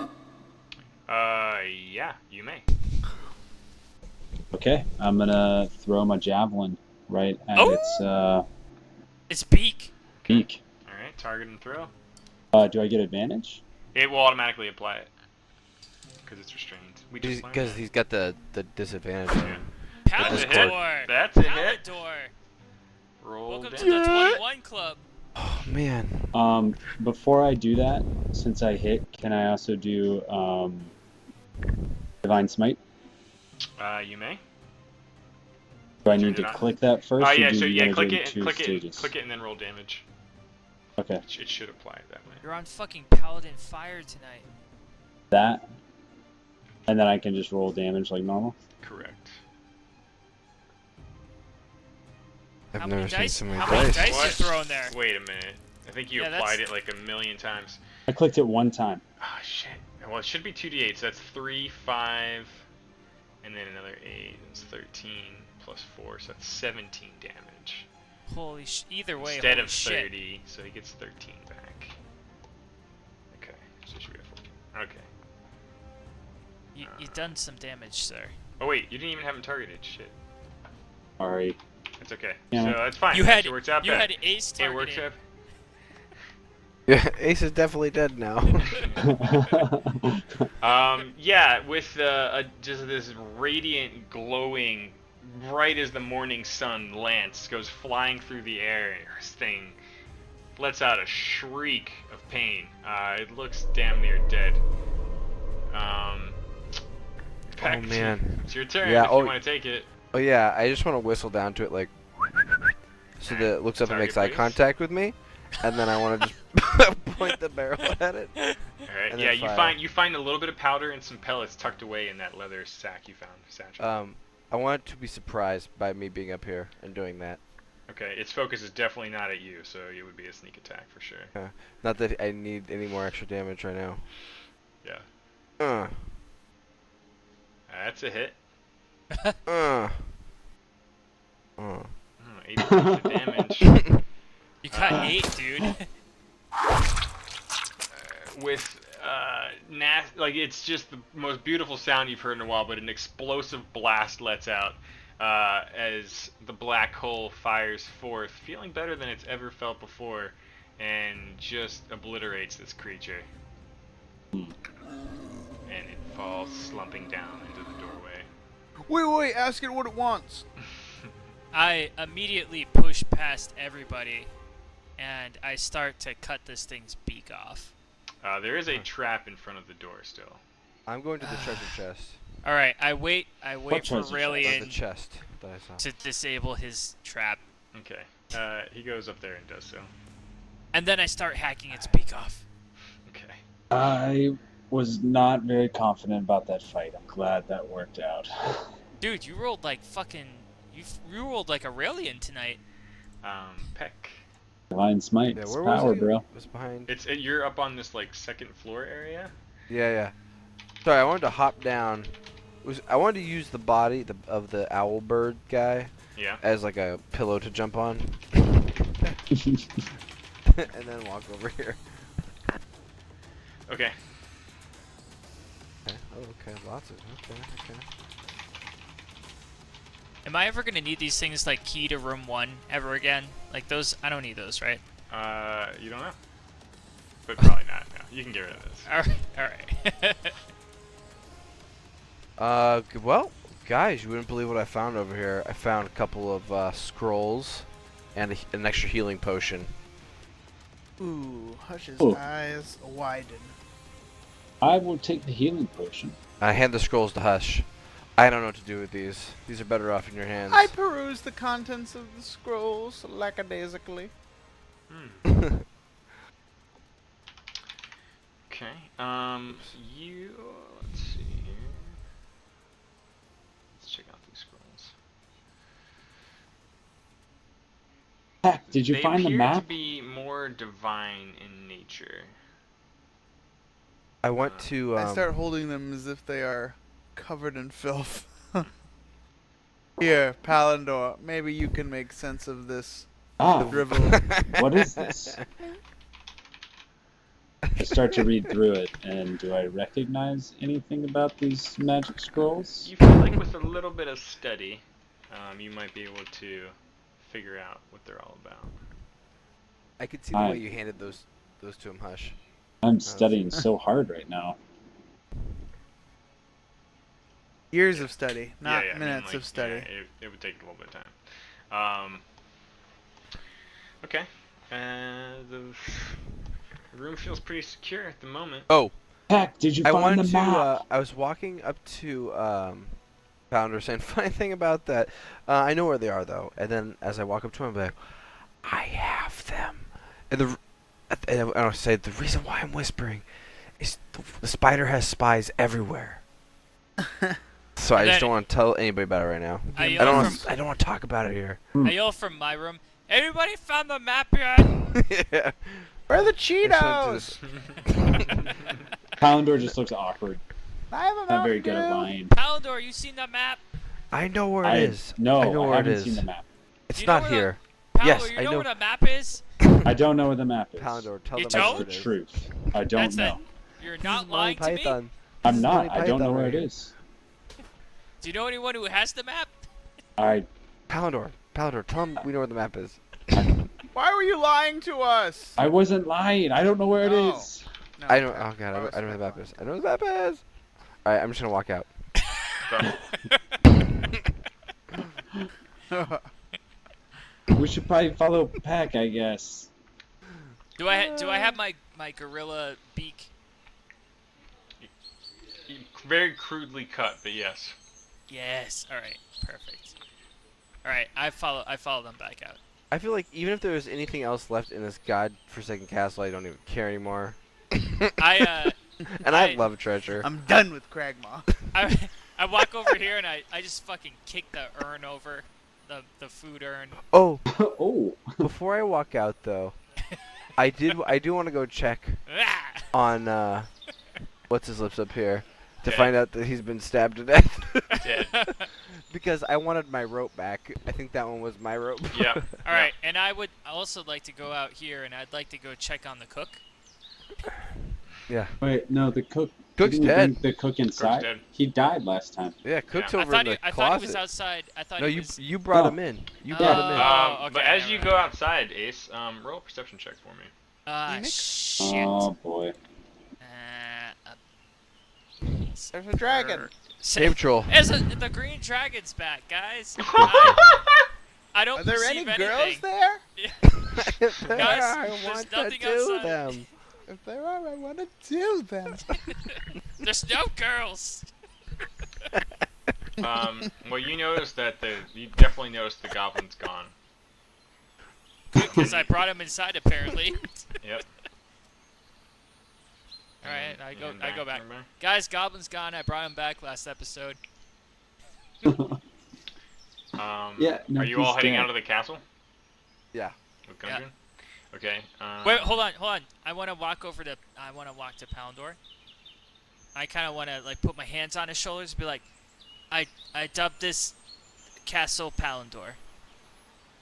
Yeah, you may. Okay, I'm gonna throw my javelin right at Oh! its It's beak. beak. All right, target and throw. Do I get advantage? It will automatically apply it because it's restrained. We just learned Because that. he's got the disadvantage on him. That's a hit. Palador. That's a hit. Palador. Roll Welcome damage. to the 21 Club. Oh man. Before I do that, since I hit, can I also do Divine Smite? You may. Do I Turn need it to on. click that first? Oh or yeah, do so you yeah, gotta click do it, two click it, stages? click it, and then roll damage. Okay. It should apply it that way. You're on fucking Paladin Fire tonight. That, and then I can just roll damage like normal. Correct. I've How never many seen dice? so many How many dice. dice What? you throwing there? Wait a minute. I think you Yeah, applied that's- it like a million times. I clicked it one time. Oh shit. Well, it should be 2d8, so that's 3, 5, and then another 8. It's 13 plus 4, so that's 17 damage. Holy either way, Instead holy of shit. 30, so he gets 13 back. Okay, so it should be a 14. Okay. You done some damage, sir. Oh wait, you didn't even have him targeted. Shit. Sorry. That's okay. Yeah. So that's fine. You had It works out you better. had Ace It works targeted. out. Yeah, Ace is definitely dead now. Yeah, with just this radiant, glowing, bright as the morning sun lance goes flying through the air. This thing lets out a shriek of pain. It looks damn near dead. Peck, man. it's your turn Yeah, if you want to take it. Oh yeah, I just want to whistle down to it like, so that it looks up and Target, makes eye please. contact with me, and then I want to just point the barrel at it. All right. And Yeah, then you find a little bit of powder and some pellets tucked away in that leather sack you found. Satchel. I want it to be surprised by me being up here and doing that. Okay, its focus is definitely not at you, so it would be a sneak attack for sure. Not that I need any more extra damage right now. Yeah. That's a hit. 8 points of damage. You got 8, dude. With like it's just the most beautiful sound you've heard in a while, but an explosive blast lets out as the black hole fires forth, feeling better than it's ever felt before, and just obliterates this creature. And it falls slumping down into the doorway. Wait, ask it what it wants. I immediately push past everybody, and I start to cut this thing's beak off. There is a trap in front of the door still. I'm going to the treasure chest. All right, I wait for treasure chest? Or the Raelian chest that I saw. to disable his trap, Okay. He goes up there and does so. and then I start hacking its beak off. Okay. I was not very confident about that fight. I'm glad that worked out. Dude, you rolled like fucking. You rolled like a Raelian tonight. Peck. Divine Smite. Yeah, It's where was power, he? bro. It was behind. You're up on this like second floor area. Yeah. Sorry, I wanted to hop down. I wanted to use the body of the owl bird guy Yeah. as like a pillow to jump on, and then walk over here. Okay. Okay. Oh, okay. Lots of. Okay. Am I ever gonna need these things like key to room 1 ever again? Like those, I don't need those, right? You don't know. But probably not. No, you can get rid of this. All right. Well, guys, you wouldn't believe what I found over here. I found a couple of scrolls and an extra healing potion. Ooh, Hush's Ooh. eyes widen. I will take the healing potion. I hand the scrolls to Hush. I don't know what to do with these. These are better off in your hands. I peruse the contents of the scrolls lackadaisically. Okay. You. Let's see here. Let's check out these scrolls. Heck, did you They find the appear to map? be more divine in nature. I want to. I start holding them as if they are covered in filth. Here, Palindor, maybe you can make sense of this Ah, drivel. what is this? I start to read through it, and do I recognize anything about these magic scrolls? You feel like with a little bit of study, you might be able to figure out what they're all about. I could see the way you handed those to him, Hush. I'm studying so hard right now. Years of study, not I mean, minutes like, of study. Yeah, it would take a little bit of time. Okay. The room feels pretty secure at the moment. Oh, Heck, did you I find wanted the to. map? I was walking up to Founder saying, "Funny thing about that, I know where they are though." And then as I walk up to him, I'm like, "I have them." And I'll say the reason why I'm whispering is the spider has spies everywhere. So I just don't want to tell anybody about it right now. I I don't want to talk about it here. I yell from my room. Everybody found the map yet? Yeah. Where are the I Cheetos? Palindor just looks awkward. I have a Not very Mountain good at Dew. lying. Palindor, you seen the map? I know where it is. No, I know where it haven't is. seen the map. It's You know not where the- here. Palindor, Yes, you I know know. where the map is? I don't know where the map is. Palindor, tell You them don't? where That's it the is. truth. I don't That's know. You're This not is Monty lying to me? Python. I'm This is not. Monty I don't know Python where right it here. is. Do you know anyone who has the map? Palindor, tell them we know where the map is. Why were you lying to us? I wasn't lying. I don't know where it No. is. No, I know. okay. Oh god, was I know where the map fine. is. I know where the map is. All right, I'm just gonna walk out. Done. We should probably follow Pack, I guess. Do I have my gorilla beak? Very crudely cut, but yes. Yes. All right. Perfect. All right. I follow them back out. I feel like even if there was anything else left in this godforsaken castle, I don't even care anymore. I And I love treasure. I'm done with Cragmaw. I walk over here and I just fucking kick the urn over, the food urn. Oh, Oh. before I walk out though, I do want to go check Ah! on what's his lips up here to Dead. find out that he's been stabbed to death. Dead. Because I wanted my rope back. I think that one was my rope. Yeah. All right, and I would also like to go out here and I'd like to go check on the cook. Yeah. Wait, no, the cook. Cook's didn't we dead. bring the cook inside. dead. He died last time. Yeah, Cook's Yeah. I over thought in the I closet. thought he was outside. I thought No, he you was. you brought Oh. him in. You Oh. brought him in. okay, But as never you mind. go outside, Ace, roll a perception check for me. Shit. Oh boy. There's a dragon. Cave troll. The green dragon's back, guys. I don't Are there any perceive girls anything. there? If there Guys, are, I there's want to nothing do outside. them. If there are, I want to do them. There's no girls. Well, you notice that you definitely noticed the goblin's gone. Because I brought him inside, apparently. Yep. All right, I go back. Remember? Guys, Goblin's gone. I brought him back last episode. Yeah, no, are you all he's heading dead. out of the castle? Yeah. With Gundren? Okay. Wait, hold on. I want to walk to Palindor. I kind of want to like put my hands on his shoulders and be like, I dubbed this castle Palindor.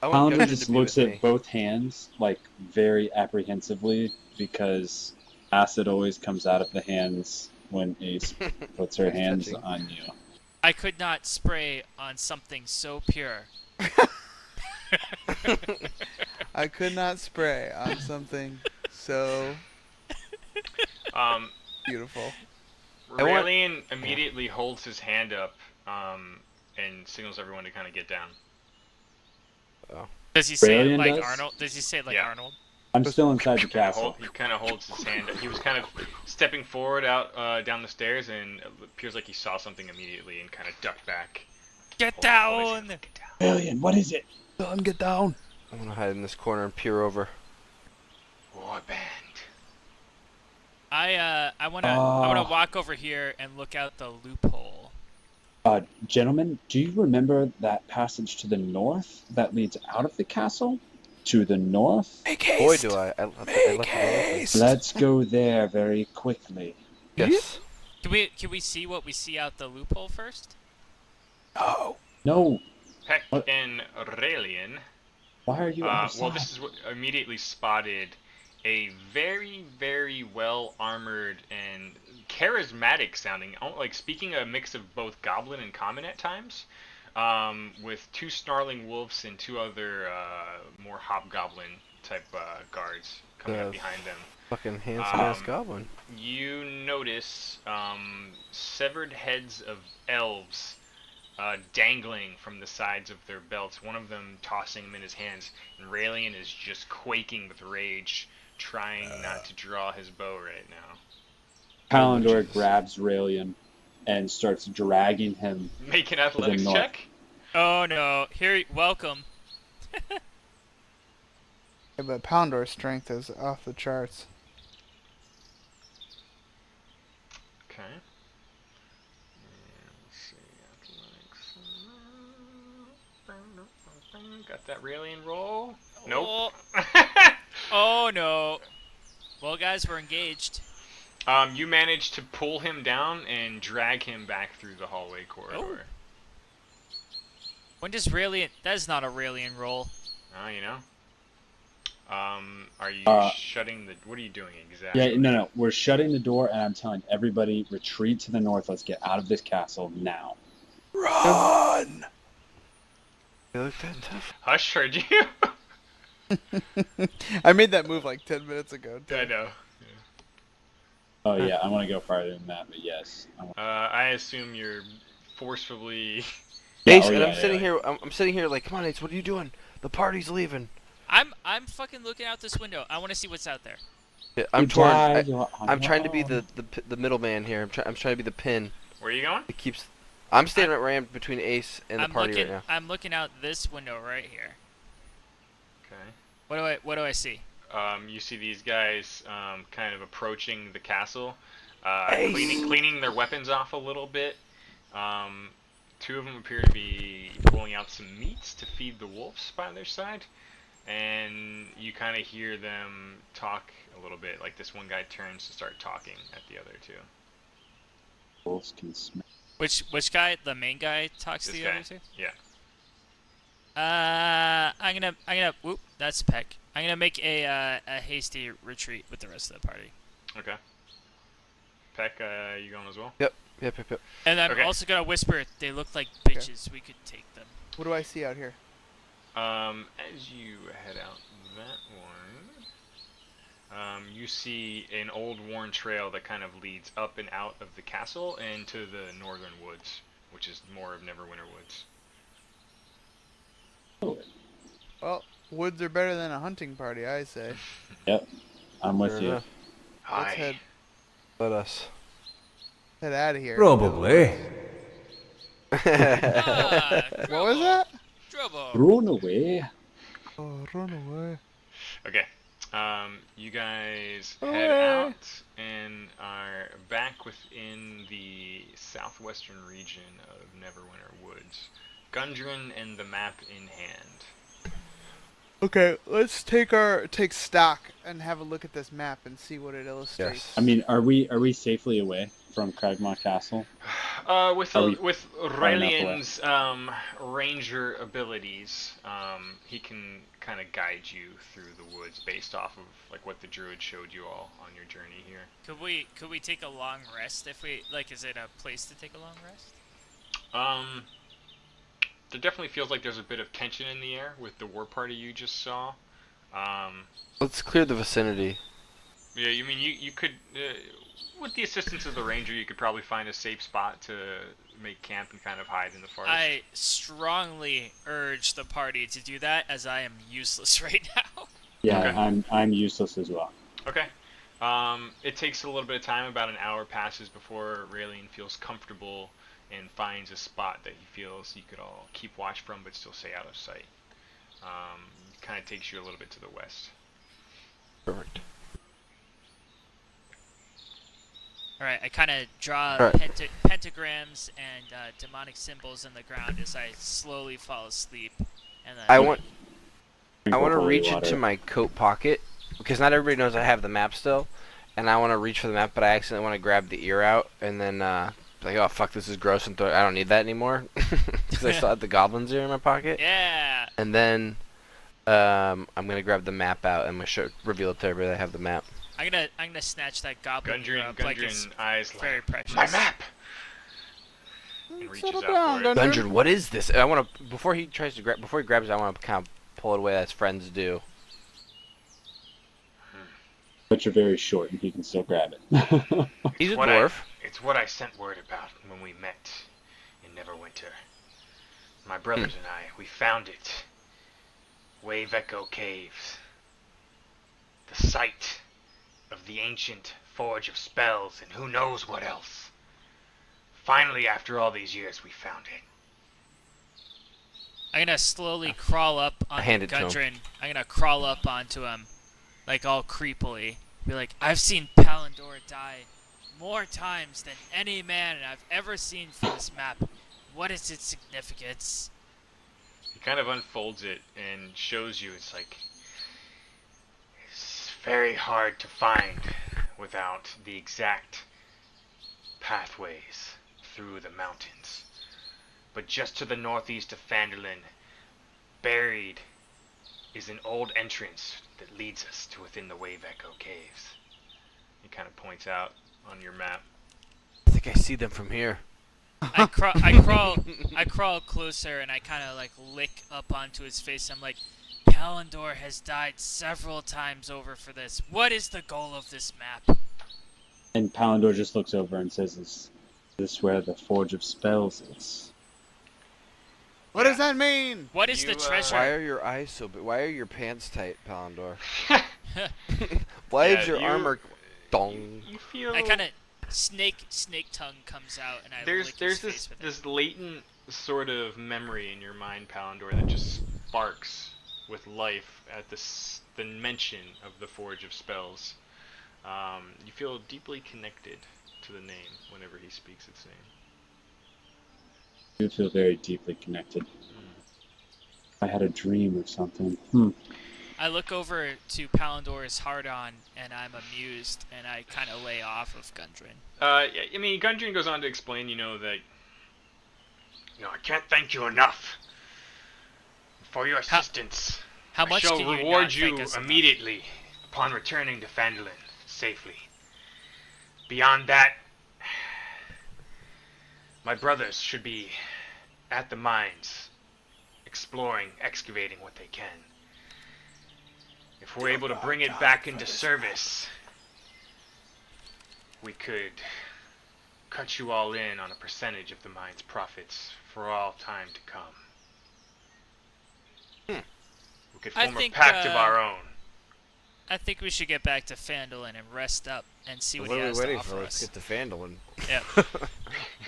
I want Palindor Gundren just to be looks with at me. both hands like very apprehensively because acid always comes out of the hands when Ace puts her Nice hands touching. on you. I could not spray on something so pure. I could not spray on something so beautiful. Raelian immediately holds his hand up and signals everyone to kind of get down. Does he say it Raelian like does? Arnold? Does he say it like Yeah. Arnold? I'm still inside the castle. He kind of holds his hand. He was kind of stepping forward out down the stairs, and it appears like he saw something immediately and kind of ducked back. Get Hold his down! hand, "Get down." Alien, what is it? Don't get down. I'm gonna hide in this corner and peer over. Warband. I wanna walk over here and look out the loophole. Gentlemen, do you remember that passage to the north that leads out of the castle? To the north? Boy, do I left it open. Let's go there very quickly. Yes. Can we see what we see out the loophole first? No. Peck What? and Aurelian. Why are you outside? Well, this is what immediately spotted a very, very well armored and charismatic sounding, like speaking a mix of both goblin and common at times, with 2 snarling wolves and 2 other more hobgoblin type guards coming up behind them. Fucking handsome ass goblin. You notice severed heads of elves dangling from the sides of their belts, one of them tossing them in his hands, and Raelian is just quaking with rage, trying not to draw his bow right now. Pallendor grabs Raelian and starts dragging him. Make an athletics north. check. Oh no! Welcome. Yeah, but Pallendor's strength is off the charts. Okay. Let's see, athletics. Got that Raelian roll? Nope. Oh no! Well, guys, we're engaged. You managed to pull him down and drag him back through the hallway corridor. When does Raelian? That is not a Raelian roll. Oh, you know. Are you shutting the? What are you doing exactly? Yeah, no. We're shutting the door, and I'm telling everybody, retreat to the north. Let's get out of this castle now. Run! You look that tough. Hush, heard you. I made that move like 10 minutes ago. I know. Oh yeah, I want to go farther than that, but yes. I assume you're forcefully. Ace, oh, and yeah, I'm sitting yeah. here. I'm sitting here like, come on, Ace. What are you doing? The party's leaving. I'm fucking looking out this window. I want to see what's out there. Yeah, I'm You torn. died, you're on I'm your trying to be own. the middleman here. I'm trying to be the pin. Where are you going? It keeps. I'm standing right in between Ace and the party right now. I'm looking out this window right here. Okay. What do I see? You see these guys kind of approaching the castle, Ace. cleaning their weapons off a little bit. 2 of them appear to be pulling out some meats to feed the wolves by their side, and you kind of hear them talk a little bit. Like this one guy turns to start talking at the other 2. Wolves can smell. Which guy? The main guy talks to This the guy. other 2? Yeah. I'm gonna. Whoop, that's Peck. I'm gonna make a hasty retreat with the rest of the party. Okay. Peck, you going as well? Yep. And I'm Okay. also gonna whisper, they look like bitches. We could take them. What do I see out here? As you head out that one, you see an old worn trail that kind of leads up and out of the castle and to the northern woods, which is more of Neverwinter Woods. Well, woods are better than a hunting party, I say. Yep, I'm with Fair you. enough. Let's head Let us. out of here. Probably. Ah, What was that? Drobo. Run away. Oh, run away. Okay. You guys Away. head out and are back within the southwestern region of Neverwinter Woods. Gundren and the map in hand. Okay, let's take stock and have a look at this map and see what it illustrates. Yes. I mean, are we safely away from Cragmaw Castle? With Are we Raelian's ranger abilities, he can kind of guide you through the woods based off of like what the druid showed you all on your journey here. Could we take a long rest if we like? Is it a place to take a long rest? There definitely feels like there's a bit of tension in the air with the war party you just saw. Let's clear the vicinity. Yeah, you mean you could, with the assistance of the ranger, you could probably find a safe spot to make camp and kind of hide in the forest. I strongly urge the party to do that, as I am useless right now. Yeah, Okay. I'm useless as well. Okay. It takes a little bit of time. About an hour passes before Raelian feels comfortable and finds a spot that he feels you could all keep watch from, but still stay out of sight. Kind of takes you a little bit to the west. Perfect. All right, I kind of draw All right. pentagrams and demonic symbols in the ground as I slowly fall asleep. And then I want I want to holy reach water. into my coat pocket because not everybody knows I have the map still, and I want to reach for the map, but I accidentally want to grab the ear out and then like, oh fuck, this is gross, and I don't need that anymore because I still have the goblin's ear in my pocket. Yeah. And then I'm gonna grab the map out and I'm gonna reveal it to everybody that I have the map. I'm gonna snatch that goblin ear Gundren, up like it's eyes very like, precious. my map! And reaches Settle out down, for it. Gundren. Gundren, what is this? I want to before he grabs it, I want to kind of pull it away as friends do. But you're very short, and he can still grab it. He's a What dwarf. It's what I sent word about when we met in Neverwinter. My brothers and I, we found it. Wave Echo Caves. The site of the ancient Forge of Spells and who knows what else. Finally, after all these years, we found it. I'm gonna slowly crawl up onto hand it to him. Gundren. I'm gonna crawl up onto him, like all creepily. Be like, I've seen Phandelver die more times than any man I've ever seen from this map. What is its significance? He kind of unfolds it and shows you it's like it's very hard to find without the exact pathways through the mountains. But just to the northeast of Phandelver, buried is an old entrance that leads us to within the Wave Echo Caves. He kind of points out on your map. I think I see them from here. I crawl closer and I kind of like lick up onto his face. I'm like, Phandelver has died several times over for this. What is the goal of this map? And Phalendor just looks over and says, "Is this where the Forge of Spells is?" What does that mean? What is You, the treasure? Why are your eyes so big? Why are your pants tight, Phalendor? Why Yeah, is your you- armor dong? You feel I kind of snake tongue comes out and I there's lick his this face with it. this latent sort of memory in your mind, Phalendor, that just sparks with life at the mention of the Forge of Spells. You feel deeply connected to the name whenever he speaks its name. You feel very deeply connected. I had a dream or something. I look over to Phalendor's hard-on and I'm amused and I kind of lay off of Gundren. I mean, Gundren goes on to explain, that, I can't thank you enough for your assistance. How much I shall can you reward not you thank us enough? immediately upon returning to Phandelver safely. Beyond that, my brothers should be at the mines, exploring, excavating what they can. If we're able to bring it back into service, we could cut you all in on a percentage of the mine's profits for all time to come. We could I form a think, pact of our own. I think we should get back to Phandelver and rest up and see what What he are we has waiting to for? offer Let's us. get to Phandelver. Yeah.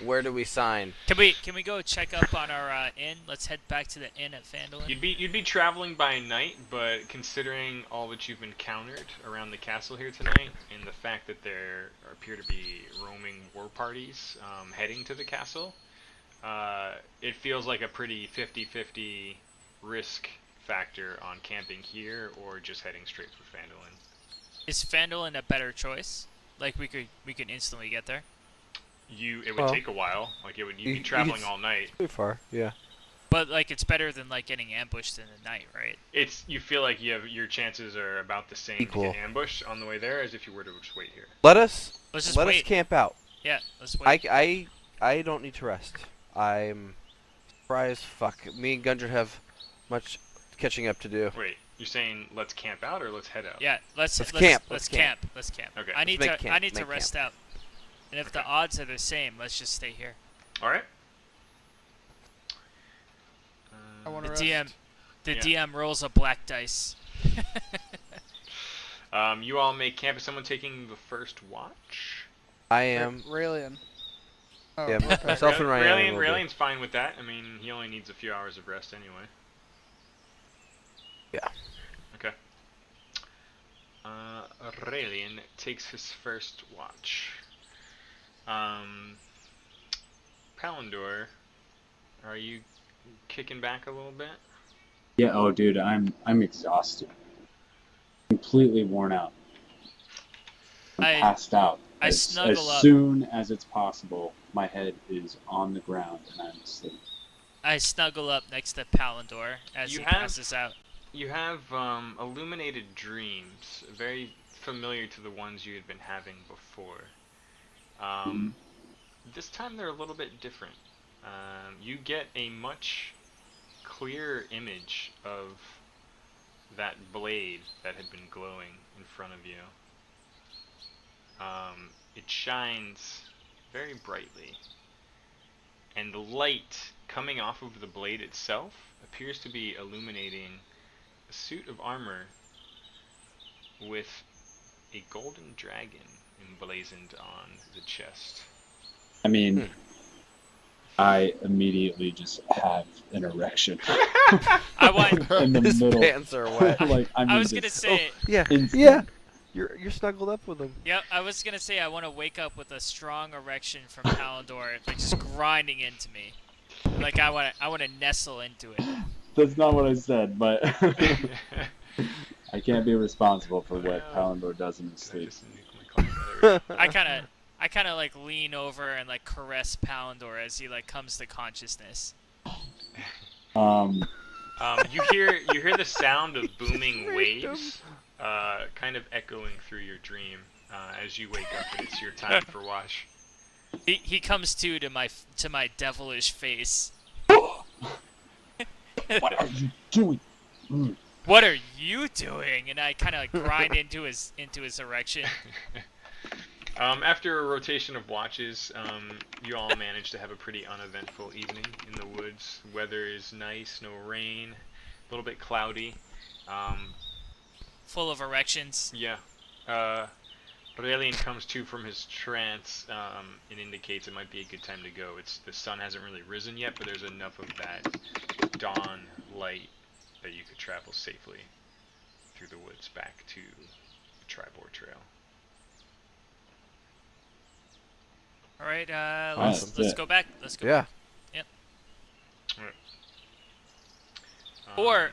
Where do we sign? Can we go check up on our inn? Let's head back to the inn at Phandelver. You'd be traveling by night, but considering all that you've encountered around the castle here tonight, and the fact that there appear to be roaming war parties heading to the castle, it feels like a pretty 50-50 risk factor on camping here or just heading straight for Phandelver. Is Phandelver a better choice? Like we could instantly get there. It would Well, take a while. Like you'd you- be traveling it's- all night. Too far. Yeah. But like it's better than like getting ambushed in the night, right? You feel like your chances are about the same Equal. to get ambushed on the way there as if you were to just wait here. Let us Let's just let us wait. camp out. Yeah, let's wait. I don't need to rest. I'm surprised. Fuck. Me and Gundren have much catching up to do. Wait, you're saying let's camp out or let's head out? Yeah, let's camp, Let's let's camp. Let's camp. Okay. I need Let's to make camp, I need to make rest out. And if the Okay. odds are the same, let's just stay here. All right. I want The to rest. DM rolls a black dice. You all may camp. Is someone taking the first watch? I am. Raelian. Oh, Yeah, okay. myself and Ryan. will do. Raelian's fine with that. I mean, he only needs a few hours of rest anyway. Yeah. Okay. Raelian takes his first watch. Phalendor, are you kicking back a little bit? Yeah. Oh, dude, I'm exhausted, completely worn out. I'm I passed out. I As snuggle up. soon as it's possible, my head is on the ground and I'm asleep. I snuggle up next to Palindor as You he have passes out. you have illuminated dreams, very familiar to the ones you had been having before. Mhm. This time they're a little bit different. You get a much clearer image of that blade that had been glowing in front of you. It shines very brightly, and the light coming off of the blade itself appears to be illuminating a suit of armor with a golden dragon emblazoned on the chest. I mean, Hmm. I immediately just have an erection I want. in the His middle. pants are wet. Like, I mean, I was gonna just say. Yeah, instant. yeah. You're snuggled up with him. Yep, I was gonna say I want to wake up with a strong erection from Palindor, like just grinding into me. Like I want to nestle into it. That's not what I said, but I can't be responsible for what Palindor does in his Did I sleep. just nuke my client? There we go. I kind of like lean over and like caress Palindor as he like comes to consciousness. You hear the sound of booming waves, kind of echoing through your dream as you wake up and it's your time for wash. He comes to my devilish face. What are you doing? What are you doing? And I kind of like grind into his erection. After a rotation of watches, you all manage to have a pretty uneventful evening in the woods. Weather is nice, no rain, a little bit cloudy. Full of erections. Yeah. Aurelian comes to from his trance. It indicates it might be a good time to go. The sun hasn't really risen yet, but there's enough of that dawn light that you could travel safely through the woods back to the Tribord Trail. All right, Awesome. let's go back. Let's go. Yeah. Yep. Alright. Or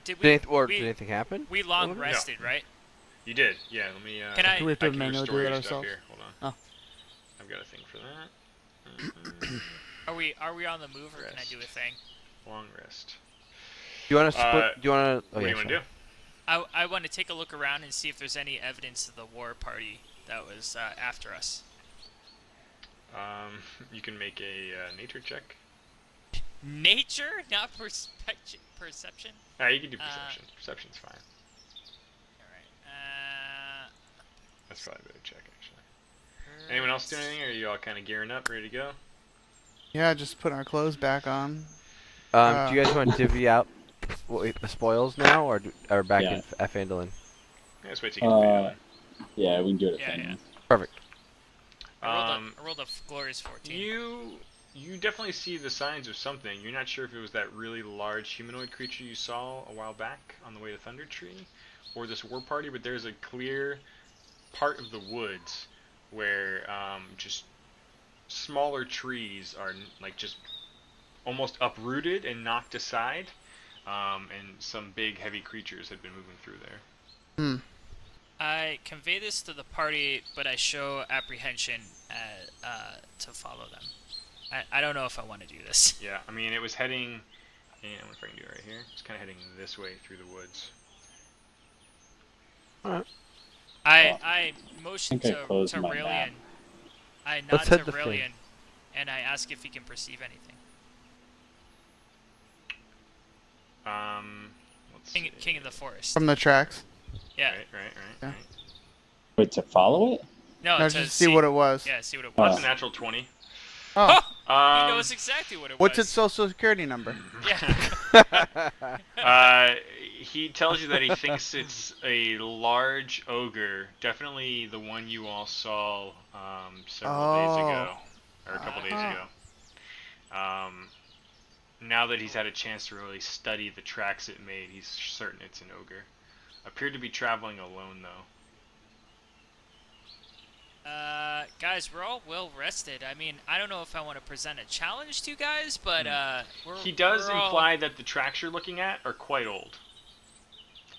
did we? Did anything happen? We long No. rested, right? You did, yeah. Let me. Can I- Do we have to can manually restore do that your stuff ourselves? here. Hold on. Oh. I've got a thing for that. Are we on the move, or can I do a thing? Long rest. Do you want to split? Do you want to? What do you want to do? I want to take a look around and see if there's any evidence of the war party that was after us. You can make a nature check. Nature, not perception. You can do perception. Perception's fine. All right. That's probably a better check, actually. Anyone else do anything, or are you all kind of gearing up, ready to go? Yeah, just putting our clothes back on. Do you guys want to divvy out the spoils now, or back Yeah. at Phandelver? Yeah, let's wait till you get Yeah, we can do it at Yeah, family. Perfect. I rolled a glorious 14. You definitely see the signs of something. You're not sure if it was that really large humanoid creature you saw a while back on the way to Thunder Tree, or this war party, but there's a clear part of the woods where just smaller trees are like just almost uprooted and knocked aside, and some big heavy creatures had been moving through there. I convey this to the party, but I show apprehension to follow them. I don't know if I want to do this. Yeah, I mean, it was heading, I wonder if I can do it right here. It's kind of heading this way through the woods. Alright. I motion I think I to closed my Aurelian. map. I nod Let's to head to Aurelian, and I ask if he can perceive anything. Let's see. King of the forest. From the tracks. Yeah. Right. Wait, to follow it? No, No, to just see what it was. Yeah, see what it Oh. was. That's a natural 20. Oh, He knows exactly what it what's was. its social security number? Yeah. He tells you that he thinks it's a large ogre, definitely the one you all saw several days ago, or a couple days ago. Now that he's had a chance to really study the tracks it made, he's certain it's an ogre. Appeared to be traveling alone, though. Guys, we're all well rested. I mean, I don't know if I want to present a challenge to you guys, but He does we're all... imply that the tracks you're looking at are quite old.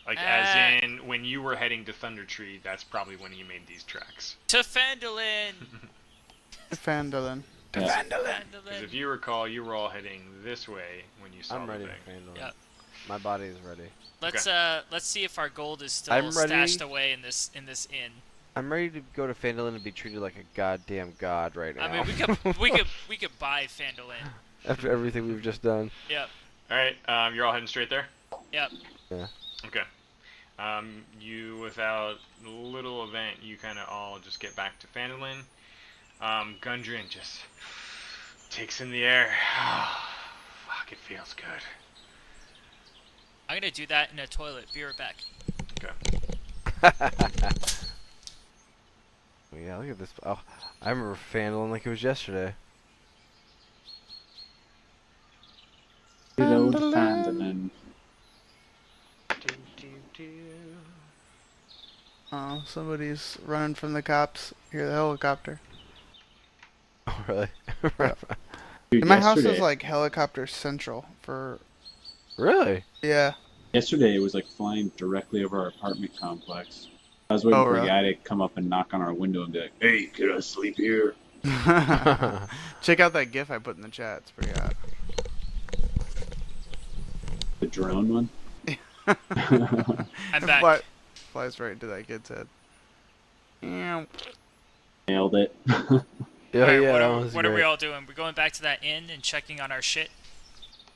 Like, as in, when you were heading to Thunder Tree, that's probably when he made these tracks. To Phandelver. Phandelver. Yeah. Because if you recall, you were all heading this way when you saw I'm the ready thing. for Phandelver. Yep. My body is ready. Let's see if our gold is still I'm ready. stashed away in this inn. I'm ready to go to Phandelver and be treated like a goddamn god right now. I mean, we could buy Phandelver. After everything we've just done. Yep. All right, you're all heading straight there. Yep. Yeah. Okay. You, without little event, you kind of all just get back to Phandalin. Gundren just takes in the air. Fuck, it feels good. I'm gonna do that in a toilet. Be right back. Okay. Yeah, look at this. Oh, I remember Phandelver like it was yesterday. Good old Phandelver. Oh, somebody's running from the cops. Hear the helicopter. Oh, really? Dude, And my house yesterday- is like helicopter central for. Really? Yeah. Yesterday, it was like flying directly over our apartment complex. I was waiting Oh, for really? a guy to come up and knock on our window and be like, "Hey, can I sleep here?" Check out that GIF I put in the chat. It's pretty hot. The drone one. I'm back. Flies right into that kid's head. Ew. Nailed it. Yeah, Alright, yeah. what, that are, was what are we great. all doing? We're going back to that inn and checking on our shit.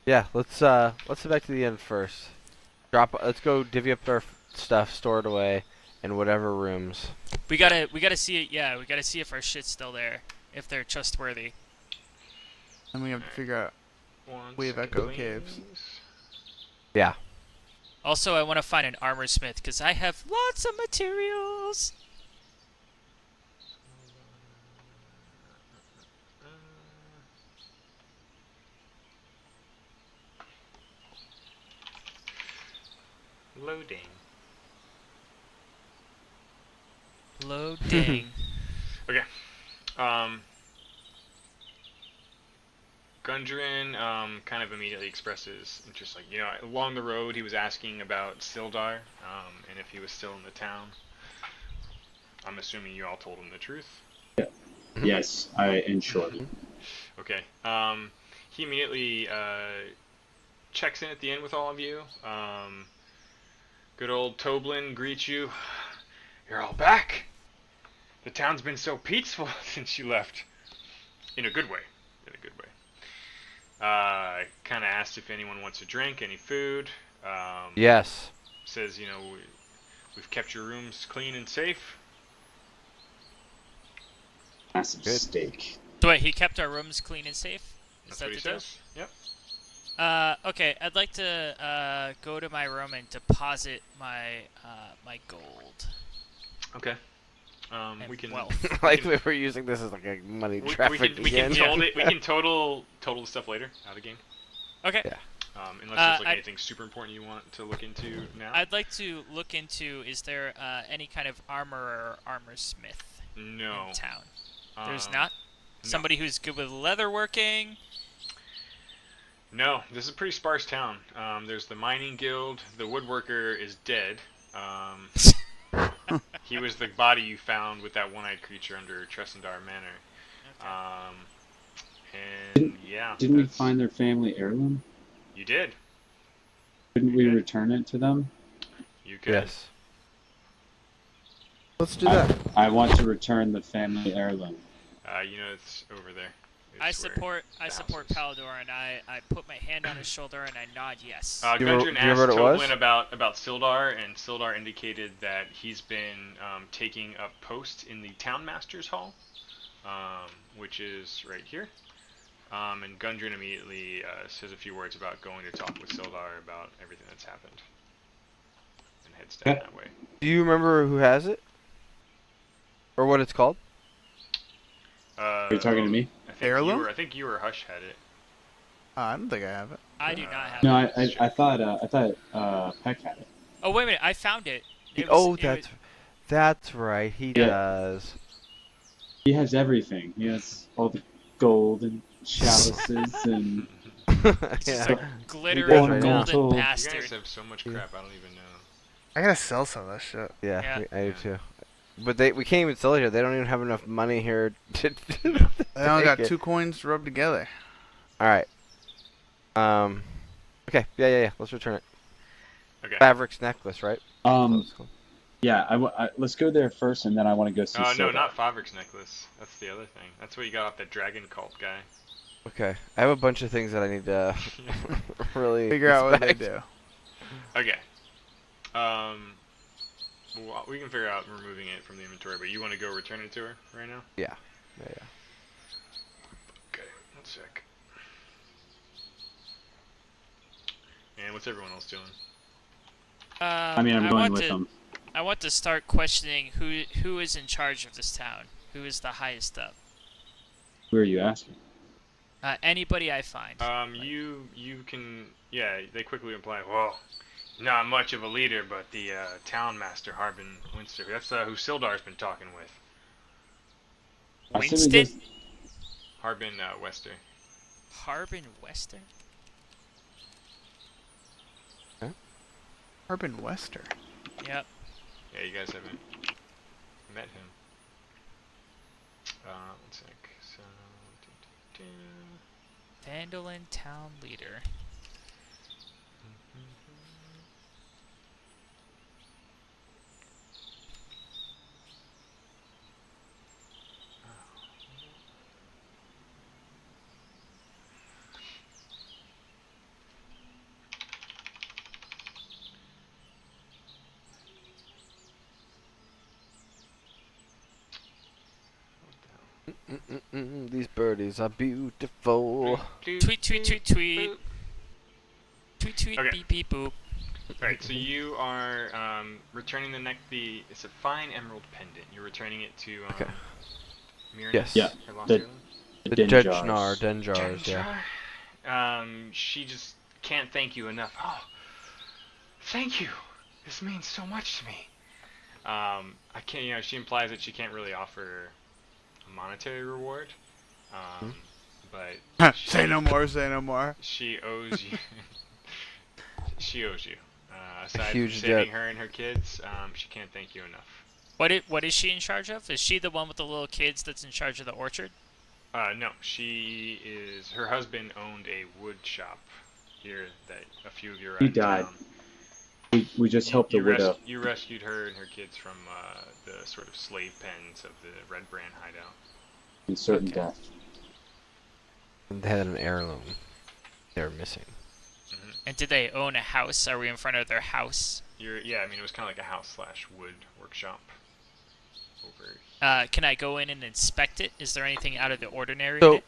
Yeah, let's head back to the end first. Let's go divvy up our stuff, store it away, in whatever rooms. We gotta see it. Yeah, we gotta see if our shit's still there, if they're trustworthy. And we have to figure out. We have second, Echo please. Caves. Yeah. Also, I want to find an armor smith because I have lots of materials. Loading. Loading. Okay. Gundren kind of immediately expresses interest. Like, along the road he was asking about Sildar, and if he was still in the town. I'm assuming you all told him the truth. Yes, in short. Okay. He immediately checks in at the end with all of you. Good old Toblin greets you. You're all back. The town's been so peaceful since you left. In a good way. Kind of asked if anyone wants a drink, any food. Yes. Says, we've kept your rooms clean and safe. Massive Good. steak. So wait, he kept our rooms clean and safe? That's that what he the deal? says. Yep. Okay, I'd like to go to my room and deposit my my gold. Okay. And We can. wealth. Like we're using this as like a money We traffic we can again. we can total the stuff later out of game. Okay. Yeah. Unless there's like I- anything super important you want to look into now. I'd like to look into, is there any kind of armor or armor smith No. in town? There's Um, not? no. Somebody who's good with leatherworking? No, this is a pretty sparse town. There's the mining guild. The woodworker is dead. He was the body you found with that one-eyed creature under Tressendar Manor. And yeah. Didn't we that's- find their family heirloom? You did. Couldn't we did. return it to them? You could. Yes. Let's do that. I want to return the family heirloom. It's over there. I It's where support the house is. Palador, and I put my hand on his shoulder and I nod yes. Do you remember- Gundren do you remember asked what it was? Toblin about Sildar, and Sildar indicated that he's been taking up post in the Townmaster's Hall, which is right here. And Gundren immediately says a few words about going to talk with Sildar about everything that's happened, and heads down Yeah. that way. Do you remember who has it? Or what it's called? Are you talking to me? Heirloom? I think you or Hush had it. I don't think I have it. I do not have No, it. I thought Peck had it. Oh, wait a minute, I found it. It Oh, was- it that's right. He Yeah. does. He has everything. He has all the gold and chalices and Just yeah. a glittering guys right now. golden Ornamental- You bastard. guys have so much crap, I don't even know. I gotta sell some of that shit. Yeah, Yeah. I do too. But we can't even sell it here. They don't even have enough money here to. I only got it. 2 coins to rub together. All right. Okay. Yeah. Let's return it. Okay. Favric's necklace, right? Yeah, let's go there first, and then I want to go see. Oh no, Sildar. not Favric's necklace. That's the other thing. That's what you got off that dragon cult guy. Okay. I have a bunch of things that I need to really Figure out what they inspect. do. Okay. Well, we can figure out removing it from the inventory, but you want to go return it to her right now? Yeah. Okay, one sec. And what's everyone else doing? I mean, I'm going with them. I want to start questioning who is in charge of this town. Who is the highest up? Who are you asking? Anybody I find. You can, yeah. They quickly reply, well, not much of a leader, but the town master Harbin Winster. That's who Sildar's been talking with. I assume he Winston? goes- Harbin Wester. Harbin Western? Harbin Wester. Yep. Yeah, you guys haven't met him. One sec. So, Phandalin town leader. These birdies are beautiful. Tweet, tweet, tweet, tweet. Boop. Tweet, tweet, Okay. beep, beep, boop. Alright, so you are returning it's a fine emerald pendant. You're returning it to Okay. Mirna? Yes. Yeah, Her lost the- heirloom? The The Denjars. Denjars, yeah. She just can't thank you enough. Oh, thank you. This means so much to me. I can't, she implies that she can't really offer a monetary reward. But Say no more, say no more. she owes you. She owes you. Aside from huge saving debt. her and her kids, she can't thank you enough. What is she in charge of? Is she the one with the little kids that's in charge of the orchard? No, she is. Her husband owned a wood shop here that a few of you are He out of died. town. We just helped the widow. You rescued her and her kids from the sort of slave pens of the Red Brand hideout. In certain Okay. death. They had an heirloom. They were missing. And did they own a house? Are we in front of their house? Yeah, I mean it was kind of like a house/wood workshop. Over. Can I go in and inspect it? Is there anything out of the ordinary in So, it?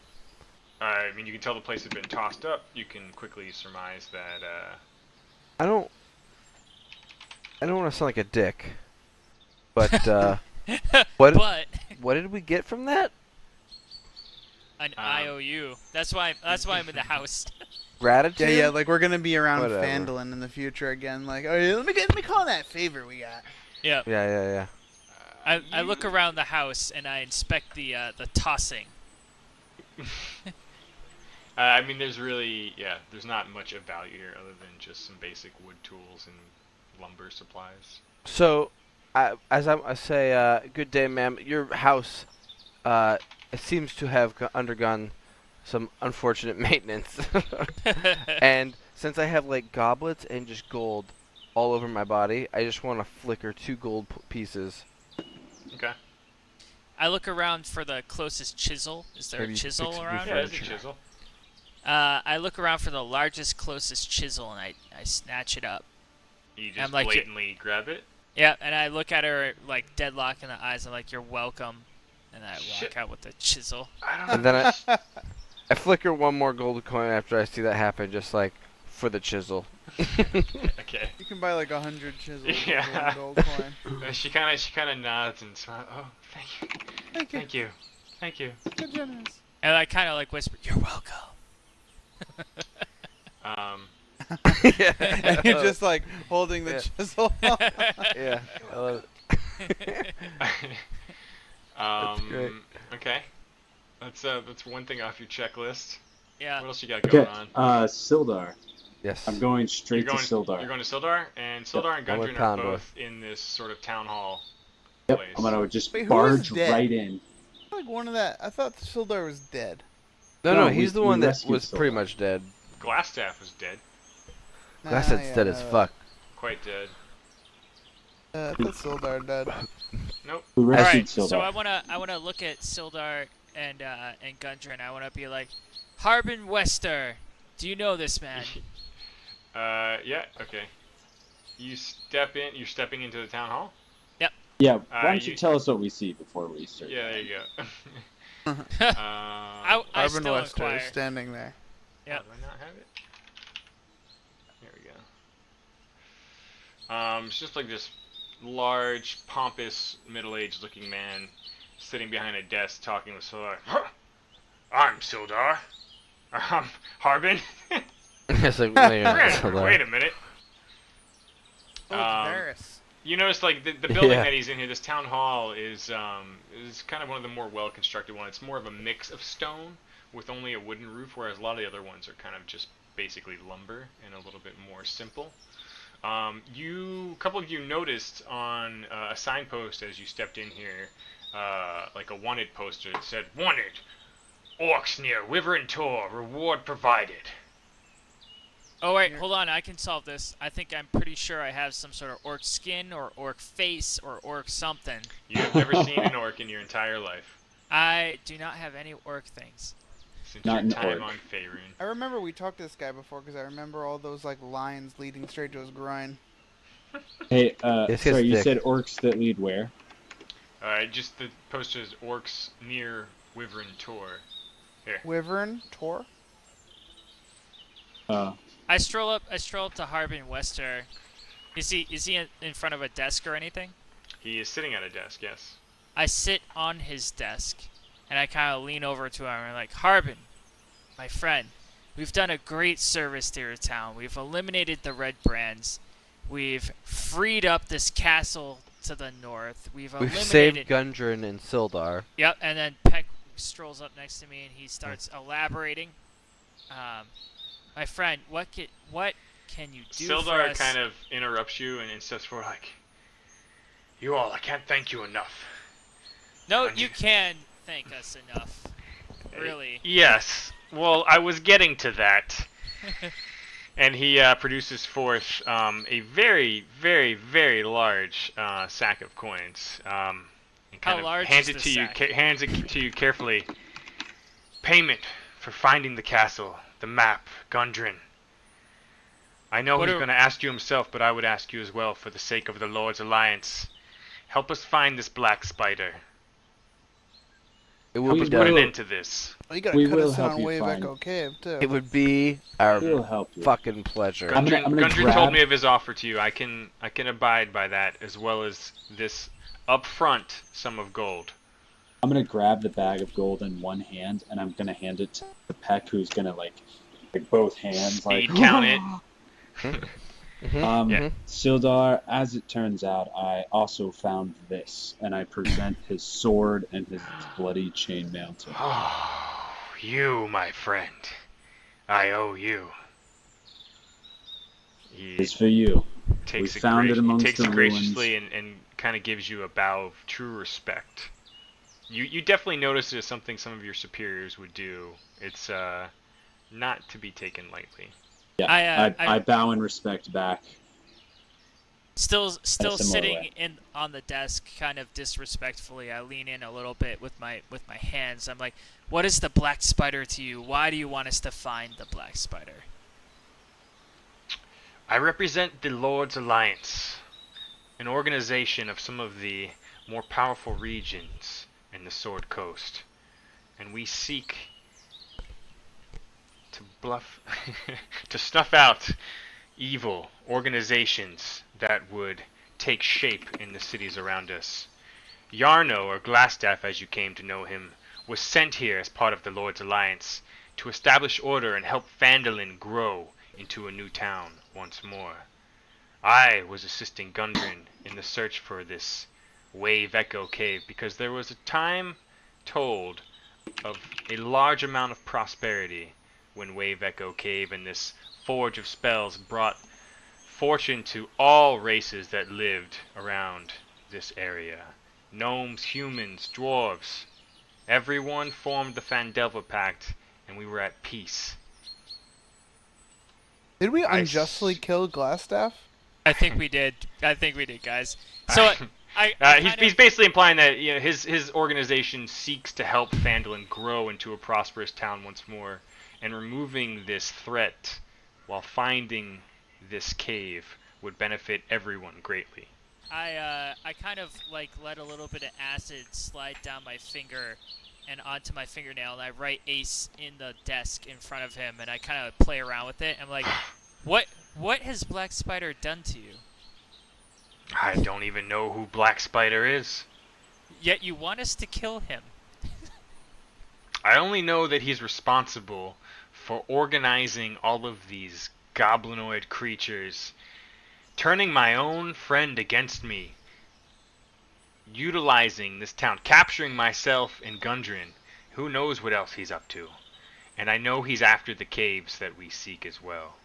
I mean you can tell the place had been tossed up. You can quickly surmise that. I don't want to sound like a dick, but what But did we get from that? an IOU. That's why I'm in the house. Gratitude? Yeah, like we're gonna be around Whatever. Phandalin in the future again. Like, oh yeah, let me call that favor we got. Yeah. Yeah. I look around the house and I inspect the tossing. I mean there's not much of value here other than just some basic wood tools and lumber supplies. So, as I say, good day, ma'am. Your house, it seems to have undergone some unfortunate maintenance. And since I have like goblets and just gold all over my body, I just want to flicker 2 gold pieces. Okay. I look around for the closest chisel. Is there Maybe a chisel fix it around? Yeah, there's a chisel. I look around for the largest, closest chisel and I snatch it up. You I'm just like, blatantly grab it. Yeah, and I look at her like deadlock in the eyes. I'm like, "You're welcome," and I walk Shit. out with the chisel. I don't And then I flicker 1 more gold coin after I see that happen, just like for the chisel. Okay. You can buy like 100 chisels Yeah. for 1 gold coin. She kind of nods and smiles. Oh, thank you. Thank you. Thank you. Thank you. So generous. And I kind of like whisper, "You're welcome." Yeah. And you're just like holding the Yeah. chisel. Yeah. I love it. That's great. Okay. That's one thing off your checklist. Yeah. What else you got going Okay, on? Sildar. Yes. I'm going You're straight to going. Sildar. You're going to Sildar, and Sildar and I'm with Gundren are Phandelver. both in this sort of town hall Yep, place. I'm gonna just Wait, who is barge dead? right in. Like one of that. I thought Sildar was dead. No, No, he's the we one that rescued was pretty Sildar. much dead. Glassstaff was dead. Glassed's dead as fuck. Quite dead. I thought Sildar dead. Nope. We All rescued right. Sildar. So I wanna look at Sildar and Gundren. I wanna be like, Harbin Wester. Do you know this man? Yeah. Okay. You step in. You're stepping into the town hall. Yeah, why don't you you- tell us what we see before we start? Yeah. There you go. I Arvin still Wester inquire. is standing there. Yep. Do I not have it? Here we go. It's just like this large, pompous, middle-aged looking man sitting behind a desk talking with Sildar. I'm Sildar. Harbin. It's like, no, you're not Sildar. Wait a minute. Oh, it's Varys. You notice, like, the building Yeah. that he's in here, this town hall, is kind of one of the more well-constructed ones. It's more of a mix of stone with only a wooden roof, whereas a lot of the other ones are kind of just basically lumber and a little bit more simple. A couple of you noticed on a signpost as you stepped in here, like a wanted poster that said, "Wanted! Orcs near Wyvern Tor, reward provided." Oh wait, hold on. I can solve this. I'm pretty sure I have some sort of orc skin or orc face or orc something. You've never seen an orc in your entire life I do not have any orc things. since Not your an time orc. on Faerun. I remember we talked to this guy before because I remember all those like lines leading straight to his groin. Hey, It's his sorry, you dick. said orcs that lead where? Just the poster is orcs near Wyvern Tor. Wyvern Tor. I stroll up to Harbin Wester. Is he in front of a desk or anything? He is sitting at a desk, yes. I sit on his desk and I kind of lean over to him and I'm like, Harbin, my friend, we've done a great service to your town. We've eliminated the red brands. We've freed up this castle to the north. We've We've eliminated. saved Gundren and Sildar. Yep, and then Peck strolls up next to me and he starts elaborating. My friend, what can you do for Sildar us? kind of interrupts you and says for like, "You all, I can't thank you enough." No, Can you you- can thank us enough. Really. Yes. Well, I was getting to that. And he produces forth a very, very, very large sack of coins. And How kind of large hands is it the to you, sack? hands it to you carefully. Payment for finding the castle, the map, Gundren. I know What he's are- going to ask you himself, but I would ask you as well, for the sake of the Lord's Alliance. Help us find this black spider. It Help would us be put an done. end to this. Oh, you gotta We cut will us in help on you Wave find- Echo Cave too. It would be our We'll help you. fucking pleasure. I'm gonna Gundren grab- told me of his offer to you. I can abide by that, as well as this upfront sum of gold. I'm gonna grab the bag of gold in one hand and I'm gonna hand it to Peck, who's gonna like both hands Speed like count it. Yeah. Sildar, as it turns out, I also found this, and I present his sword and his bloody chainmail to him. Oh, you, my friend. I owe you. He It's for you. takes we it, found it amongst takes the it graciously ruins. and kind of gives you a bow of true respect. You definitely notice it as something some of your superiors would do. It's not to be taken lightly. Yeah, I I bow in respect back. Still similar sitting way. on the desk, kind of disrespectfully. I lean in a little bit with my hands. I'm like, "What is the black spider to you? Why do you want us to find the black spider?" I represent the Lord's Alliance, an organization of some of the more powerful regions in the Sword Coast, and we seek to to snuff out evil organizations that would take shape in the cities around us. Yarno, or Glassstaff as you came to know him, was sent here as part of the Lord's Alliance to establish order and help Phandelver grow into a new town once more. I was assisting Gundren in the search for this Wave Echo Cave, because there was a time told of a large amount of prosperity when Wave Echo Cave and this Forge of Spells brought fortune to all races that lived around this area. Gnomes, humans, dwarves. Everyone formed the Phandelver Pact, and we were at peace. Did we I unjustly s- kill Glassstaff? I think we did. I think we did, guys. So I he's basically implying that his organization seeks to help Phandalin grow into a prosperous town once more, and removing this threat while finding this cave would benefit everyone greatly. I kind of like let a little bit of acid slide down my finger and onto my fingernail, and I write Ace in the desk in front of him, and I kind of play around with it. I'm like, what has Black Spider done to you? I don't even know who Black Spider is. Yet you want us to kill him. I only know that he's responsible for organizing all of these goblinoid creatures, turning my own friend against me, utilizing this town, capturing myself in Gundren. Who knows what else he's up to? And I know he's after the caves that we seek as well.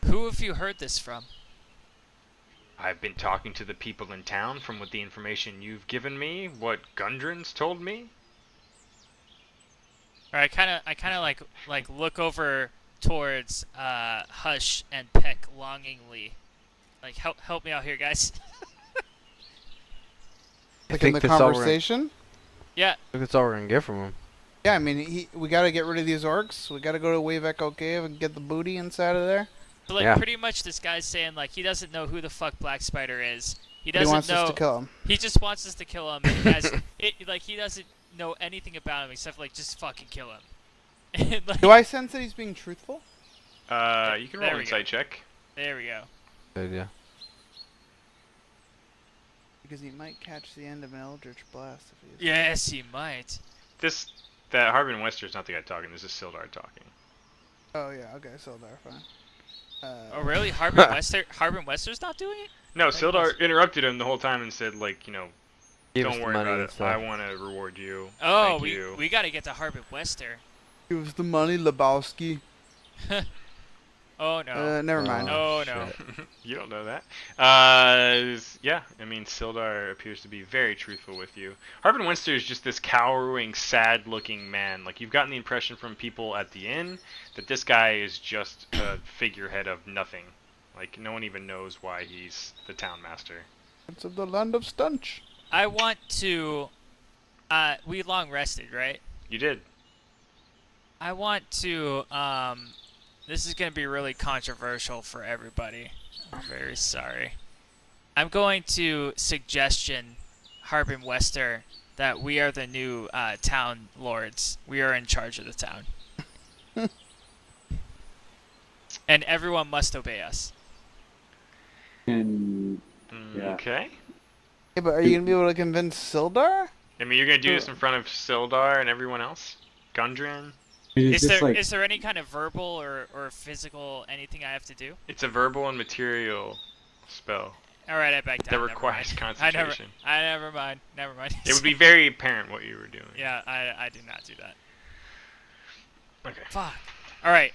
Who have you heard this from? I've been talking to the people in town from what the information you've given me, what Gundren's told me. Or I kind of like look over towards Hush and Peck longingly. Like help me out here, guys. Like in the conversation? Yeah. I think that's all we're gonna get from him. Yeah, I mean, we gotta get rid of these orcs. We gotta go to Wave Echo Cave and get the booty inside of there. But like Yeah. pretty much this guy's saying like he doesn't know who the fuck Black Spider is. He But doesn't he wants know. us to kill him. He just wants us to kill him. And he has like he doesn't know anything about him except for, like just fucking kill him. And, like, Do I sense that he's being truthful? You can There roll we insight check. there we go. Good idea. Because he might catch the end of an Eldritch Blast if he is. Yes, he might. That Harbin Wester is not the guy talking. This is Sildar talking. Oh yeah, okay, so they're fine. Oh really? Harbin Wester's not doing it? No, Like Sildar this. interrupted him the whole time and said, Give us don't the worry money about and it. stuff. I want to reward you. Oh, Thank you. we gotta get to Harbin Wester. Give us the money, Lebowski. Oh no. Never mind. Oh no. shit. You don't know that. Yeah, I mean, Sildar appears to be very truthful with you. Harbin Winster is just this cowering, sad-looking man. Like, you've gotten the impression from people at the inn that this guy is just a figurehead of nothing. Like, no one even knows why he's the town master. It's of the land of stench. I want to. We long rested, right? You did. I want to. This is gonna be really controversial for everybody. I'm very sorry. I'm going to suggestion Harbin Wester that we are the new town lords. We are in charge of the town. And everyone must obey us. And Yeah. Okay. Yeah, but are you gonna be able to convince Sildar? I mean, you're going to do this in front of Sildar and everyone else? Gundren? it's Is just there like is there any kind of verbal or physical anything I have to do? It's a verbal and material spell All right, I back down. that never requires mind. concentration. I never mind. Never mind. It would be very apparent what you were doing. Yeah, I do not do that. Okay. Fuck. All right.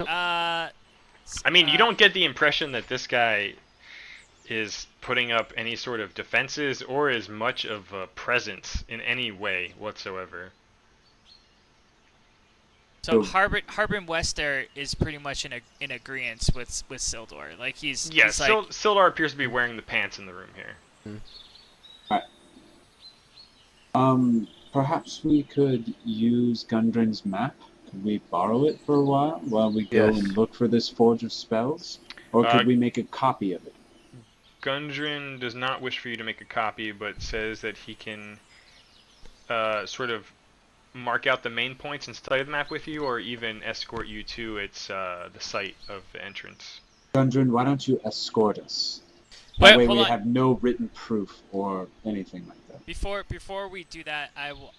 I mean, you don't get the impression that this guy is putting up any sort of defenses or as much of a presence in any way whatsoever. So Harbin Wester is pretty much in agreement with Sildor. Like he's Yeah, he's like, Sildar appears to be wearing the pants in the room here. perhaps we could use Gundren's map. Could we borrow it for a while we go Yes. and look for this Forge of Spells? Or could we make a copy of it? Gundren does not wish for you to make a copy, but says that he can sort of mark out the main points and study the map with you, or even escort you to the site of the entrance. Gundren, why don't you escort us? Wait, That way hold we on. have no written proof or anything like that. Before we do that,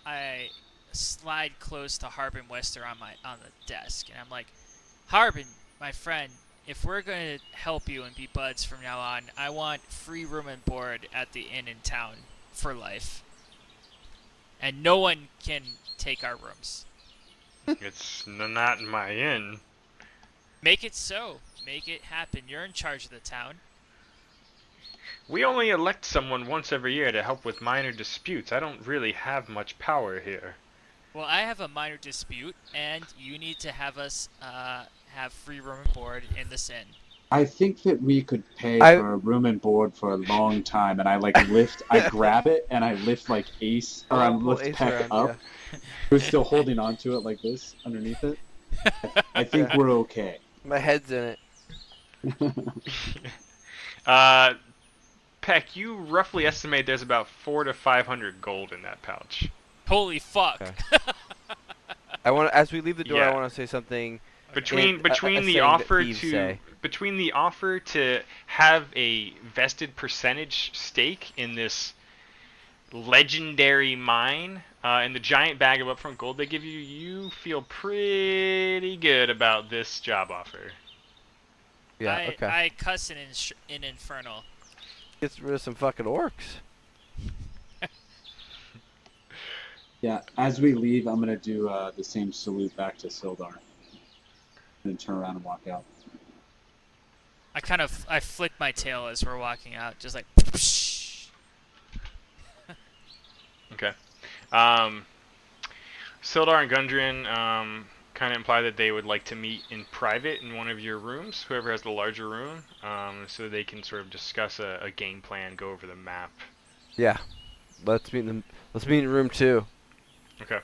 I slide close to Harbin Wester on the desk, and I'm like, Harbin, my friend, if we're going to help you and be buds from now on, I want free room and board at the inn in town for life. and no one can take our rooms. It's not in my inn. Make it so. Make it happen. You're in charge of the town. We only elect someone once every year to help with minor disputes. I don't really have much power here. Well, I have a minor dispute, and you need to have us have free room and board in this inn. I think that we could pay I- for a room and board for a long time, and I grab it, and I lift like Ace, or I Pull lift Ace Peck around, up. Who's still holding on to it like this, underneath it. I think Yeah. we're okay. My head's in it. Peck, you roughly estimate there's about 400 to 500 gold in that pouch. Holy fuck! Okay. As we leave the door, Yeah. I want to say something. Between a the saying that offer thieves to say. between the offer to have a vested percentage stake in this legendary mine and the giant bag of upfront gold they give you, you feel pretty good about this job offer. Yeah. Okay. I cuss in Infernal. Gets rid of some fucking orcs. Yeah, as we leave, I'm gonna do the same salute back to Sildar, and then turn around and walk out. I flick my tail as we're walking out, just like. Okay. Sildar and Gundren kind of imply that they would like to meet in private in one of your rooms, whoever has the larger room, so they can sort of discuss a game plan, go over the map. Yeah. Let's meet in room 2. Okay.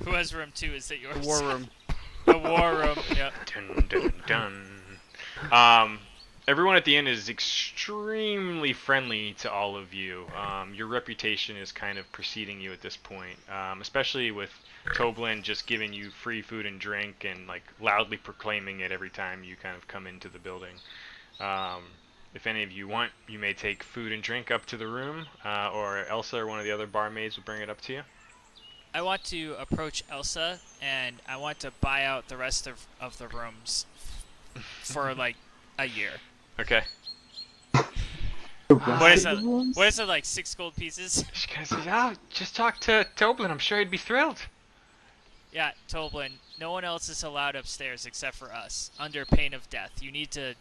Who has room 2? Is it yours? The war room. The war room. Yep. Dun, dun, dun. Everyone at the inn is extremely friendly to all of you. Your reputation is kind of preceding you at this point, especially with Toblin just giving you free food and drink and like loudly proclaiming it every time you kind of come into the building. If any of you want, you may take food and drink up to the room, or Elsa or one of the other barmaids will bring it up to you. I want to approach Elsa, and I want to buy out the rest of the rooms for like a year. Okay. What is it? What is it, like 6 gold pieces? She kind of says, "Oh, just talk to Toblin. I'm sure he'd be thrilled." Yeah, Toblin. No one else is allowed upstairs except for us, under pain of death. You need to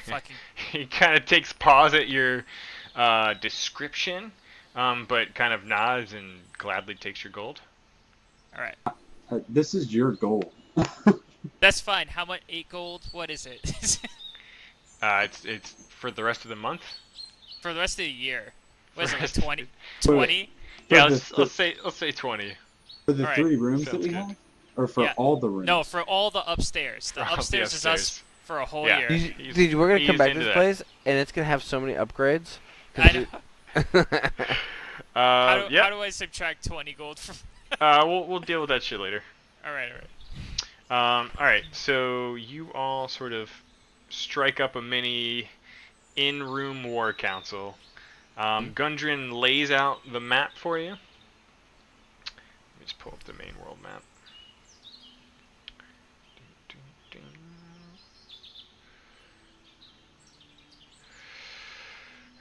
fucking. He kind of takes pause at your description, but kind of nods and gladly takes your gold. All right. This is your goal. That's fine. How much? 8 gold? What is it? It's for the rest of the month. For the rest of the year. What is it? Rest- 20? 20? Yeah, For let's say 20. For the Alright. 3 rooms that Sounds we good. have, or for Yeah. all the rooms? No, for all the upstairs. The For all the upstairs is us upstairs. for a whole Yeah. year. He's- We're gonna come he's back to into this that. place, and it's gonna have so many upgrades. I know. How Yeah. do I subtract 20 gold from? We'll deal with that shit later. All right. All right. So you all sort of strike up a mini in-room war council. Gundren lays out the map for you. Let me just pull up the main world map.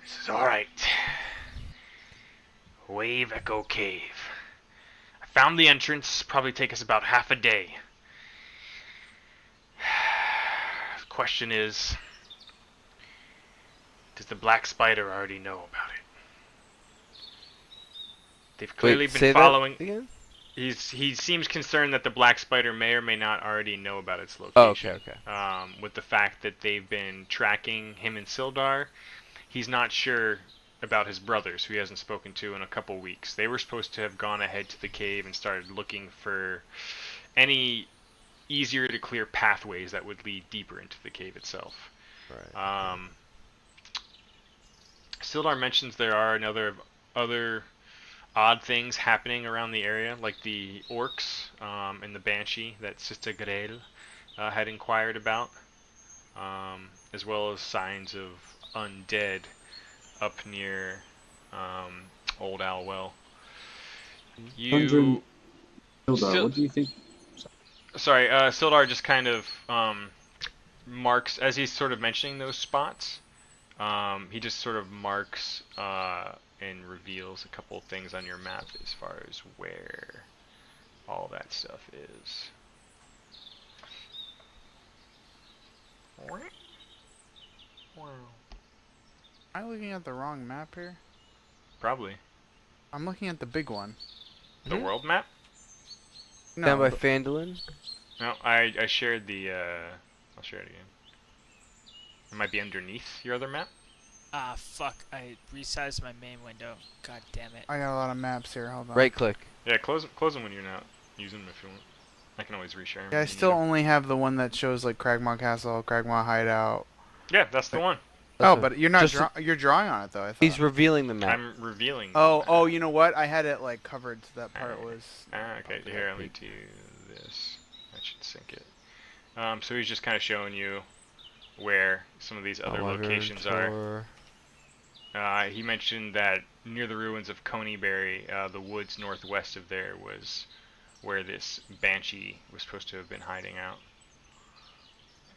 He says, "All right. Wave Echo Cave. I found the entrance. Probably take us about half a day. The question is, does the Black Spider already know about it? They've clearly Wait, been say following. that again? He seems concerned that the Black Spider may or may not already know about its Oh, location. okay. With the fact that they've been tracking him and Sildar, he's not sure about his brothers, who he hasn't spoken to in a couple weeks. They were supposed to have gone ahead to the cave and started looking for any easier to clear pathways that would lead deeper into the cave itself. Right. Sildar mentions there are other odd things happening around the area, like the orcs and the banshee that Sister Grel had inquired about, as well as signs of undead up near Old Alwell. Gundren, Sildar, Sil- what do you think? Sorry, Sildar just kind of marks, as he's sort of mentioning those spots, he just sort of marks and reveals a couple things on your map as far as where all that stuff is. Wow. Am I looking at the wrong map here? Probably. I'm looking at the big one. The world map? Down by the- Phandelver. No, I shared the, I'll share it again. It might be underneath your other map. Ah, fuck. I resized my main window. God damn it. I got a lot of maps here. Hold on. Right click. Yeah, close them when you're not using them if you want. I can always reshare them. Yeah, I still only have the one that shows like Cragmaw Castle, Cragmaw Hideout. Yeah, that's the one. Oh, but you're not just- you're drawing on it though. I thought. He's revealing the map. I'm revealing. the Oh, map. oh, you know what? I had it like covered, so that part was. Okay, here, let me do this. That should sync it. So he's just kind of showing you where some of these other locations are. He mentioned that near the ruins of Coneyberry, the woods northwest of there was where this banshee was supposed to have been hiding out.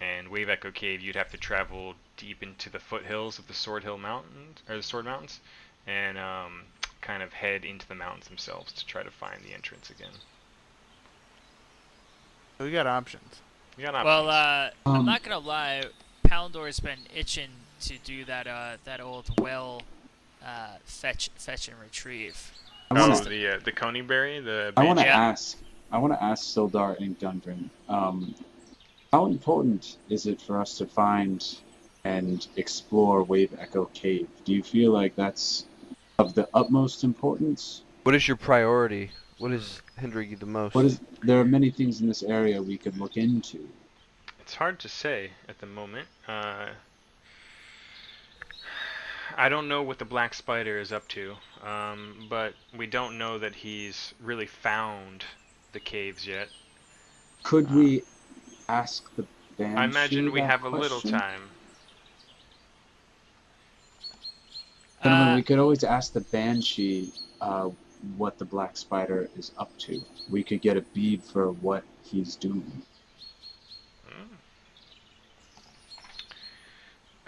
And Wave Echo Cave, you'd have to travel deep into the foothills of the Sword Mountains, and kind of head into the mountains themselves to try to find the entrance again. So we got options. You got options. Well, I'm not gonna lie. Palandor's been itching to do that that old well fetch and retrieve. the Coneyberry, the I want to banshee? ask Sildar and Gundren, how important is it for us to find and explore Wave Echo Cave? Do you feel like that's of the utmost importance? What is your priority? What is hindering you the most? There are many things in this area we could look into. It's hard to say at the moment. I don't know what the Black Spider is up to, but we don't know that he's really found the caves yet. Could we ask the Banshee I imagine we that have a little question? time. Gentlemen, we could always ask the Banshee what the Black Spider is up to. We could get a bead for what he's doing.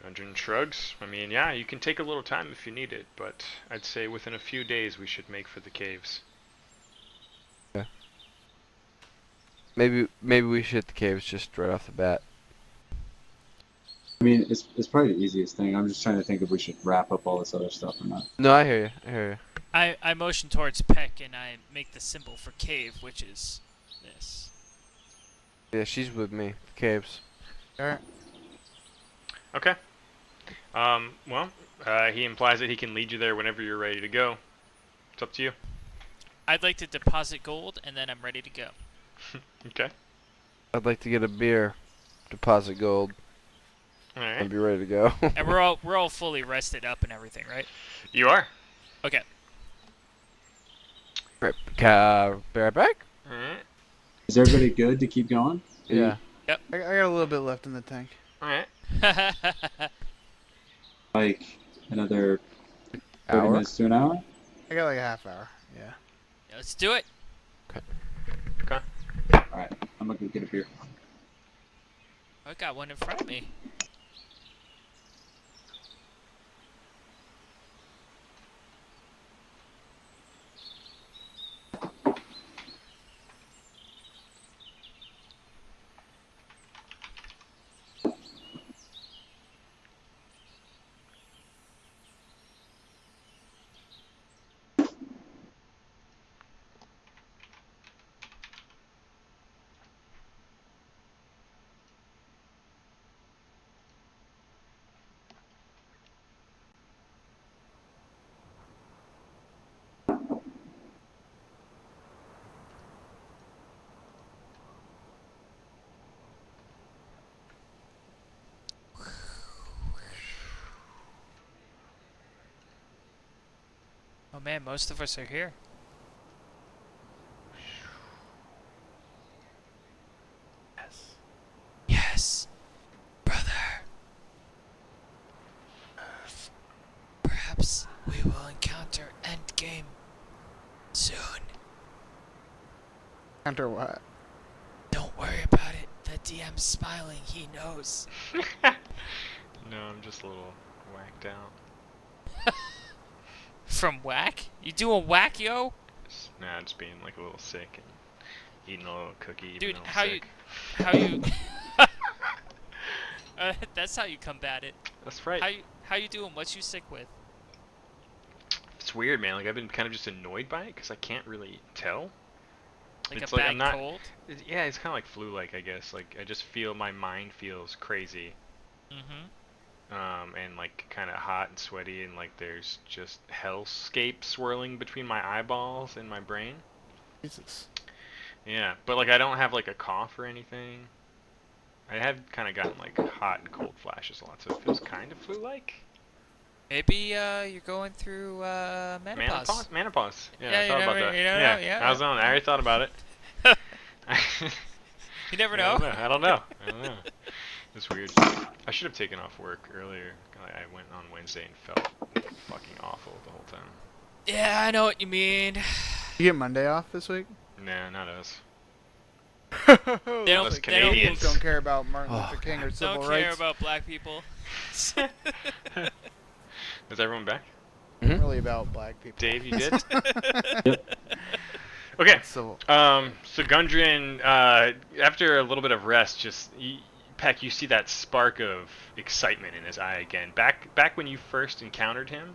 Gundren shrugs. I mean, yeah, you can take a little time if you need it, but I'd say within a few days we should make for the caves. Yeah. Maybe we should hit the caves just right off the bat. I mean, it's probably the easiest thing. I'm just trying to think if we should wrap up all this other stuff or not. No, I hear you. I motion towards Peck and I make the symbol for cave, which is this. Yeah, she's with me. The caves. Alright. Okay. Well, he implies that he can lead you there whenever you're ready to go. It's up to you. I'd like to deposit gold and then I'm ready to go. Okay. I'd like to get a beer, deposit gold, All and right. be ready to go. And we're all fully rested up and everything, right? You are. Okay. Right, be right back. All right. Is everybody good to keep going? Yeah. I got a little bit left in the tank. All right. Like another 30 Hour? minutes to an hour? I got like a half hour. Yeah. Let's do it. Alright, I'm gonna go get a beer. I got one in front of me. Oh man, most of us are here. Yes. Yes, brother. Perhaps we will encounter Endgame soon. Enter what? Don't worry about it. The DM's smiling. He knows. No, I'm just a little whacked out. From whack? You doing whack, yo? Nah, just being like a little sick and eating a little cookie. Even Dude, though I'm how sick. you? That's how you combat it. That's right. How you doing? What you sick with? It's weird, man. Like I've been kind of just annoyed by it because I can't really tell. Like It's a like bad I'm not. cold? Yeah, it's kind of like flu-like, I guess. Like I just feel my mind feels crazy. Mm-hmm. And like kind of hot and sweaty, and like there's just hellscape swirling between my eyeballs and my brain. Jesus. Yeah, but like I don't have like a cough or anything. I have kind of gotten like hot and cold flashes a lot, so it feels kind of flu-like. Maybe you're going through menopause. Menopause. Yeah, Yeah, I you thought about never- that. you never Yeah, know, yeah. I was on. I already thought about it. You never I know. don't know. I don't know. It's weird. I should have taken off work earlier. I went on Wednesday and felt fucking awful the whole time. Yeah, I know what you mean. You get Monday off this week? Nah, not us. They Us don't, Canadians. Don't care about Martin Oh, Luther King or civil don't rights. care about black people. Is everyone back? Not really about black people. Dave, you did? Yep. Okay. Civil. So Gundren, after a little bit of rest, Peck, you see that spark of excitement in his eye again. Back when you first encountered him,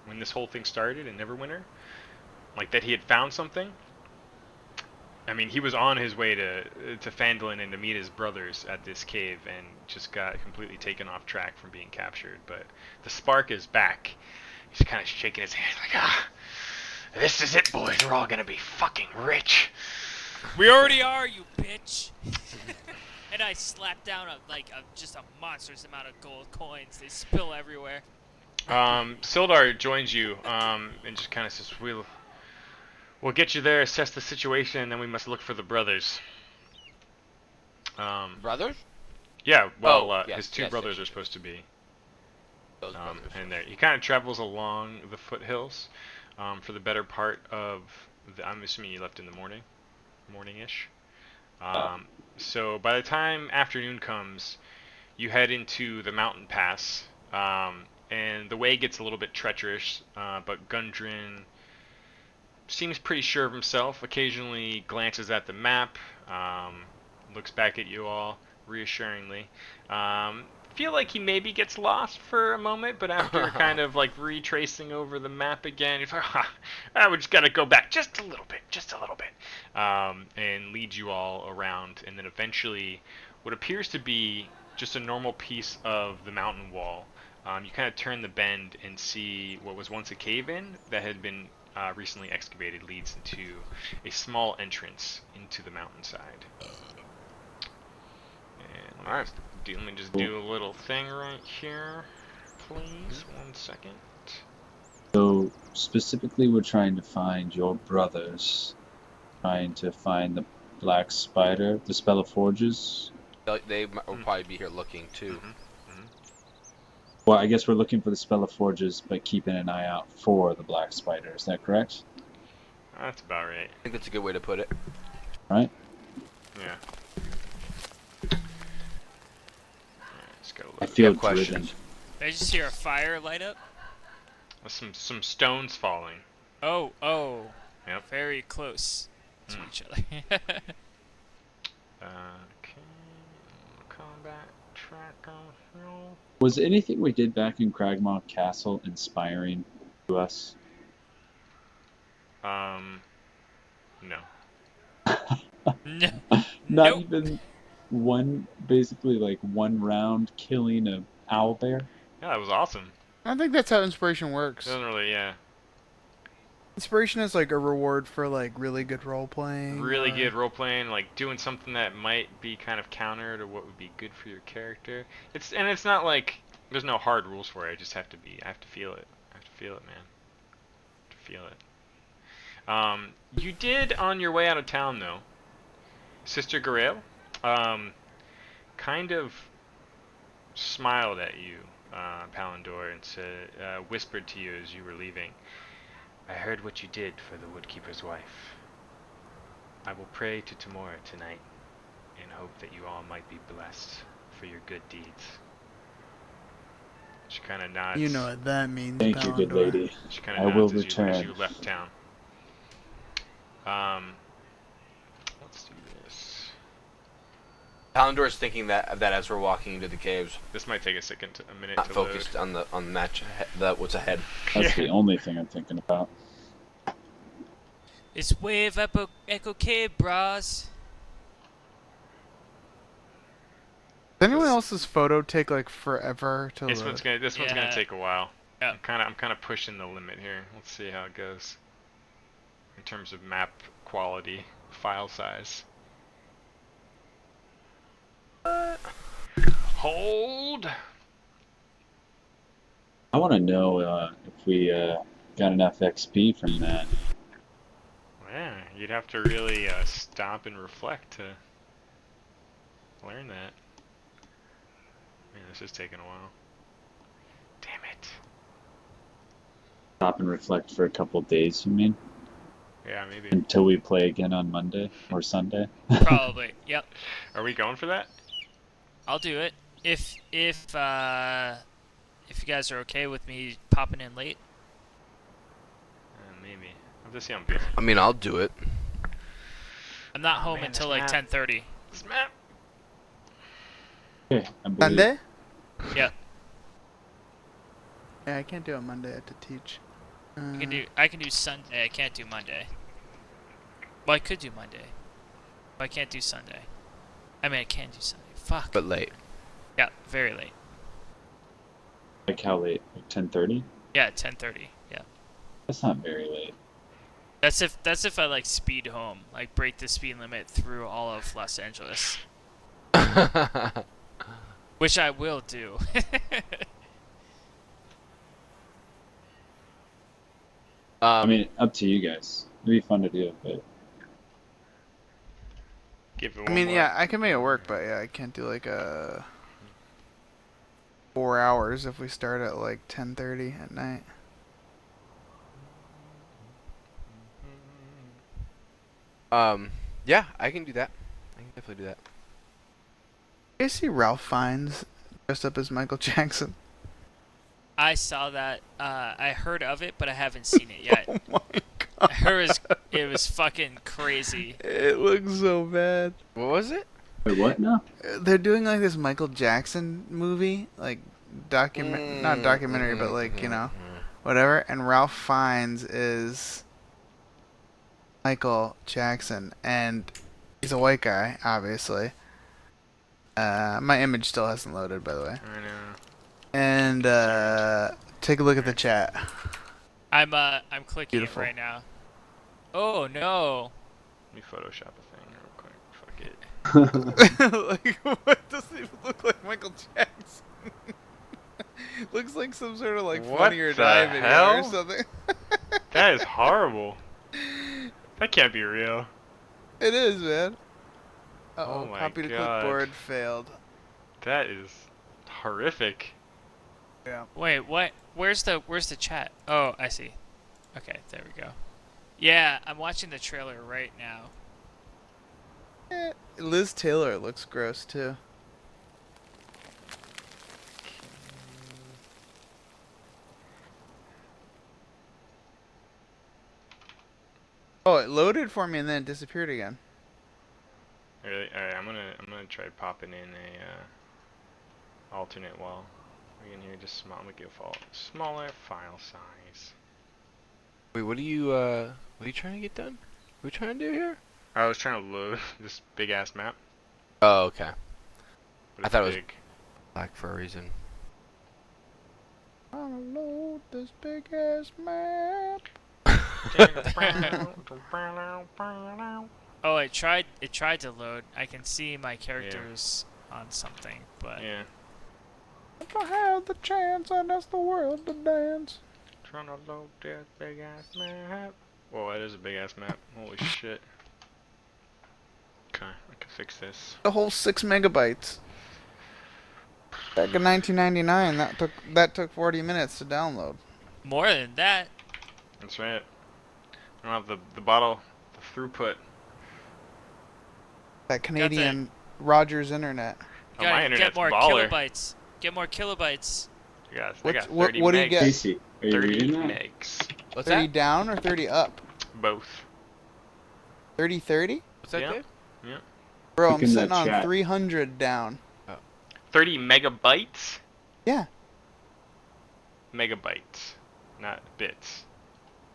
when this whole thing started in Neverwinter, like that he had found something. I mean, he was on his way to Phandelver and to meet his brothers at this cave, and just got completely taken off track from being captured. But the spark is back. He's kind of shaking his hand like, this is it, boys. We're all gonna be fucking rich. We already are, you bitch. And I slap down just a monstrous amount of gold coins. They spill everywhere. Sildar joins you, and just kind of says, We'll get you there, assess the situation, and then we must look for the brothers. Brothers? Yeah, well, Yes, his two yes, brothers yes. are supposed to be. Those brothers. And there, he kind of travels along the foothills for the better part of I'm assuming you left in the morning-ish. So by the time afternoon comes, you head into the mountain pass, and the way gets a little bit treacherous, but Gundren seems pretty sure of himself, occasionally glances at the map, looks back at you all reassuringly. Feel like he maybe gets lost for a moment, but after kind of like retracing over the map again, he's like, we just gotta go back just a little bit, and leads you all around, and then eventually what appears to be just a normal piece of the mountain wall. You kind of turn the bend and see what was once a cave-in that had been recently excavated leads into a small entrance into the mountainside. And let me just do a little thing right here, please. 1 second. So specifically, we're trying to find your brothers, trying to find the black spider, the spell of forges. They will probably be here looking too. Well, I guess we're looking for the spell of forges, but keeping an eye out for the black spider. Is that correct? That's about right. I think that's a good way to put it. Right? Yeah. Just gotta I look. feel questions. driven. Did I just hear a fire light up? Some stones falling. Oh. Yep. Very close to each other. Okay. Combat tracker. No. Was anything we did back in Cragmaw Castle inspiring to us? No. No. Not Nope. even basically like one round killing a owlbear? Yeah, that was awesome. I don't think that's how inspiration works. Doesn't really, yeah. Inspiration is like a reward for like really good role playing. Really good role playing, like doing something that might be kind of counter to what would be good for your character. It's not like there's no hard rules for it. I just have to feel it. I have to feel it, man. To feel it. You did on your way out of town though. Sister Garel, kind of smiled at you, Palindor, and said, whispered to you as you were leaving, I heard what you did for the woodkeeper's wife. I will pray to Tamora tonight and hope that you all might be blessed for your good deeds. She kind of nods. You know what that means, Thank you, good Phalindor. lady. She kind I of will nods as return. you left town. Let's do this. Palandor's thinking that as we're walking into the caves, This might take a minute not to focused load. on the match, what's ahead. That's Yeah. the only thing I'm thinking about. It's Wave Echo Cave, bros. Does anyone else's photo take like forever to This load? one's gonna Yeah. take a while. Yeah. I'm kind of pushing the limit here. Let's see how it goes in terms of map quality, file size. Hold. I want to know if we got enough XP from that. Yeah, you'd have to really stop and reflect to learn that. Man, this is taking a while. Damn it. Stop and reflect for a couple days, you mean? Yeah, maybe. Until we play again on Monday or Sunday? Probably. Yep. Are we going for that? I'll do it. If you guys are okay with me popping in late. Maybe. I'll just see how I'm feeling. I mean, I'll do it. I'm not Oh, home man, until this like map. 10:30. This map. Okay, I believe. Monday? Yep. Yeah, I can't do it Monday. I have to teach. I can do Sunday. I can't do Monday. Well, I could do Monday, but I can't do Sunday. I mean, I can do Sunday. Fuck. But late. Yeah, very late. Like how late? Like 10:30? Yeah, 10:30. Yeah. That's not very late. That's if I like speed home, like break the speed limit through all of Los Angeles, which I will do. I mean, up to you guys. It'd be fun to do, but Give it I one mean, more. yeah, I can make it work, but yeah, I can't do like 4 hours if we start at like 10:30 at night. Yeah, I can do that. I can definitely do that. You guys see Ralph Fiennes dressed up as Michael Jackson? I saw that. I heard of it, but I haven't seen it yet. Oh my I god. heard it was fucking crazy. It looks so bad. What was it? wait, what now? They're doing like this Michael Jackson movie, like not documentary, but like, you know, whatever. And Ralph Fiennes is Michael Jackson, and he's a white guy, obviously. My image still hasn't loaded, by the way. I know. And take a look at the chat. I'm clicking Beautiful. it right now. Oh no. Let me Photoshop a thing real quick. Fuck it. Like, what doesn't even look like Michael Jackson? Looks like some sort of like What Funny or the Die video or hell? something. That is horrible. That can't be real. It is, man. Uh-oh, Oh my copy to God. clipboard failed. That is horrific. Yeah. Wait, what? Where's the chat? Oh, I see. Okay, there we go. Yeah, I'm watching the trailer right now. Liz Taylor looks gross too. Oh, it loaded for me and then it disappeared again. Really? Alright, I'm gonna try popping in a alternate wall. We're in here just small. I'm gonna give smaller file size. Wait, what are you trying to get done? What are we trying to do here? I was trying to load this big ass map. Oh, okay. But I it's thought it was- big. Black for a reason. I'ma load this big ass map. Oh, it tried to load. I can see my characters on something, but Yeah. If I had the chance, I'd ask the world to dance. Trying to load this big ass map. Whoa, that is a big ass map. Holy shit. Okay, I can fix this. The whole 6 megabytes. Back in 1999, that took 40 minutes to download. more than that. That's right. I don't have the throughput. That Canadian Rogers internet. Oh, my internet's Get more baller. kilobytes. Get more kilobytes. I got What 30 do you megs. get? Casey, are you 30 reading that? megs. What's 30 that? down or 30 up? Both. 30-30? What's that, Yeah. Dave? Yeah. Bro, Look I'm in sitting that on chat. 300 down. 30 megabytes? Yeah. Megabytes, not bits.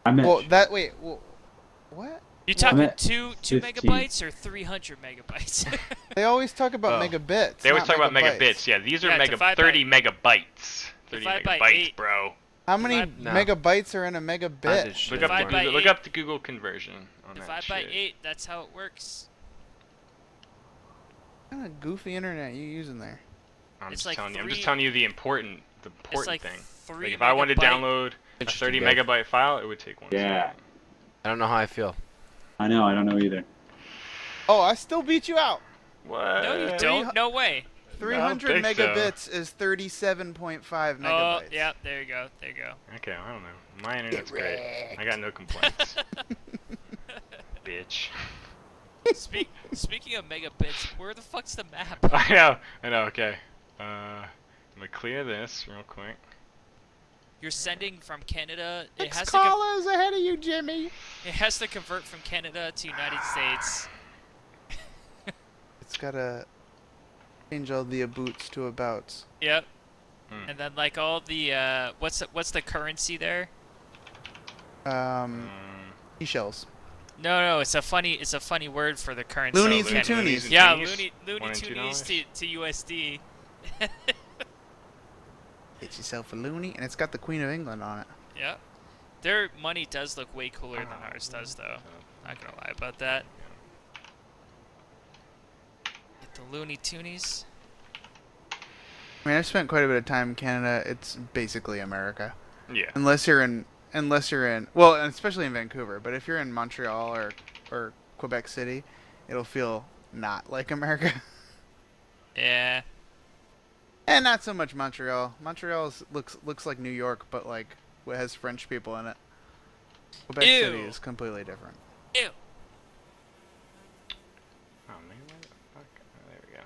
I'm at. What? You I'm talking at two 15. megabytes or 300 megabytes? They always talk about Oh. megabits. They always not talk about megabytes. megabits. Yeah, these are Yeah, divide 30 megabytes. 30 divide by megabytes, 8. bro. How many Divide- No. megabytes are in a I megabit? did shit Look up, the Divide by Google, look 8. up the Google conversion on that Divide by shit. 8. That's how it works. What kind of goofy internet you using there? I'm It's just like telling you. I'm just 3 telling you the important It's like thing. 3 Like if I wanted to megabyte- download a Interesting, 30 Dave. megabyte file, it would take 1 Yeah. second. I don't know how I feel. I know. I don't know either. Oh, I still beat you out. What? No, you don't. No way. 300 think so. megabits is 37.5 Oh, megabytes. yeah. There you go. There you go. Okay, I don't know. My internet's great. I got no complaints. Bitch. Speaking of megabits, where the fuck's the map? I know, okay. I'm gonna clear this real quick. You're sending from Canada. It 6 has to callers ahead of you, Jimmy. it has to convert from Canada to United States. It's gotta change all the abouts to abouts. Yep. Hmm. And then like all the what's the currency there? Seashells. No, it's a funny word for the currency. Loonies and Canada. toonies. Yeah, Toonies? loony $1 and toonies to USD. Get yourself a loony, and it's got the Queen of England on it. Yep. Their money does look way cooler than ours does, though. Not gonna lie about that. Get the Looney Toonies. I mean, I've spent quite a bit of time in Canada. It's basically America, Yeah. unless you're in well, and especially in Vancouver. But if you're in Montreal or Quebec City, it'll feel not like America. Yeah. And not so much Montreal. Montreal looks like New York, but like it has French people in it. Quebec City Ew. is completely different. Ew. Oh man, where the fuck? Oh, there we go.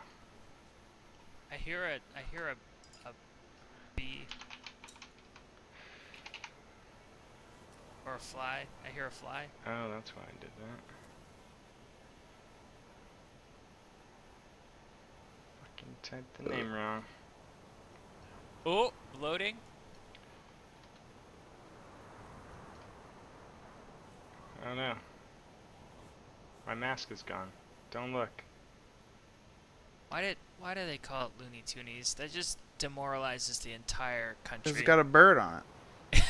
I hear a bee. Or a fly. I hear a fly. Oh, that's why I did that. Fucking typed the name wrong. Oh, loading. Oh no. My mask is gone. Don't look. Why do they call it Looney Toonies? That just demoralizes the entire country. It's got a bird on it.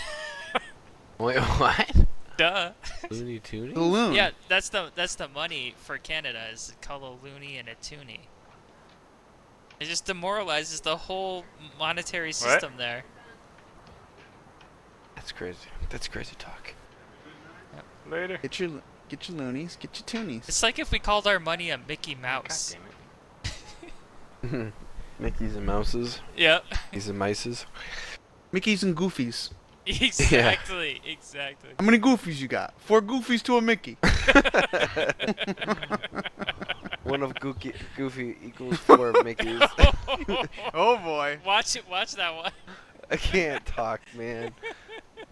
Wait, what? Duh. Looney Toonies? The loon. Yeah, that's the money for Canada is called a loony and a toonie. It just demoralizes the whole monetary system there. That's crazy. That's crazy talk. Later. Get your loonies. Get your toonies. It's like if we called our money a Mickey God Mouse. damn it. Mickeys and mouses. Yep. Mickeys and mices. Mickeys and Goofies. Exactly. Exactly. How many Goofies you got? 4 Goofies to a Mickey. One of Goofy equals 4 Mickeys. Oh boy. Watch that one. I can't talk, man.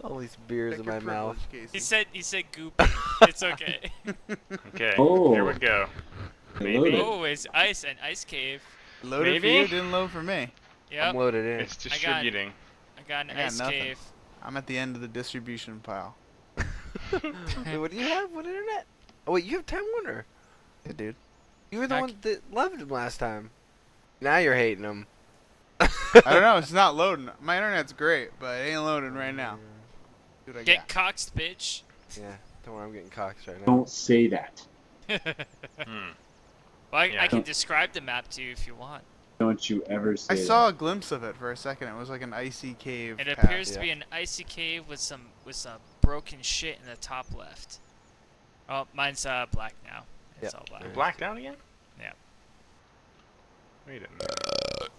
All these beers Check in your my mouth. privilege, Casey. He said goopy. It's okay. Okay, Oh. here we go. Maybe. Loaded. Oh, it's ice and ice cave. Loaded for Maybe? you, didn't load for me. Yep. I'm loaded in. It's distributing. I got an I got ice nothing. cave. I'm at the end of the distribution pile. Wait, what do you have? What internet? Oh wait, you have Time Warner. Yeah, dude. You were the Heck. one that loved him last time. Now you're hating him. I don't know. It's not loading. My internet's great, but it ain't loading right now. See what I Get got. coxed, bitch. Yeah, don't worry, I'm getting cocked right now. Don't say that. Hmm. Well, Yeah. I can describe the map to you if you want. Don't you ever say I that. saw a glimpse of it for a second. It was like an icy cave. It path. appears to Yeah. be an icy cave with some broken shit in the top left. Oh, mine's black now. It's Yep. all black. You're blacked out again? Yeah. Wait a minute.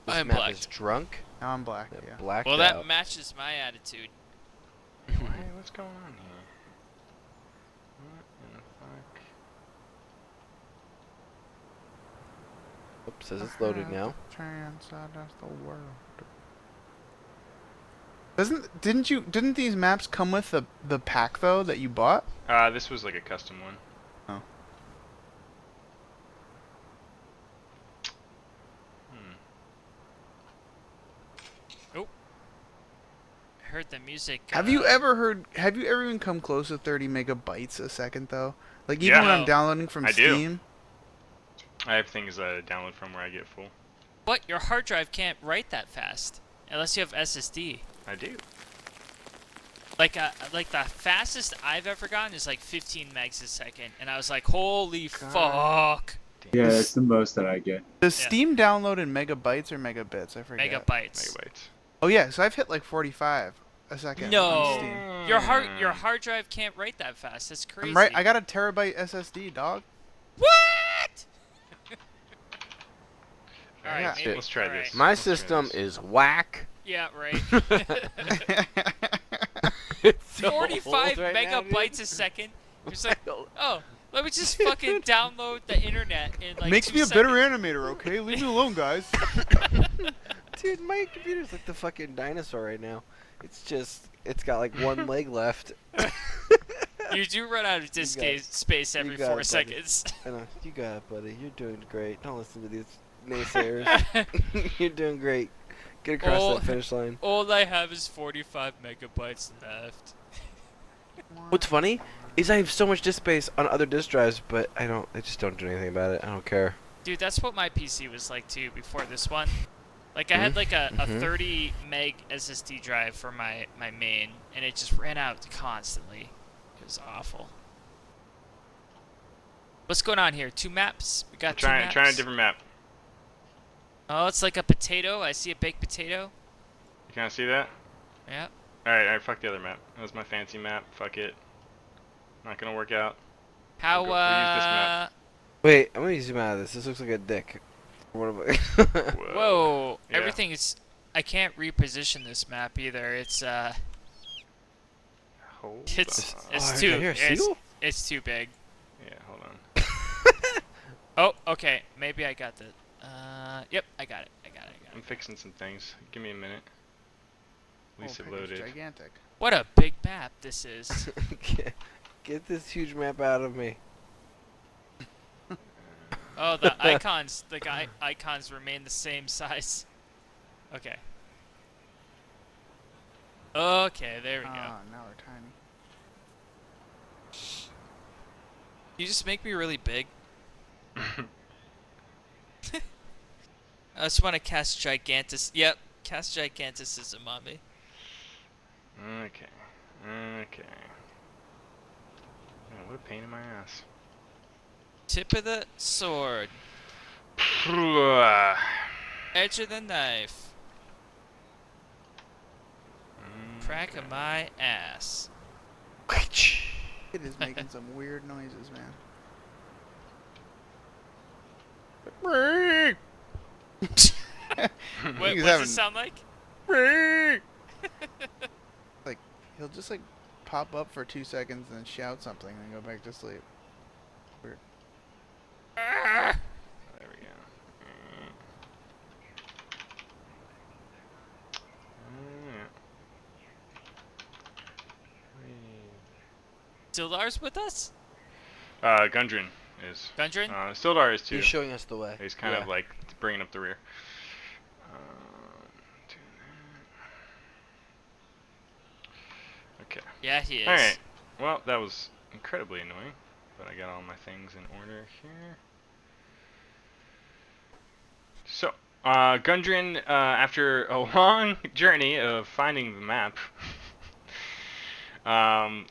This I'm map black. is drunk. Now I'm black. Yeah, Yeah. blacked Well, out. that matches my attitude. Why? What's going on here? What in the fuck? Oops, says it's loaded now. Transcend the world. Didn't these maps come with the pack though that you bought? This was like a custom one. Oh. I heard the music. Have you ever even come close to 30 megabytes a second though? Like even Yeah. when I'm No. downloading from I do. Steam. I have things that I download from where I get full. What? Your hard drive can't write that fast unless you have SSD. I do. Like the fastest I've ever gotten is like 15 megs a second, and I was like, holy fuck. Yeah, that's the most that I get. Does Yeah. Steam download in megabytes or megabits? I forget. Megabytes. Megabytes. Oh yeah, so I've hit like 45 a second No. on Steam. Your hard drive can't write that fast. That's crazy. I'm right. I got a terabyte SSD, dog. What? Alright, Yeah. maybe. Let's try Alright. this. My Let's try system this. is whack. Yeah, right. It's so 45 old right now, dude. megabytes a second. It's like, oh, let me just fucking download the internet in like Makes 2 me a seconds. better animator, okay? Leave me alone, guys. Dude, my computer's like the fucking dinosaur right now. It's got like one leg left. You do run out of disk got it. space every You got 4 it, buddy. seconds. I know, you got it, buddy. You're doing great. Don't listen to these naysayers. You're doing great. Get across Oh. that finish line. All I have is 45 megabytes left. What's funny is I have so much disk space on other disk drives, but I just don't do anything about it. I don't care. Dude, that's what my PC was like too before this one. Like I had like a Mhm. 30 meg SSD drive for my main, and it just ran out constantly. It was awful. What's going on here? 2 maps? We got 2 maps? Trying a different map. Oh, it's like a potato. I see a baked potato. You kind of see that? Yeah. Alright, fuck the other map. That was my fancy map. Fuck it. Not gonna work out. How, We'll use this map. Wait, I'm gonna zoom out of this. This looks like a dick. What am I? Whoa. Yeah. Everything is... I can't reposition this map either. It's, Hold It's on. it's Oh, I too hear a seal? it's too big. Yeah, hold on. Oh, okay. Maybe I got the. Yep, I got it. I'm fixing some things. Give me a minute. At least Oh, it pick is loaded. gigantic. What a big map this is. Get this huge map out of me. Oh, the icons, icons remain the same size. Okay. Okay, there we go. Ah, now we're tiny. You just make me really big. I just want to cast Yep, cast Giganticism on me. Okay. Okay. Man, what a pain in my ass. Tip of the sword, edge of the knife, crack of my ass. It is making some weird noises, man. What He's does having- it sound like? Like he'll just like pop up for 2 seconds and then shout something and then go back to sleep. Weird. There we go. Sildar's with us? Gundren is. Gundren? Sildar is too. He's showing us the way. He's kind of like bringing up the rear. Okay. Yeah, he is. Alright. Well, that was incredibly annoying, but I got all my things in order here. So, Gundren, after a long journey of finding the map,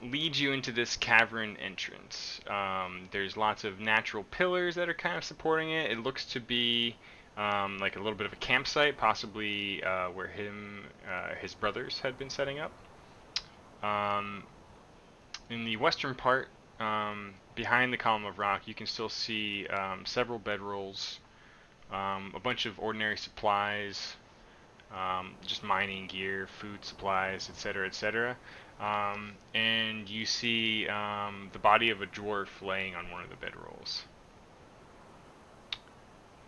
leads you into this cavern entrance. There's lots of natural pillars that are kind of supporting it. It looks to be like a little bit of a campsite, possibly where his brothers had been setting up. In the western part, behind the column of rock, you can still see several bedrolls, a bunch of ordinary supplies, just mining gear, food supplies, etc., etc. And you see the body of a dwarf laying on one of the bedrolls.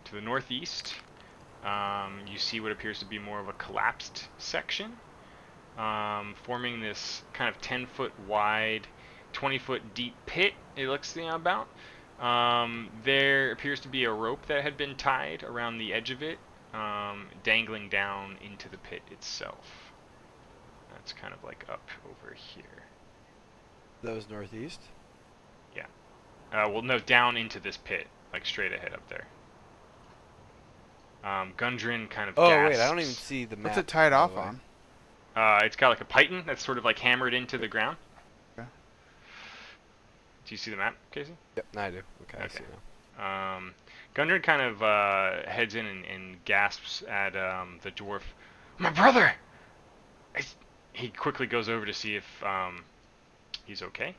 To the northeast, you see what appears to be more of a collapsed section. forming this kind of 10-foot wide, 20-foot deep pit. It looks about. There appears to be a rope that had been tied around the edge of it, dangling down into the pit itself. That's kind of like up over here. That was northeast? Yeah. Well, no, down into this pit, like straight ahead up there. Gundren kind of Oh, gasps. wait, I don't even see the map. What's it tied by the off way. on? It's got like a python that's sort of like hammered into the ground. Okay. Do you see the map, Casey? Yep, I do. Okay, I see now. Gundren kind of heads in and gasps at the dwarf. My brother! He quickly goes over to see if he's okay.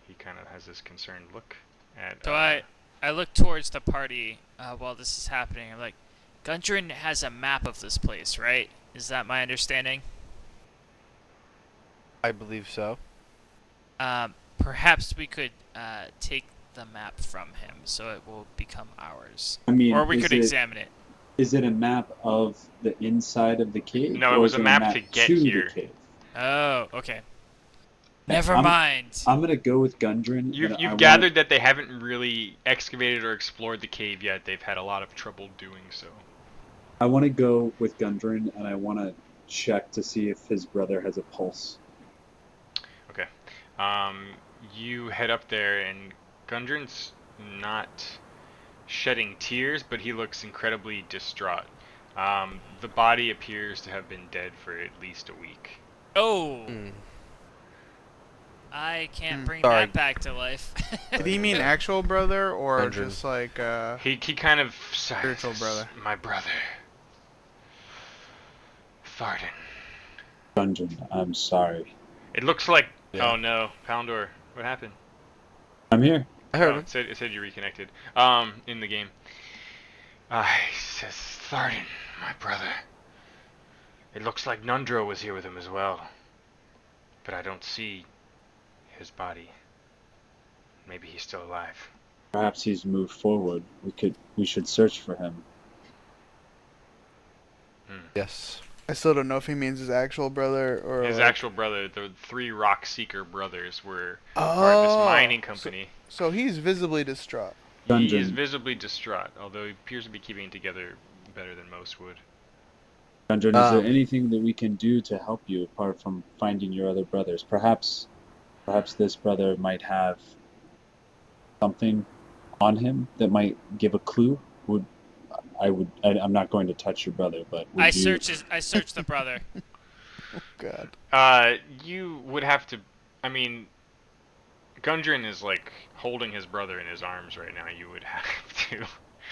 He kind of has this concerned look at... So I look towards the party while this is happening. I'm like, Gundren has a map of this place, right? Is that my understanding? I believe so. Perhaps we could take the map from him so it will become ours. I mean, Or we is could it- examine it. Is it a map of the inside of the cave? No, it or was is a map to get the here. cave? Oh, okay. Never I'm- mind. I'm gonna go with Gundren. You've and I gathered that they haven't really excavated or explored the cave yet. They've had a lot of trouble doing so. I want to go with Gundren, and I want to check to see if his brother has a pulse. Okay. You head up there, and Gundren's not shedding tears, but he looks incredibly distraught. The body appears to have been dead for at least a week. Oh, Mm. I can't bring Sorry. that back to life. Did he mean actual brother or 100. just like He kind of sighs. Spiritual brother. My brother. Tharden. Gundren, I'm sorry. It looks like... Yeah. Oh no, Phandelver. What happened? I'm here. I heard Oh, him. it said you reconnected. In the game. He says, Tharden, my brother. It looks like Nundro was here with him as well. But I don't see his body. Maybe he's still alive. Perhaps he's moved forward. We should search for him. Yes. I still don't know if he means his actual brother or His like... actual brother, the three Rock Seeker brothers, were part of this mining company. So he's visibly distraught. He is Gundren. visibly distraught, although he appears to be keeping it together better than most would. Gundren, is there Um, anything that we can do to help you apart from finding your other brothers? Perhaps this brother might have something on him that might give a clue. I'm not going to touch your brother, but would I you- search the brother. God. You would have to... I mean, Gundren is like holding his brother in his arms right now. You would have to...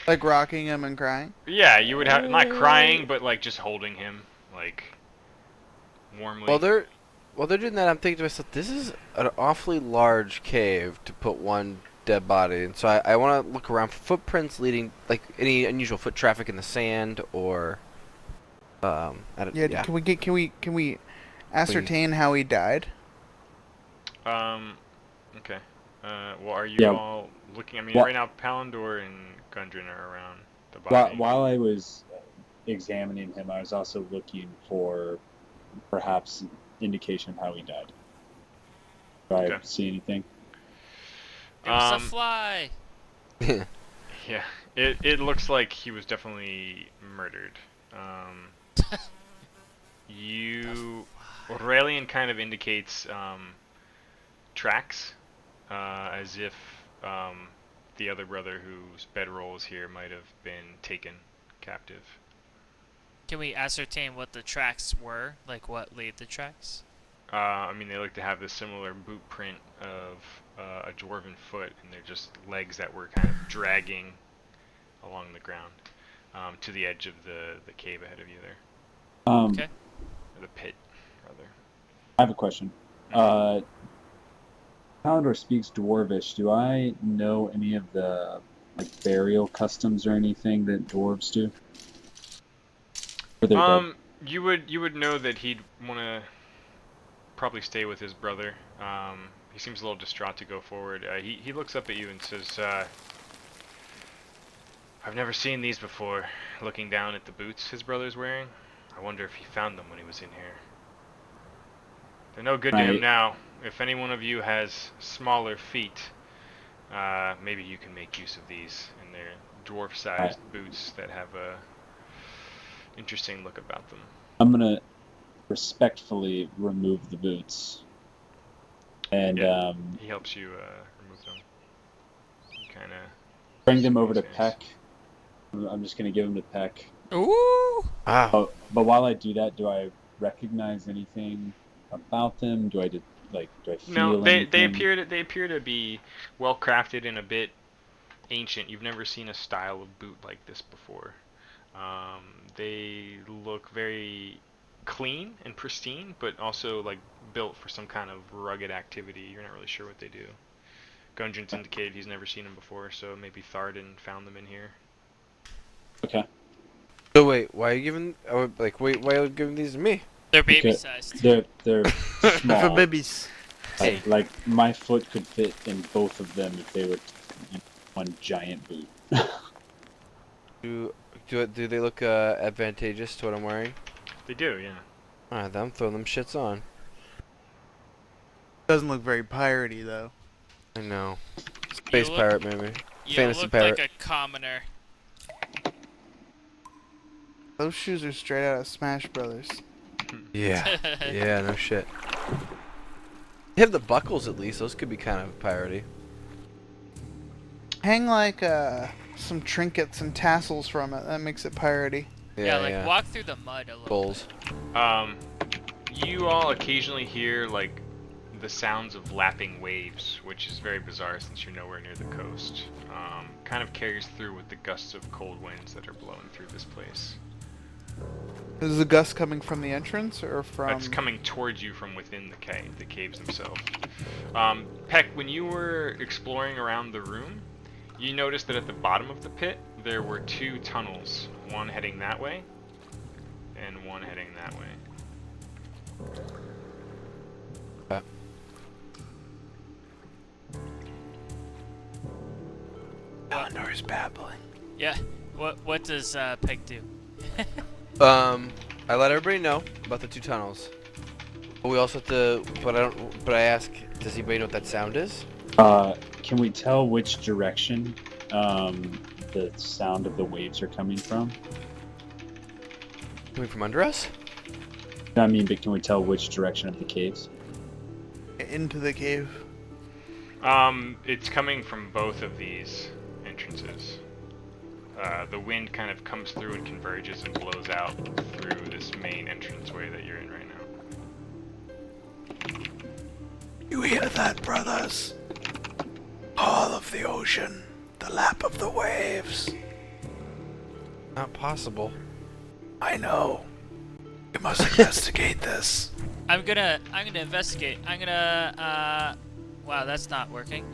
Like rocking him and crying? Yeah, you would have... Not crying, but like just holding him, like, warmly. While they're doing that, I'm thinking to myself, this is an awfully large cave to put one dead body, and so I want to look around for footprints leading, like any unusual foot traffic in the sand, or Yeah. Can we ascertain how he died? Okay. Well, are you Yeah. all looking... I mean, Wha- right now, Palindor and Gundren are around the body. While I was examining him, I was also looking for perhaps indication of how he died. Do I Okay. see anything? It was a Um, fly. Yeah, it looks like he was definitely murdered. Aurelian kind of indicates tracks, as if the other brother whose bedroll is here might have been taken captive. Can we ascertain what the tracks were? Like what laid the tracks? I mean, they look to have this similar boot print of a dwarven foot, and they're just legs that were kind of dragging along the ground to the edge of the cave ahead of you there. Okay. Or the pit, rather. I have a question. Palador speaks Dwarvish. Do I know any of the burial customs or anything that dwarves do? For their dead? You would know that he'd want to probably stay with his brother. He seems a little distraught to go forward. He looks up at you and says, I've never seen these before, looking down at the boots his brother's wearing. I wonder if he found them when he was in here. They're no good to him now. If any one of you has smaller feet, maybe you can make use of these. And they're dwarf-sized boots that have a interesting look about them. I'm gonna respectfully remove the boots. And he helps you remove them. Kind of bring them over to Peck. I'm just gonna give them to Peck. Ooh! Wow. But while I do that, do I recognize anything about them? Do I feel No, they anything? they appear to be well crafted and a bit ancient. You've never seen a style of boot like this before. They look very clean and pristine, but also like built for some kind of rugged activity. You're not really sure what they do. Gundren's indicated he's never seen them before, so maybe Tharden found them in here. Okay. So wait, why are you giving? Why are you giving these to me? They're baby sized. They're small. For babies. Like my foot could fit in both of them if they were one giant boot. Do they look advantageous to what I'm wearing? They do, yeah. Alright, then I'm throwing them shits on. Doesn't look very piratey though. I know. Space pirate, maybe. You Fantasy look pirate. like a commoner. Those shoes are straight out of Smash Brothers. Yeah. Yeah, no shit. They have the buckles at least. Those could be kind of piratey. Hang like some trinkets and tassels from it. That makes it piratey. Yeah, walk through the mud a little Goals. You all occasionally hear like the sounds of lapping waves, which is very bizarre since you're nowhere near the coast. Kind of carries through with the gusts of cold winds that are blowing through this place. Is the gust coming from the entrance or from? It's coming towards you from within the caves themselves. Peck, when you were exploring around the room, you noticed that at the bottom of the pit there were two tunnels, one heading that way and one heading that way. Eleanor's babbling. Yeah. What does Peg do? I let everybody know about the two tunnels. But we also have to. But I ask, does anybody know what that sound is? Can we tell which direction the sound of the waves are coming from? Coming from under us? I mean, but can we tell which direction of the caves? Into the cave. It's coming from both of these entrances. The wind kind of comes through and converges and blows out through this main entranceway that you're in right now. You hear that, brothers? Call of the ocean, the lap of the waves. Not possible. I know. You must investigate this. I'm gonna investigate. Wow, that's not working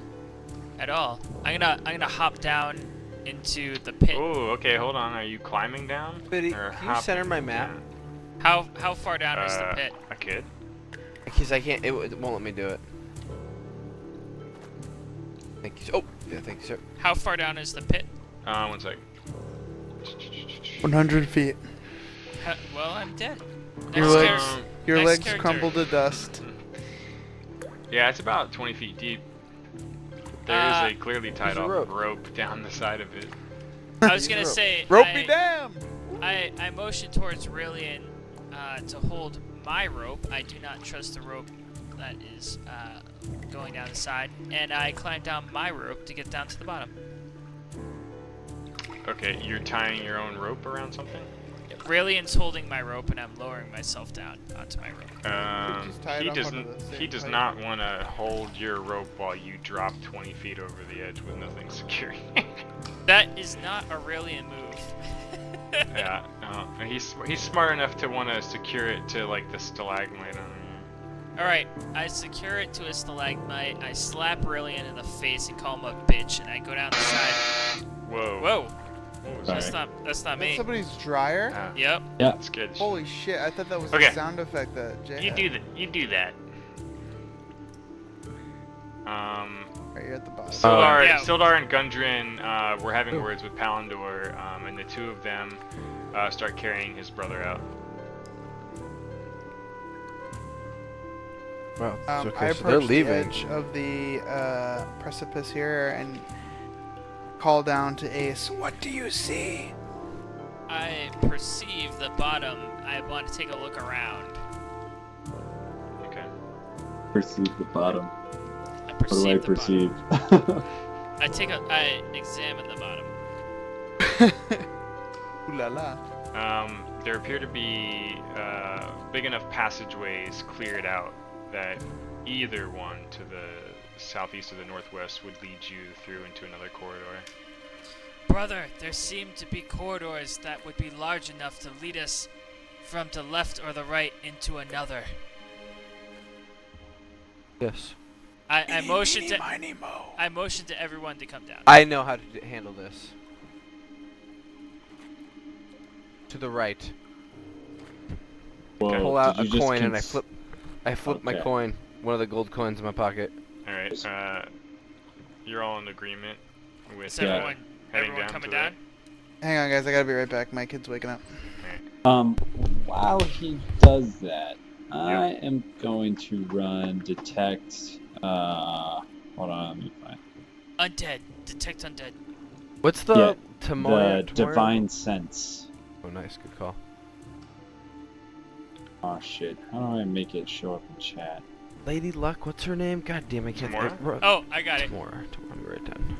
at all. I'm gonna hop down into the pit. Oh, okay, hold on. Are you climbing down? Biddy, Or can you center my map? down? How far down is the pit? I could. Because I can't. It won't let me do it. Thank you. Oh, yeah, thank you, sir. How far down is the pit? 1 sec. 100 feet. Well, I'm dead. Your Next legs, character- your next legs character. crumble to dust. Yeah, it's about 20 feet deep. There is a clearly tied a off rope. rope down the side of it. I was gonna say. Rope me down! I motion towards Rillian to hold my rope. I do not trust the rope that is going down the side, and I climb down my rope to get down to the bottom. Okay, you're tying your own rope around something? Rillian's holding my rope, and I'm lowering myself down onto my rope. Just tie it He off doesn't. onto the same He does height. not want to hold your rope while you drop 20 feet over the edge with nothing securing it. That is not a Rillian move. Yeah, he's smart enough to want to secure it to like the stalagmite on it. Alright, I secure it to a stalagmite, I slap Rillian in the face and call him a bitch, and I go down the side. Whoa. Whoa! What was Sorry. that? That's not That's me. somebody's dryer? Yep. That's good. Holy shit, I thought that was Okay. the sound effect that Jay You had. do that. You do that. Right here at the bottom. Yeah. Sildar and Gundren were having words with Phandelver, and the two of them start carrying his brother out. Wow, it's okay, I so they're approach the leaving. edge of the precipice here and call down to Ace. What do you see? I perceive the bottom. I want to take a look around. Okay. Perceive the bottom. I What do I perceive the perceive? bottom. I examine the bottom. Ooh la la. There appear to be big enough passageways cleared out that either one to the southeast or the northwest would lead you through into another corridor. Brother, there seem to be corridors that would be large enough to lead us from the left or the right into another. Yes. I motioned to Miny, mo. I motioned to everyone to come down. I know how to handle this. To the right. Whoa, Pull out did a you just coin and I flip my Okay. coin. One of the gold coins in my pocket. All right. You're all in agreement with Is everyone, heading everyone down coming to the down? Hang on, guys. I gotta be right back. My kid's waking up. While he does that, I am going to run detect. Hold on, let me find Undead. Detect undead. What's the Yeah, Tamoya? the divine sense. Oh, nice, good call. Oh shit! How do I make it show up in chat? Lady Luck, what's her name? God damn, I can't. Tamora? Oh, I got it. Tamora. Let me write it down.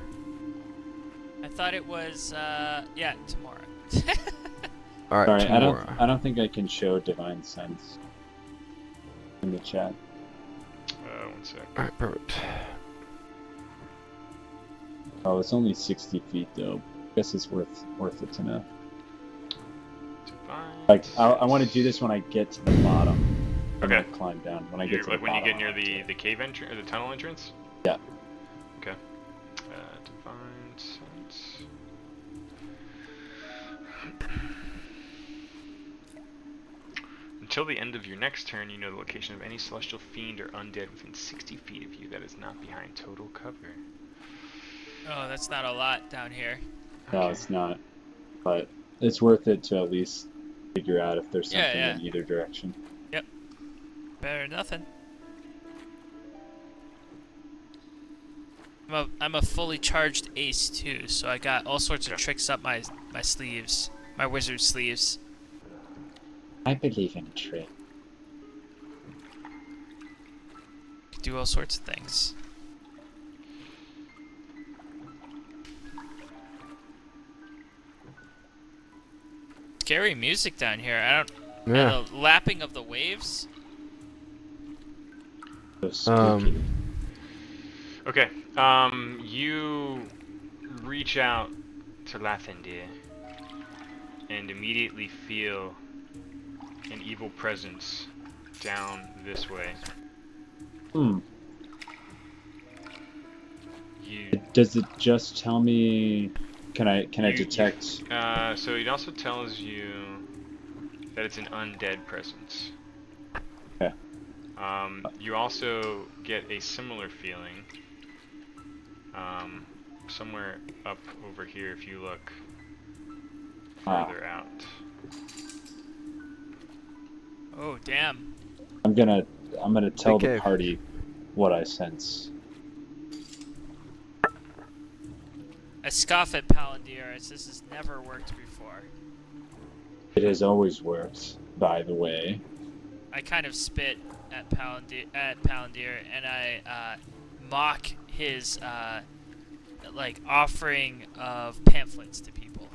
I thought it was yeah, tomorrow. All right, Sorry, Tamora. I don't think I can show divine sense in the chat. 1 sec. All right, perfect. Oh, it's only 60 feet though. Guess it's worth it to know. Divine Like, I sense. want to do this when I get to the bottom. I'm Okay. gonna climb down when I You're- get to like the when you bottom. get near the cave entrance or the tunnel entrance. Yeah. Okay. Divine sense. Until the end of your next turn, you know the location of any celestial fiend or undead within 60 feet of you that is not behind total cover. Oh, that's not a lot down here. No, Okay. it's not. But it's worth it to at least figure out if there's Yeah, something yeah. in either direction. Better than nothing. I'm a fully charged ace too, so I got all sorts of Okay. tricks up my sleeves, my wizard sleeves. I believe in a trick. Could do all sorts of things. Scary music down here. I don't. Yeah. And the lapping of the waves. So spooky. Okay. You reach out to Lathandir and immediately feel an evil presence down this way. You Does it just tell me? Can I You- detect? so it also tells you that it's an undead presence. Okay. You also get a similar feeling somewhere up over here if you look Ah. further out. Oh damn. I'm gonna tell Big the cave. party what I sense. I scoff at Palantir as this has never worked before. It has always worked, by the way. I kind of spit at Palantir and I mock his like offering of pamphlets to people.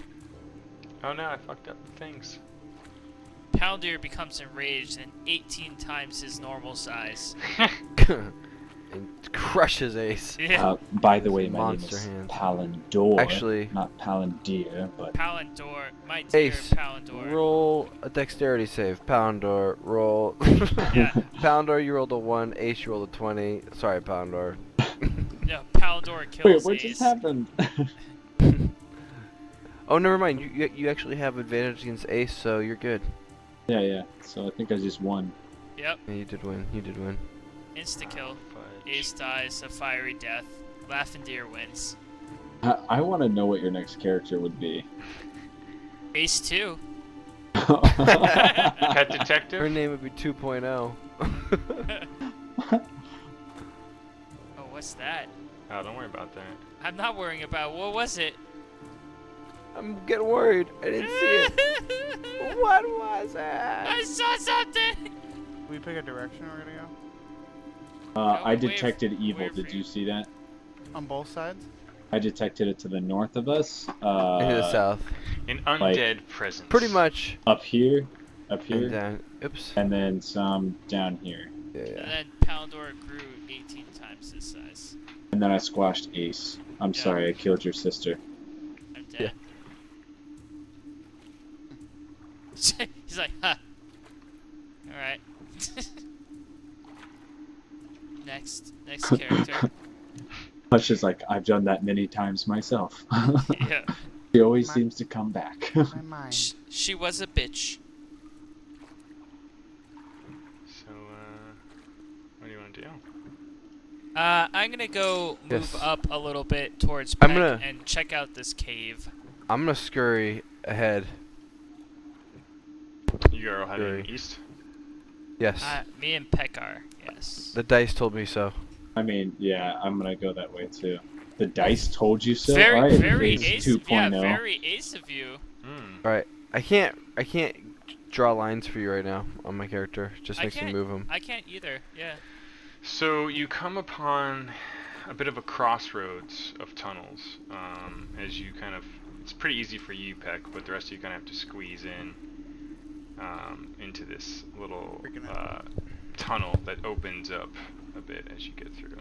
Oh no, I fucked up the things. Palantir becomes enraged and 18 times his normal size. And crushes Ace. Yeah. By the way, my Monster name is hands. Palindor. Actually- not Palandir, but Palandor, my dear Ace, Palandor. roll a dexterity save. Poundor, roll. Yeah. Poundor, you rolled a 1. Ace, you rolled a 20. Sorry, Poundor. No, Palandor kills wait, what Ace. just happened? Oh, never mind. You actually have advantage against Ace, so you're good. yeah. So I think I just won. Yep, Yeah, you did win. You did win. insta-kill. Fudge. Ace dies a fiery death. Lathandir wins. I want to know what your next character would be. Ace 2. Pet detective? Her name would be 2.0. What's that? Oh, don't worry about that. I'm not worrying about. What was it? I'm getting worried. I didn't see it. What was it? I saw something. Can we pick a direction we're gonna go? I wait detected for- evil. wait for Did you see that? On both sides? I detected it to the north of us. To the south. An undead presence. Pretty much. Up here, up And here, down. Oops. and then some down here. Yeah, And yeah. then Paldor grew 18 times his size. And then I squashed Ace. I'm Yeah. sorry, I killed your sister. I'm dead. He's like, huh. Alright. next character. Hush is like, I've done that many times myself. Yeah. She always My- seems to come back. My mind. She was a bitch. So, what do you want to do? I'm gonna go move Yes. up a little bit towards I'm Peck gonna- and check out this cave. I'm gonna scurry ahead. You are heading Very. east. Yes. Me and Peck are, yes. The dice told me so. I mean, yeah, I'm gonna go that way too. The dice told you so. Very, Alright, very Ace ace. 2.0. Yeah, very ace of you. Hmm. All right. I can't draw lines for you right now on my character. Just I makes me can't- move them. I can't either. Yeah. So you come upon a bit of a crossroads of tunnels. As you kind of, it's pretty easy for you, Peck, but the rest of you kind of have to squeeze in into this little Freaking out. tunnel that opens up a bit as you get through.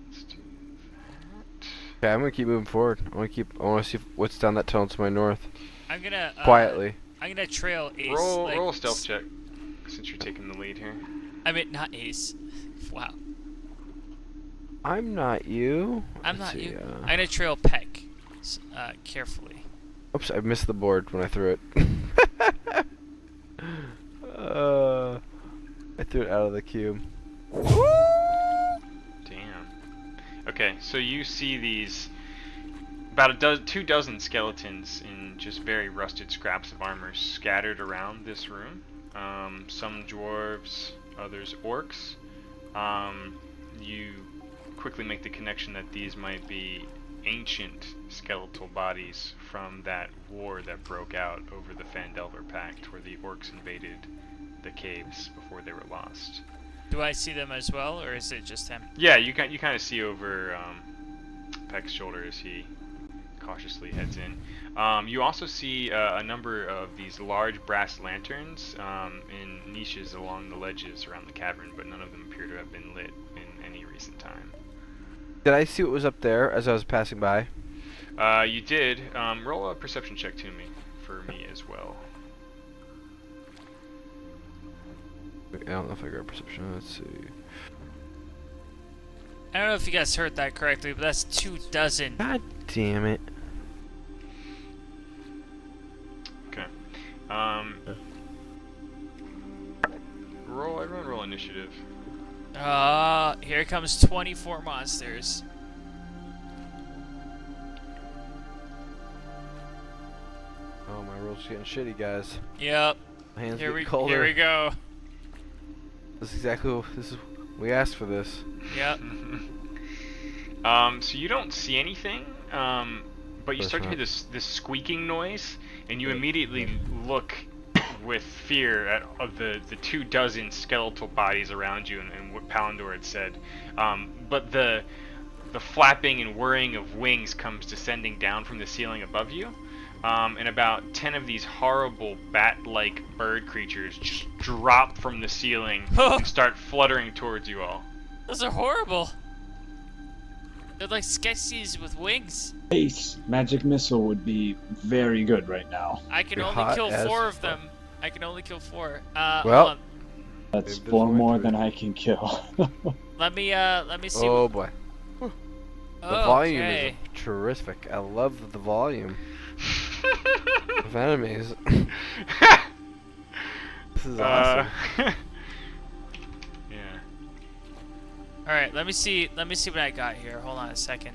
Let's do that. Okay, I'm gonna keep moving forward. I want to see what's down that tunnel to my north. I'm gonna Quietly. I'm gonna trail ace. Roll a stealth check since you're taking the lead here. I mean, not ace. Wow. I'm not you. I'm Let's not see, you. I'm gonna trail Peck, carefully. Oops, I missed the board when I threw it. I threw it out of the cube. Damn. Okay, so you see these about 2 dozen skeletons in just very rusted scraps of armor scattered around this room. Some dwarves, others orcs. You quickly make the connection that these might be ancient skeletal bodies from that war that broke out over the Phandelver Pact, where the orcs invaded the caves before they were lost. Do I see them as well, or is it just him? Yeah, you kind of see over Peck's shoulder as he cautiously heads in. You also see a number of these large brass lanterns in niches along the ledges around the cavern, but none of them appear to have been lit in any recent time. Did I see what was up there as I was passing by? You did. Roll a perception check to me, for me as well. I don't know if I got perception. Let's see. I don't know if you guys heard that correctly, but that's 2 dozen. God damn it. Okay. Everyone roll initiative. Here comes 24 monsters. Oh, my roll's getting shitty, guys. Yep. My hands Here get we colder. go. This is we asked for this. Yep. So you don't see anything, but you Course start to hear not. this squeaking noise, and you immediately look with fear at of the 2 dozen skeletal bodies around you, and what Palindor had said. But the flapping and whirring of wings comes descending down from the ceiling above you. And about 10 of these horrible bat-like bird creatures just drop from the ceiling and start fluttering towards you all. Those are horrible. They're like Skeksis with wings. Ace, magic missile would be very good right now. I can You're only hot kill as 4 of fuck. them. I can only kill 4. Well, hold on. That's Maybe there's 4 a way more to than it. I can kill. Let me see. Oh boy. The volume Okay. is terrific. I love the volume of enemies. This is awesome. Yeah. All right, let me see what I got here. Hold on a second.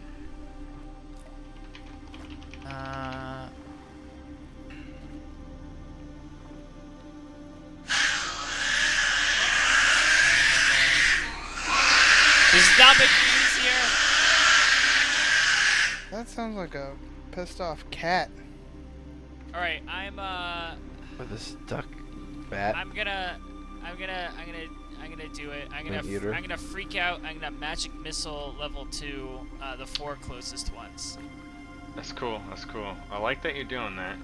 not making it easier. That sounds like a pissed off cat. All right, I'm With a stuck bat. I'm gonna do it. I'm gonna freak out. I'm gonna magic missile level 2 the 4 closest ones. That's cool. That's cool. I like that you're doing that.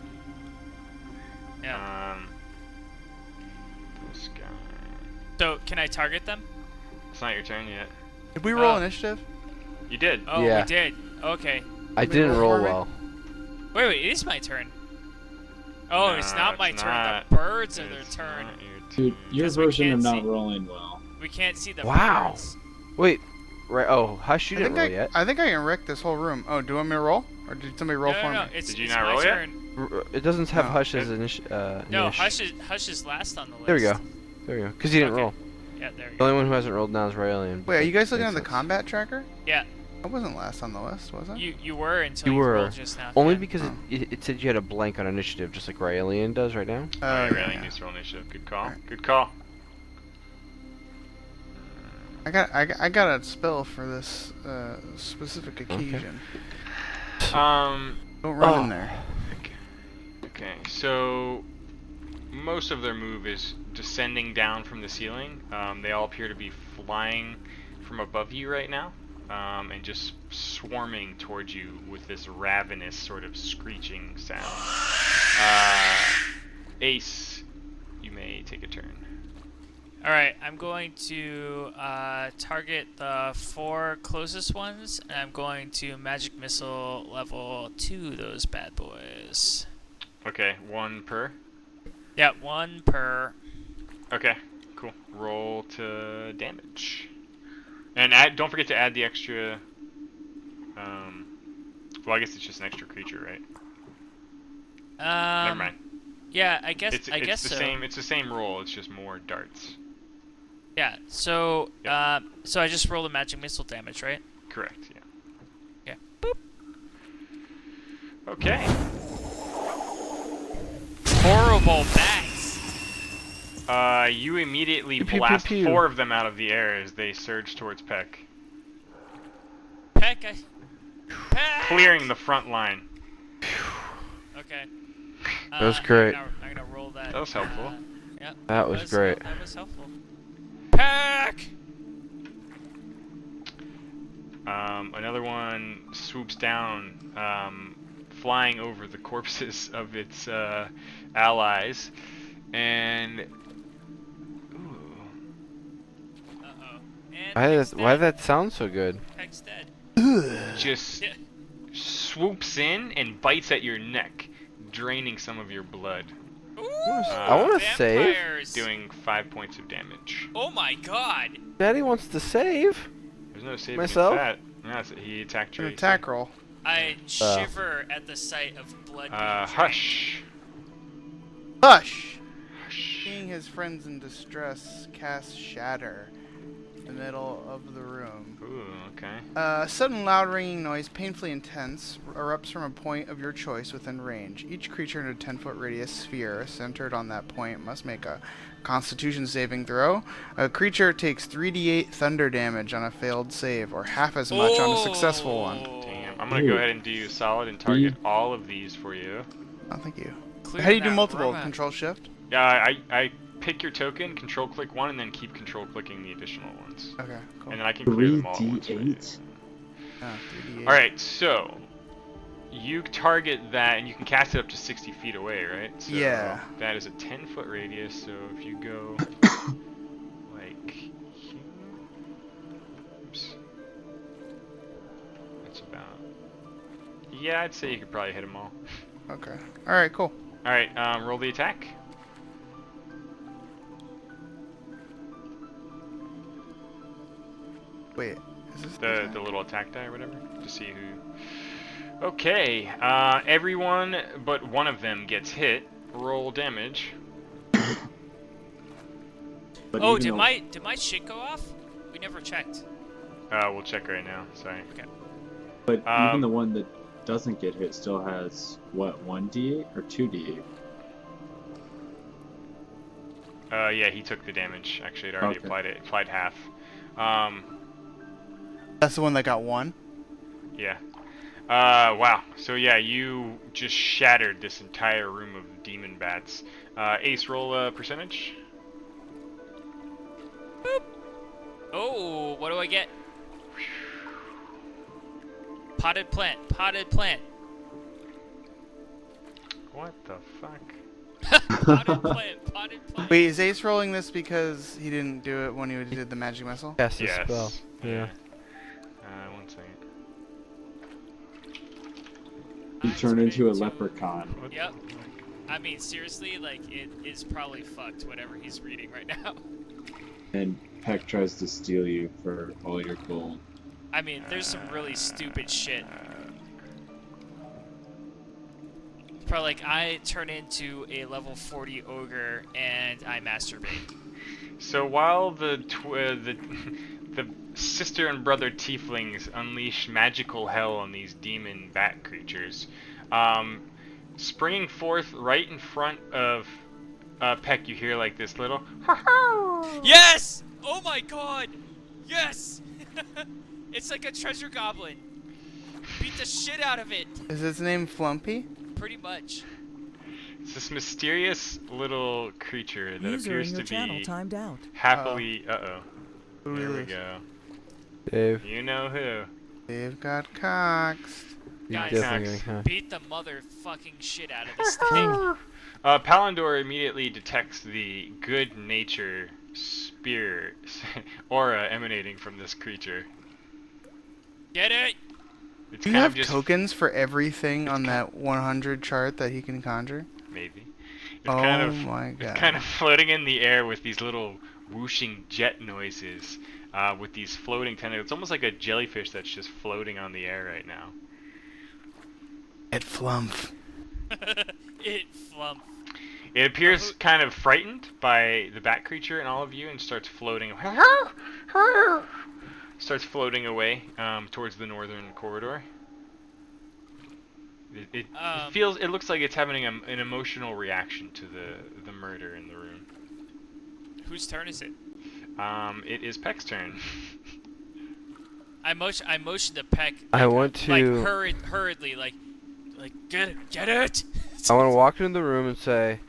Yeah. This guy. So can I target them? It's not your turn yet. Did we roll initiative? You did. Oh, Yeah. we did. Okay. I didn't roll well. Wait, it is my turn. Oh, No, it's not my it's turn. not. The birds are their It's turn. not your Dude, turn. your 'Cause we version of can't not see. rolling well. We can't see the Wow. birds. Wait. Right. Oh, Hush, you didn't roll yet. I think I can wreck this whole room. Oh, do you want me to roll? Or did somebody roll for No, me? it's, Did you it's not my roll yet? turn. It doesn't have No. Hush as No, Nish. Hush is last on the list. There we go. There we go. Because he didn't Okay. roll. Yeah, there we The go. only one who hasn't rolled now is Raelian. Wait, are you guys looking Makes at the sense. combat tracker? Yeah, I wasn't last on the list, was I? you were until You you were. rolled just now. Only yeah. because Oh. it said you had a blank on initiative, just like Raelian does right now. Oh, yeah, you really yeah. need to roll initiative. Good call. Alright. Good call. I got a spell for this specific occasion. Don't run in there. Okay, so most of their move is descending down from the ceiling. They all appear to be flying from above you right now, and just swarming towards you with this ravenous sort of screeching sound. Ace, you may take a turn. All right, I'm going to target the 4 closest ones, and I'm going to magic missile level 2 those bad boys. Okay, 1 per. Yeah, 1 per. Okay, cool. Roll to damage. And don't forget to add the extra. Well, I guess it's just an extra creature, right? Never mind. Yeah, I guess It's guess the so. same. It's the same roll. It's just more darts. Yeah. So Yep. so I just rolled a magic missile damage, right? Correct. Yeah. Yeah. Boop. Okay. Horrible bats. You immediately Pew, pew, blast pew, pew. 4 of them out of the air as they surge towards Peck, Peck. Peck. clearing the front line. Okay. That was great. I'm gonna roll that. That was helpful. Yeah. That was great. That was helpful. Peck. Another one swoops down, flying over the corpses of its allies, and ooh, Uh-oh. And Why Peck's did that dead. sound so good? Peck's dead. just Yeah. swoops in and bites at your neck, draining some of your blood, I want to save. Vampires. doing 5 points of damage. Oh my god. Daddy wants to save. There's no saving Myself? that. No, he attacked An Tracy. attack roll. I shiver at the sight of blood being drained. Hush. Hush! Hush. Seeing his friends in distress, cast Shatter in the middle of the room. Ooh, okay. A sudden loud ringing noise, painfully intense, erupts from a point of your choice within range. Each creature in a 10-foot radius sphere centered on that point must make a Constitution saving throw. A creature takes 3d8 thunder damage on a failed save, or half as much on a successful one. Damn. I'm gonna go ahead and do you a solid and target all of these for you. Oh, thank you. Clear How do you do that multiple? room out. Control Shift? Yeah, I pick your token, control click one, and then keep control clicking the additional ones. Okay, cool. And then I can clear them all at once for you. 3d8? Oh, 3d8. Alright, so you target that and you can cast it up to 60 feet away, right? So Yeah. that is a 10-foot radius, so if you go like here. Oops. That's about. Yeah, I'd say you could probably hit them all. Okay. Alright, cool. Alright, roll the attack. Wait, is this The little attack die or whatever, to see who. Okay, everyone but one of them gets hit. Roll damage. But Oh, even did though- my shit go off? We never checked. We'll check right now. Sorry. But even Um, the one that doesn't get hit still has, what, 1d8 or 2d8? Yeah, he took the damage. Actually, it already Okay. applied half. That's the one that got one? Yeah. Wow. So yeah, you just shattered this entire room of demon bats. Ace, roll a percentage. Boop. Oh, what do I get? Potted plant. Potted plant. What the fuck? Potted plant. Potted plant. Wait, is Ace rolling this because he didn't do it when he did the magic missile? Cast a Yes. spell. Yeah. One second. You turn into a leprechaun. What Yep. the fuck? I mean, seriously, like, it is probably fucked, whatever he's reading right now. And Peck tries to steal you for all your gold. I mean, there's some really stupid shit. Probably like, I turn into a level 40 ogre and I masturbate. So while the the sister and brother tieflings unleash magical hell on these demon bat creatures, springing forth right in front of Peck, you hear like this little. Yes! Oh my god! Yes! It's like a treasure goblin. Beat the shit out of it. Is its name Flumpy? Pretty much. It's this mysterious little creature that User appears in your to channel be timed out. happily. Who There we is? go. Dave, You know who? They've got cocks. you Guys, definitely Cox. gonna Beat the motherfucking shit out of this thing. Palindor immediately detects the good nature spirit aura emanating from this creature. Get it? It's Do you kind have of just tokens for everything It's on ki- that 100 chart that he can conjure? maybe. It's Oh kind of my it's god. kind of floating in the air with these little whooshing jet noises, with these floating tentacles. It's almost like a jellyfish that's just floating on the air right now. It flump. It flump. It appears kind of frightened by the bat creature and all of you, and starts floating. Starts floating away towards the northern corridor. It feels. It looks like it's having an emotional reaction to the murder in the room. Whose turn is it? It is Peck's turn. I motion to Peck. I like, want like to- hurriedly, like get it. I want to walk into the room and say,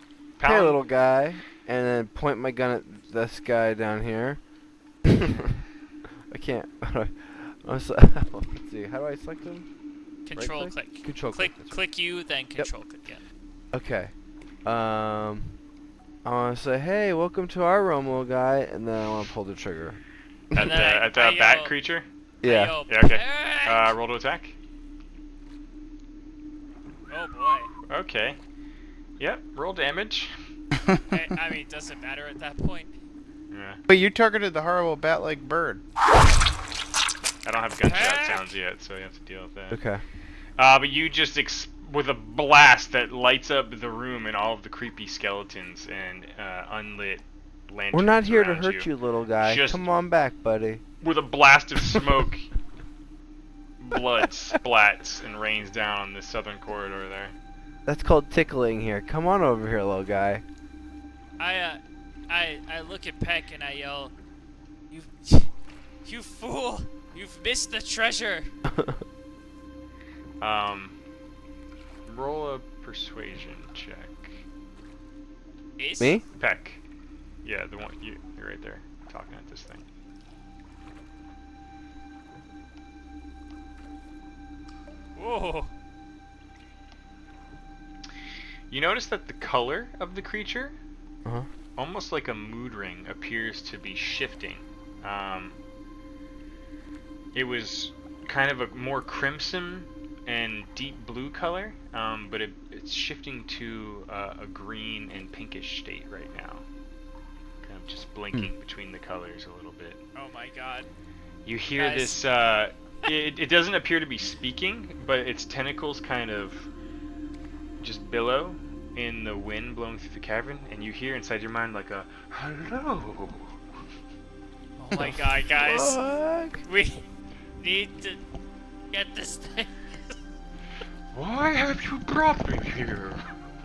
"Hey, Palin- little guy," and then point my gun at this guy down here. I can't. Let's see. How do I select him? Control Right click. Control Click click. click you, then control click. Yeah. Okay. I want to say, "Hey, welcome to our room, little guy," and then I want to pull the trigger. At the I bat yell- creature. Yeah. Yo, Yeah. Okay. Peck! Roll to attack. Oh boy. Okay. Yep. Roll damage. I mean, does it matter at that point? Yeah. But you targeted the horrible bat-like bird. I don't have gunshot Peck! sounds yet, so you have to deal with that. Okay. But you just with a blast that lights up the room and all of the creepy skeletons and unlit lanterns. We're not here to around hurt you, little guy. Just- Come on back, buddy. With a blast of smoke, blood splats and rains down on the southern corridor there. That's called tickling here. Come on over here, little guy. I look at Peck and I yell, you fool! You've missed the treasure. Roll a persuasion check. Ace? Me? Peck. Yeah, the one you're right there talking at this thing. Whoa. You notice that the color of the creature, Uh-huh. almost like a mood ring, appears to be shifting. It was kind of a more crimson and deep blue color, but it's shifting to a green and pinkish state right now. Kind of just blinking between the colors a little bit. Oh my god. You hear Guys. this, it doesn't appear to be speaking, but its tentacles kind of just billow in the wind blowing through the cavern, and you hear inside your mind like a, hello. Oh my god, guys. Fuck. We need to get this thing. Why have you brought me here?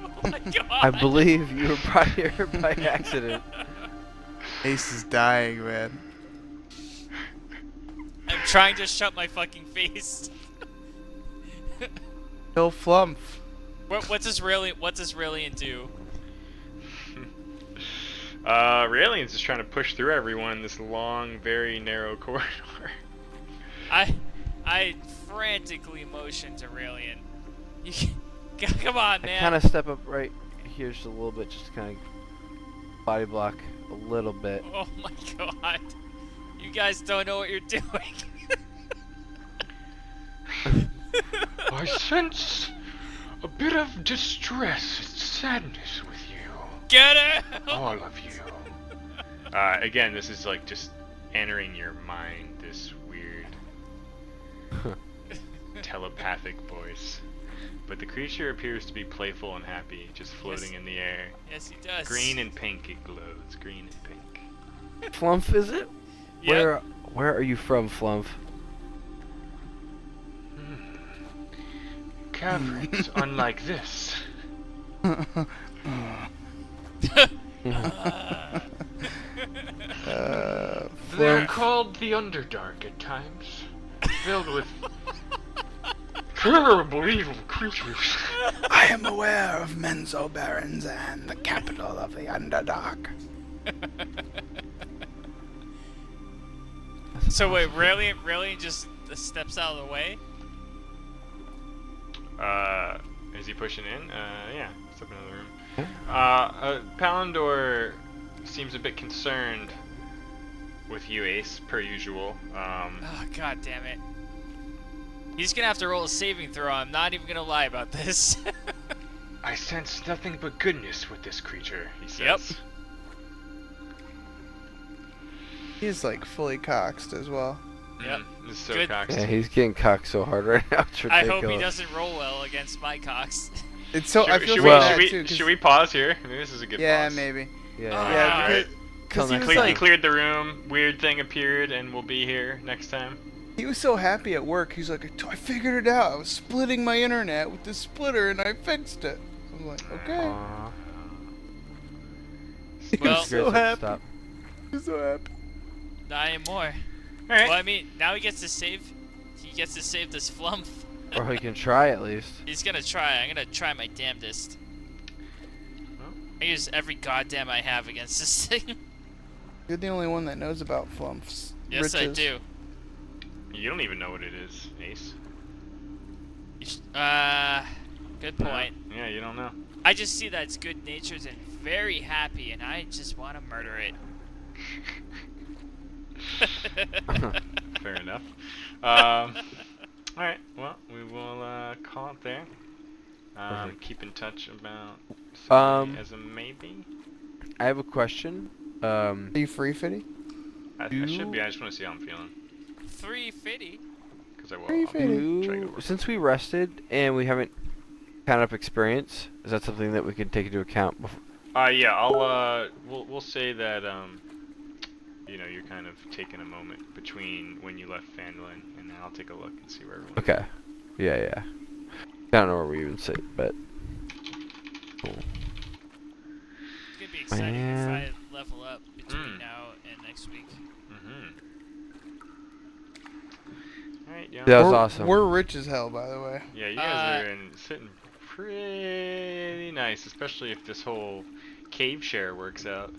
Oh my god. I believe you were brought here by accident. Ace is dying, man. I'm trying to shut my fucking face. Kill Flump. What does Raelian do? Raelian's just trying to push through everyone in this long, very narrow corridor. I frantically motion to Raelian. Come on, man. I kind of step up right here just a little bit, just to kind of body block a little bit. Oh my god. You guys don't know what you're doing. I sense a bit of distress and sadness with you. Get it! All of you. Again, this is like just entering your mind, this weird telepathic voice. But the creature appears to be playful and happy, just floating in the air. Yes, he does. Green and pink it glows, green and pink. Flump, is it? Yep. Where are you from, Flump? Caverns unlike this. They're called the Underdark at times, filled with terrible evil creatures. I am aware of Menzo Barons and the capital of the Underdark. So wait, Raelian just steps out of the way? Is he pushing in? Yeah, step into the room. Palandor seems a bit concerned with you, Ace, per usual. Oh, god damn it. He's gonna have to roll a saving throw. I'm not even gonna lie about this. I sense nothing but goodness with this creature, he says. Yep. He's like fully coxed as well. Yep. This is so Good. cocked. Yeah, he's getting cocked so hard right now. It's I ridiculous. hope he doesn't roll well against my cocks. It's so I feel Should so well- bad too. should we pause here? Maybe this is a good Yeah, pause. maybe. Yeah. Yeah, Alright. because he Come was next He like, cleared the room, weird thing appeared, and we'll be here next time. he was so happy at work. He's like, I figured it out. I was splitting my internet with this splitter, and I fixed it. I'm like, okay. Aw. He Well- was so happy. Stop. He was so happy. Not anymore. Alright. Well, I mean, now he gets to save. He gets to save this flump. Or he can try at least. He's gonna try. I'm gonna try my damnedest. I use every goddamn I have against this thing. You're the only one that knows about flumps. Yes, I riches. do. You don't even know what it is, Ace. Good point. Yeah, you don't know. I just see that it's good natured and very happy, and I just want to murder it. Fair enough. Alright, well, we will call it there. Perfect. Keep in touch about Um, as a maybe. I have a question. Are you free, Fitty? I should be. I just want to see how I'm feeling. 350. Because I will. Free I'll Fitty. try to go work. Since we rested and we haven't counted up experience, is that something that we can take into account before? Yeah, I'll we'll say that you know, you're kind of taking a moment between when you left Phandalin, and then I'll take a look and see where everyone. Okay. Yeah. I don't know where we even sit, but cool. It's gonna be exciting Man. if I level up between now and next week. Alright, yeah. That was we're, awesome. We're rich as hell, by the way. Yeah, you guys are sitting pretty nice, especially if this whole cave share works out.